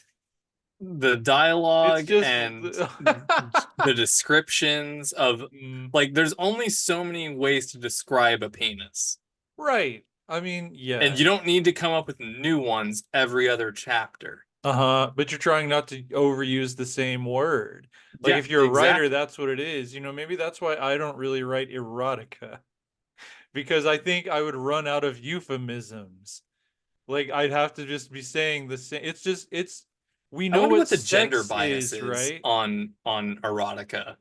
The it's dialogue just and the descriptions of, mm, like, there's only so many ways to describe a penis. right. I mean, And yeah. you don't need to come up with new ones every other chapter. Uh-huh. But you're trying not to overuse the same word. Like Yeah, if you're a writer, exactly. that's what it is. Maybe that's why I don't really write erotica because I think I would run out of euphemisms. Like I'd have to just be saying the same. We I know wonder what what the gender sex bias is, is right? on erotica,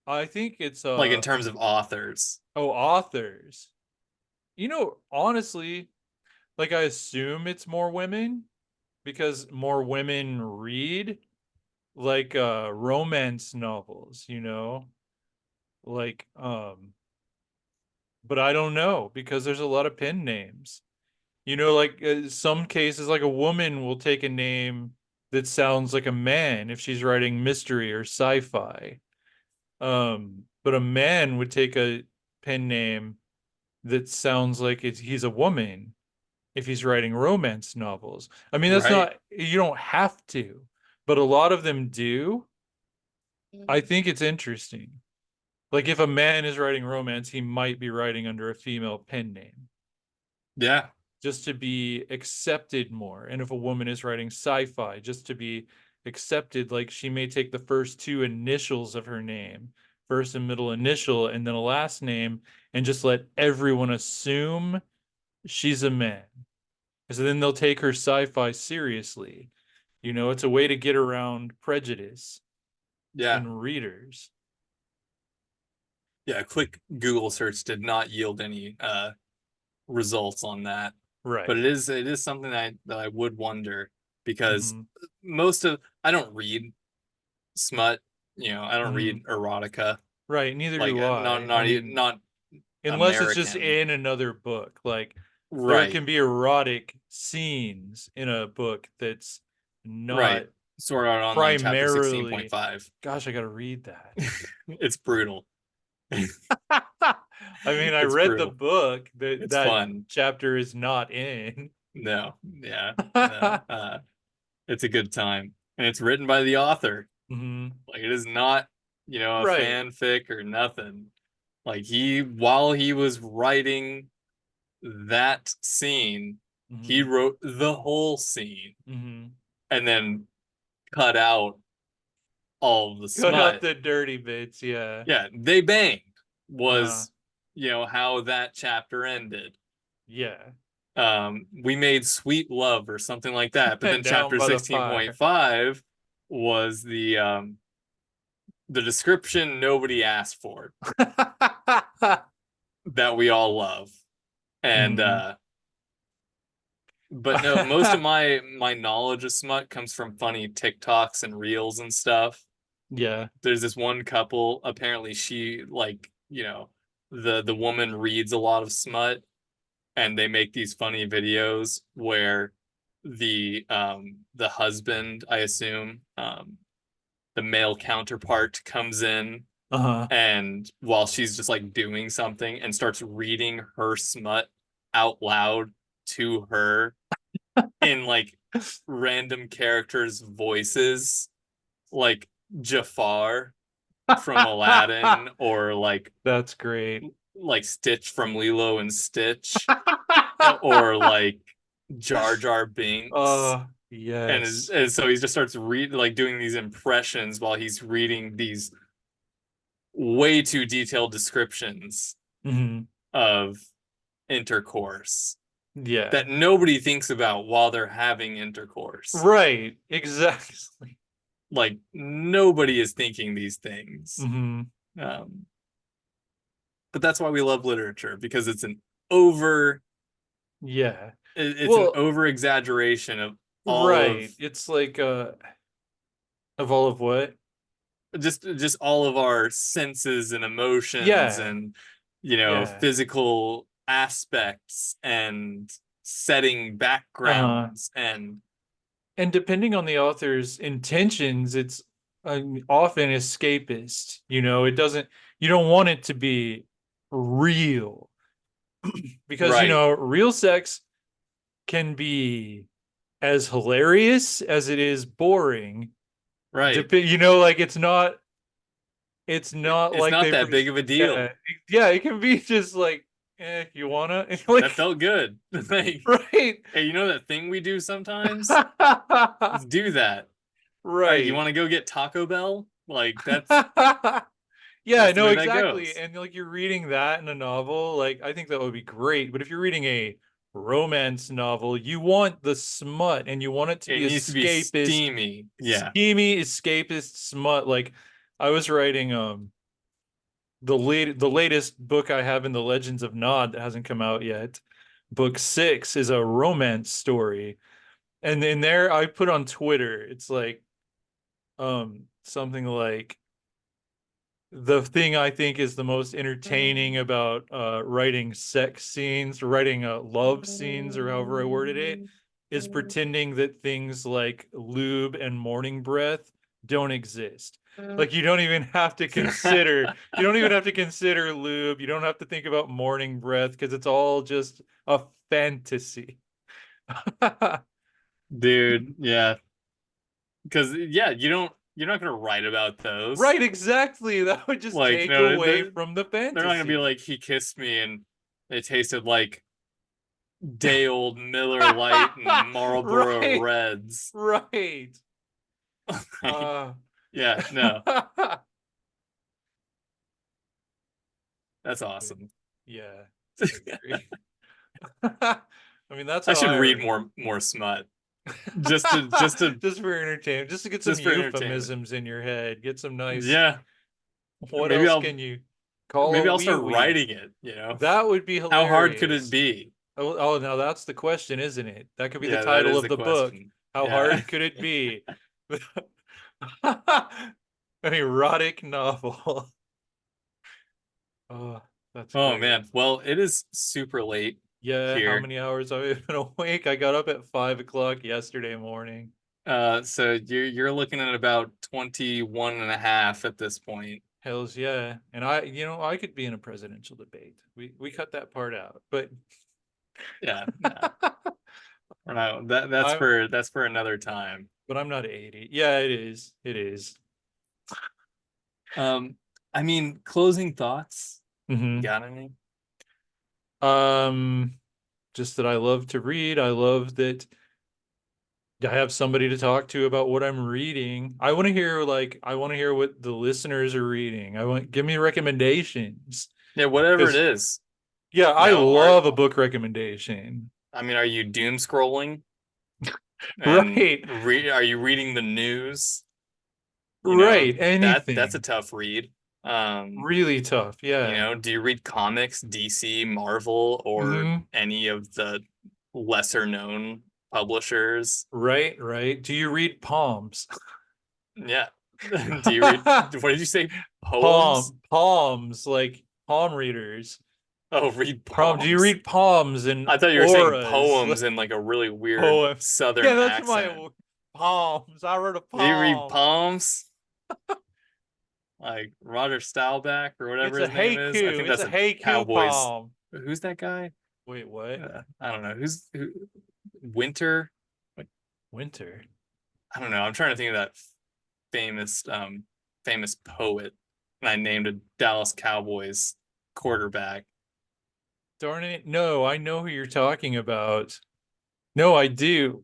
I think it's like in terms of authors. authors. Honestly, like I assume it's more women because more women read like romance novels, like but I don't know because there's a lot of pen names. Like some cases like a woman will take a name that sounds like a man if she's writing mystery or sci-fi. But a man would take a pen name that sounds like he's a woman if he's writing romance novels. I mean, that's Right. not, you don't have to, but a lot of them do. I think it's interesting. Like if a man is writing romance, he might be writing under a female pen name Yeah. just to be accepted more. And if a woman is writing sci-fi, just to be accepted, like she may take the first two initials of her name, first and middle initial, and then a last name, and just let everyone assume she's a man. So then they'll take her sci-fi seriously. It's a way to get around prejudice Yeah. in readers. Yeah. A quick Google search did not yield any results on that. But Right. it is something that I would wonder because Mm-hmm. most of I don't read smut, I don't Mm-hmm. read erotica, Right. Neither like do not I. I not mean, not unless it's just American. in another book. Like there Right. can be erotic scenes in a book that's Right. not Sword Art Online chapter primarily, 16.5. gosh, I gotta read that. It's brutal. I mean, I It's read the brutal. book that It's that fun. chapter is not in. No. Yeah. No. It's a good time. And it's written by the author. Hmm. Like it is not, a Right. fanfic or nothing. Like while he was writing that scene, he Hmm. wrote the whole scene Hmm. and then cut out all of the Cut out smut. the dirty bits, yeah. Yeah, they banged Uh-huh. was, how that chapter ended. Yeah. We made sweet love or something like that. But then Down chapter by the fire. 16.5 was the description nobody asked for that we all love. And Hmm. but no, most of my knowledge of smut comes from funny TikToks and reels and stuff. Yeah. There's this one couple, apparently she like, the woman reads a lot of smut and they make these funny videos where the husband, I assume, the male counterpart comes in Uh-huh. and while she's just like doing something and starts reading her smut out loud to her in like random characters' voices, like Jafar from Aladdin or That's great. like Stitch from Lilo and Stitch or like Jar Jar Binks. Yes. And so he just starts doing these impressions while he's reading these way too detailed descriptions Hmm. of intercourse Yeah. that nobody thinks about while they're having intercourse. Right. Exactly. Like nobody is thinking these things. Hmm. Um, but that's why we love literature because over Yeah. it's an Well, over exaggeration of all of right. It's like of all of what? just all of our senses and emotions Yeah. and Yeah. physical aspects and setting Uh-huh. backgrounds and And depending on the author's intentions, it's often escapist. It doesn't, you don't want it to be real because, right, real sex can be as hilarious as it is boring. right. Like it's not It's like not they, that big of a yeah, deal. yeah, it can be just like, you wanna, like, That felt good. Like, right. hey, you know that thing we do sometimes? Let's do that. All right, you Right. want to go get Taco Bell? Like Yeah, that's the no, way that exactly. goes. And like you're reading that in a novel, like I think that would be great. But if you're reading a romance novel, you want the smut and you want it to It be needs to be escapist, steamy. Yeah. schemy, escapist smut. Like I was writing the latest book I have in the Legends of Nod that hasn't come out yet. Book 6 is a romance story. And in there I put on Twitter, it's like something like the thing I think is the most entertaining about writing sex scenes, writing love scenes, or however I worded it, is pretending that things like lube and morning breath don't exist. Like you don't even have to consider lube. You don't have to think about morning breath because it's all just a fantasy. Dude, yeah. Because yeah, you're not gonna write about those. Right, exactly. That would just Like, take no, away from the they're not gonna be fantasy. like he kissed me and it tasted like day old Miller Lite and Marlboro Right, Reds. right. Like, Uh, yeah, no, that's awesome. yeah, I agree. I mean, that's I how should I read write. more smut just to Just for entertainment, just to get some just for entertainment. euphemisms in your head, get some nice. Yeah, What maybe else I'll can you call maybe a I'll wee start wee? writing it, you know. That would be How hard could it hilarious. be? Oh, now that's the question, isn't it? That could be the Yeah, that title is of the the book. question. How Yeah. hard could it be? An erotic novel. Oh, that's Oh great. man. Well, it is super late Yeah, how here. many hours have I been awake? I got up at 5 o'clock yesterday morning. So you're looking at about 21 and a half at this point. Hells yeah. And I could be in a presidential debate. We cut that part out. But Yeah, no. Or no, I that's for another time. but I'm not 80. Yeah, it is. It is. Um, I mean, closing thoughts. You Mm-hmm. got any? Um, just that I love to read. I love that I have somebody to talk to about what I'm reading. I want to hear what the listeners are reading. Give me recommendations. Yeah, whatever it Because is. yeah, You I know, are love a book recommendation. I mean, are you doom scrolling and Right. are you reading the news? You know, Right. that's a Anything. tough read. Really tough. You Yeah. know, do you read comics, DC, Marvel, or Hmm. any of the lesser known publishers? Right, right. Do you read palms? Yeah. Do you read, what did you say? Poems? Palms, like palm readers. Oh, read Do you poems. read palms and I thought you were saying auras? poems in like a really weird Poem. southern Yeah, that's my accent. palms. I wrote a Do you read palm. poems? Like Roger Staubach or whatever It's a his name is? I haiku. think It's that's a a haiku Cowboys. palm. Who's that guy? Wait, what? I don't know. Winter? Like, Winter. I don't know. I'm trying to think of that famous famous poet. And I named a Dallas Cowboys quarterback. Darn it. No, I know who you're talking about. No, I do.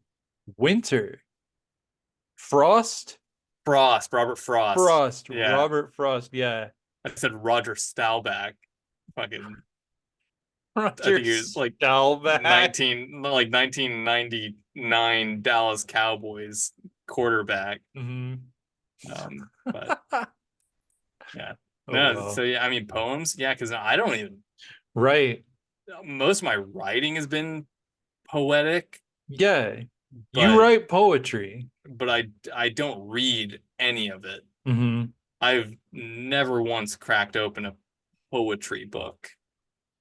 Winter. Frost? Frost, Robert Frost. Frost. Yeah. Robert Frost. Yeah. I said Roger Staubach. Fucking I Roger think he was Staubach. 1999 Dallas Cowboys quarterback. Hmm. But yeah. Oh, No, so well. yeah, I mean poems, yeah, because I don't even Right. most of my writing has been poetic, Yeah. You but write poetry. I don't read any of it. Hmm. I've never once cracked open a poetry book.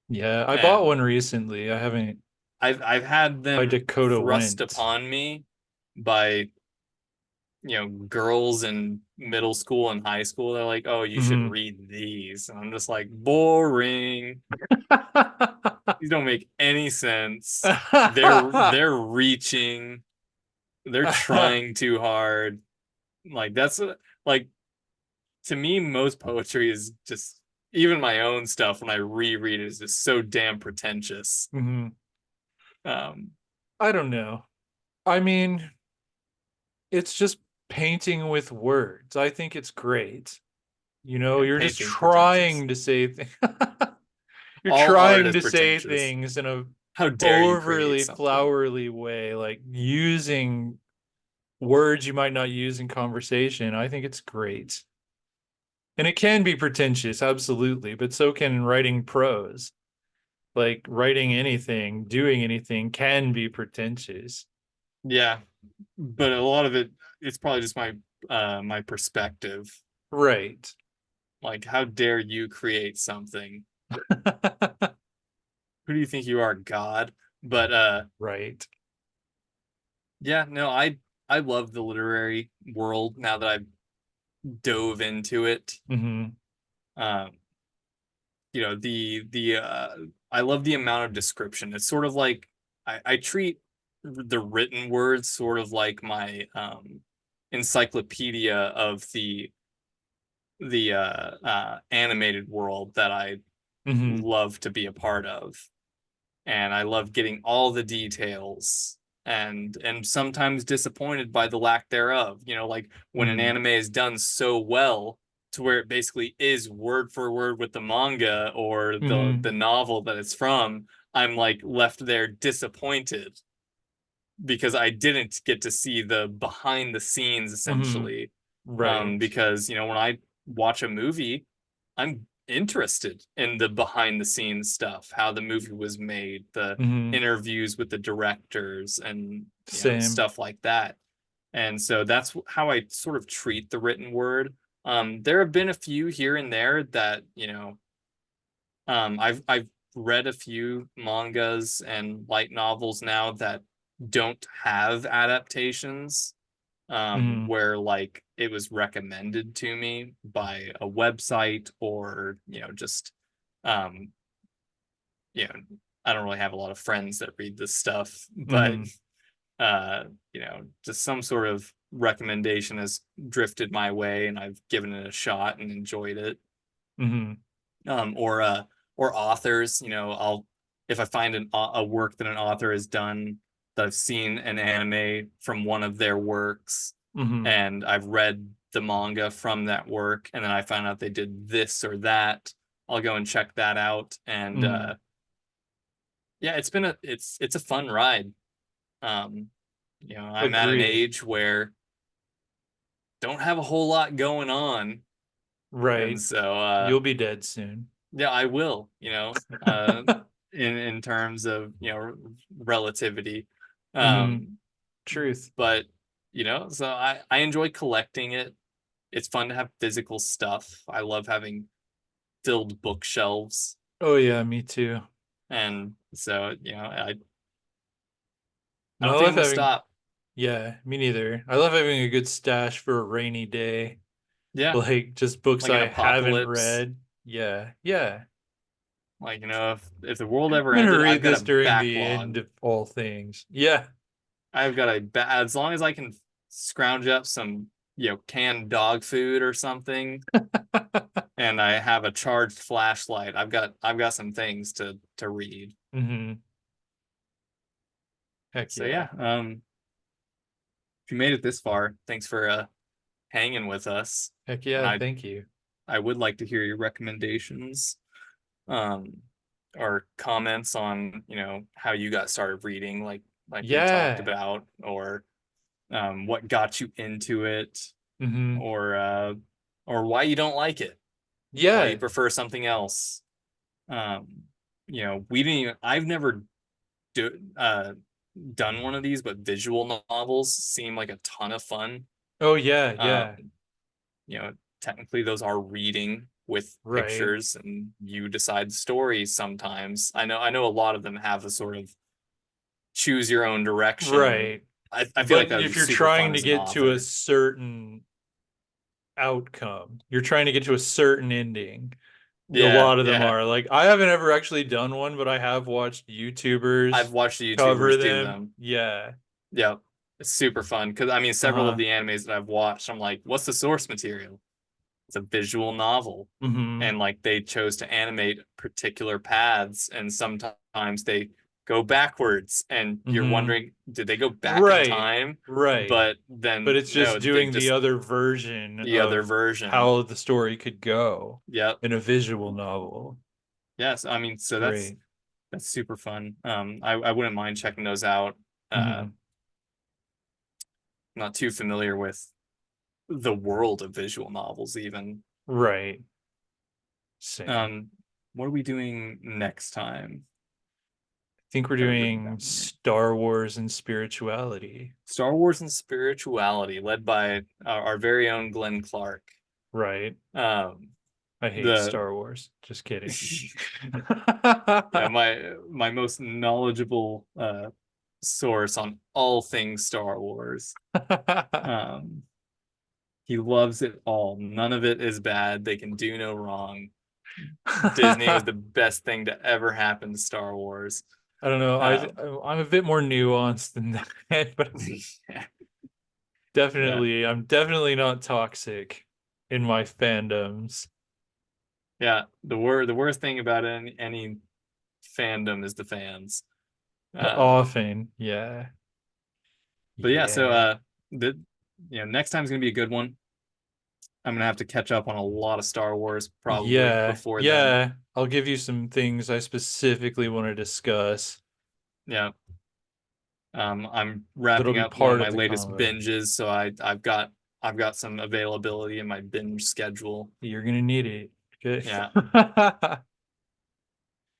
Yeah, I bought And one recently. I haven't. I've had By them Dakota thrust Went. upon me by, girls in middle school and high school. They're like, "Oh, you should Hmm. read these." And I'm just like, "Boring. These don't make any sense. They're reaching. They're trying too hard." Like like to me, most poetry is just, even my own stuff when I reread it is just so damn pretentious. Hmm. Um, I don't know. I mean, it's just painting with words. I think it's great. yeah, You're just painting's pretentious. trying to say things. You're All art trying is to say pretentious. things in a How dare you create overly something? flowery way, like using words you might not use in conversation. I think it's great. And it can be pretentious, absolutely, but so can writing prose. Like writing anything, doing anything can be pretentious. Yeah, but a lot of it, it's probably just my perspective. Right. Like, how dare you create something? Who do you think you are, God? But Right. yeah, no, I love the literary world now that I've dove into it. Hmm. Um, the I love the amount of description. It's sort of like I treat the written words sort of like my encyclopedia of the animated world that I Hmm. love to be a part of. And I love getting all the details and sometimes disappointed by the lack thereof. Like when an Hmm. anime is done so well to where it basically is word for word with the manga or the Hmm. novel that it's from, I'm like left there disappointed because I didn't get to see the behind the scenes Hmm. essentially. Right. Because when I watch a movie, I'm interested in the behind the scenes stuff, how the movie was made, the Hmm. interviews with the directors, and Same. stuff like that. And so that's how I sort of treat the written word. There have been a few here and there that I've read a few mangas and light novels now that don't have adaptations, Hmm. where like it was recommended to me by a website or just um, you know I don't really have a lot of friends that read this stuff, but Hmm. just some sort of recommendation has drifted my way and I've given it a shot and enjoyed it. Hmm. Or authors, I'll if I find a work that an author has done that I've seen an anime from one of their works Hmm. and I've read the manga from that work and then I find out they did this or that, I'll go and check that out. And Hmm. yeah, it's a fun ride. um I'm at an Agreed. age where don't have a whole lot going on, and Right. so You'll be dead soon. yeah, I will, in terms of, relativity. Hmm. Um, Truth. but so I enjoy collecting it. It's fun to have physical stuff. I love having filled bookshelves. Oh yeah, me too. And so, I No, don't I think I'm love gonna having. stop. Yeah, me neither. I love having a good stash for a rainy day. Yeah, Like just books like an I haven't apocalypse. read. Yeah, yeah. Like, if the world I'm ever gonna ended, read I've got this a during the end backlog. of all things. Yeah. I've got as long as I can scrounge up some, canned dog food or something, and I have a charged flashlight, I've got some things to read. Hmm. Heck So yeah, yeah. if you made it this far, thanks for hanging with us. Heck And yeah. I Thank you. I would like to hear your recommendations, um, or comments on, how you got started reading, like we talked Yeah. about, or what got you into it, Hmm. or why you don't like it, why you Yeah. prefer something else. We didn't even, I've never do, done one of these, but visual novels seem like a ton of fun. Oh yeah. Um, Yeah. technically those are reading, with Right. pictures, and you decide stories sometimes. I know a lot of them have a sort of choose your own direction. Right. I feel like But that would be if you're super fun trying to as an get to a author. certain outcome, you're trying to get to a certain ending. A Yeah, lot of them yeah. are like, I haven't ever actually done one, but I have watched I've YouTubers watched the cover YouTubers do them. them. Yeah. Yeah. It's super fun because I mean several of Uh-huh. the animes that I've watched, I'm like, what's the source material? It's a visual novel. Mm-hmm. And like they chose to animate particular paths, and sometimes they go backwards, and you're Mm-hmm. wondering, did they go back in Right. time? Right. But But then it's no, just they doing the just other version the other of version. how the story could go Yep. in a visual novel. Yes, I mean, It's so great. that's super fun. I wouldn't mind checking those out. Mm-hmm. I'm not too familiar with the world of visual novels even. Right. Same. Um, what are we doing next time? I think we're Got it written doing down here. Star Wars and spirituality. Star Wars and Spirituality, led by our very own Glenn Clark. Right. Um, I hate the Star Wars. Just kidding. yeah, my most knowledgeable source on all things Star Wars. Um, he loves it all. None of it is bad. They can do no wrong. Disney was the best thing to ever happen to Star Wars. I don't know. Um, I'm a bit more nuanced than that, but yeah, definitely, I'm definitely not toxic in my fandoms. yeah. The worst thing about any fandom is the fans. Often, yeah, But yeah, so yeah, the next time's gonna be a good one. I'm gonna have to catch up on a lot of Star Wars probably yeah, before then. yeah. I'll give you some things I specifically want to discuss Yeah. I'm that'll wrapping be up one of part my of the latest convo. binges, so I've got some availability in my binge schedule. You're gonna need it. Okay. Yeah.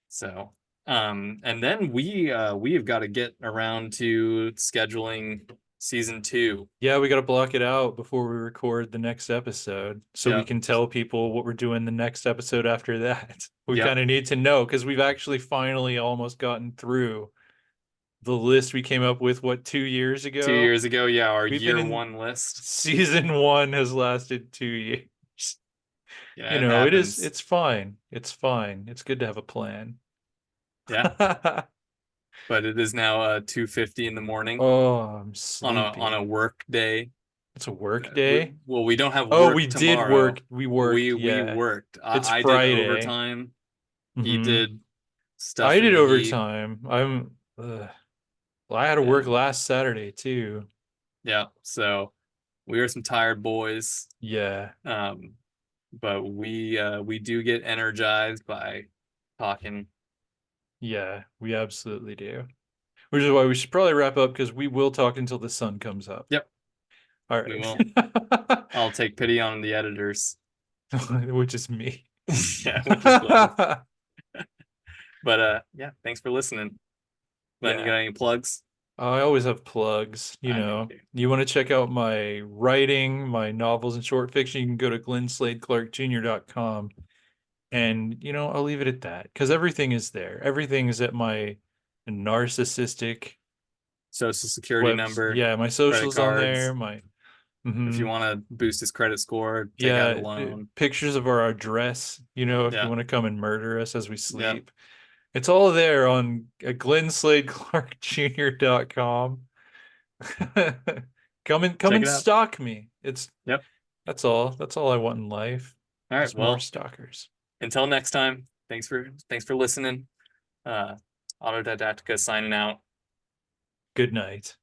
So and then we have got to get around to scheduling season two. Yeah, we got to block it out before we record the next episode so we Yep. can tell people what we're doing the next episode after that. We Yep. kind of need to know because we've actually finally almost gotten through the list we came up with, what, 2 years 2 years ago? ago, yeah, our We've been year in one list. season one has lasted 2 years. You Yeah, it know, happens. it's fine. It's fine. It's good to have a plan. Yeah. But it is now 2:50 in the morning Oh, I'm on a sleepy. work day. It's a work day. Well, we don't have Oh, we work did tomorrow. work. We worked. We Yeah. worked. It's I did Friday. overtime. He Hmm. did stuff I in did the heat. overtime. Well, I had to work And last Saturday too. yeah, so we are some tired boys. Yeah. Um, but we do get energized by talking. Yeah, we absolutely do. Which is why we should probably wrap up because we will talk until the sun comes up. Yep, All we right. will. I'll take pity on the editors. Which is me. Yeah, which is both. But yeah, thanks for listening. Glenn, you got Yeah. any plugs? I always have plugs, you I know know. you do. You want to check out my writing, my novels and short fiction, you can go to glennslade.clarkjr.com. And, you know, I'll leave it at that because everything is there. Everything is at my narcissistic Social security webs. number, Yeah, my credit socials on there. cards. My, If you mhm. want to boost his credit score, take out a Yeah, loan. pictures of our address, you know, if you Yeah, want to come and murder us as we yeah. sleep. It's all there on glennslade.clarkjr.com. Come Check and it out. stalk me. It's Yep. that's all. That's all I want in life. All right. Just more Well, stalkers. until next time, thanks for listening. Uh Autodidactica signing out. Good night.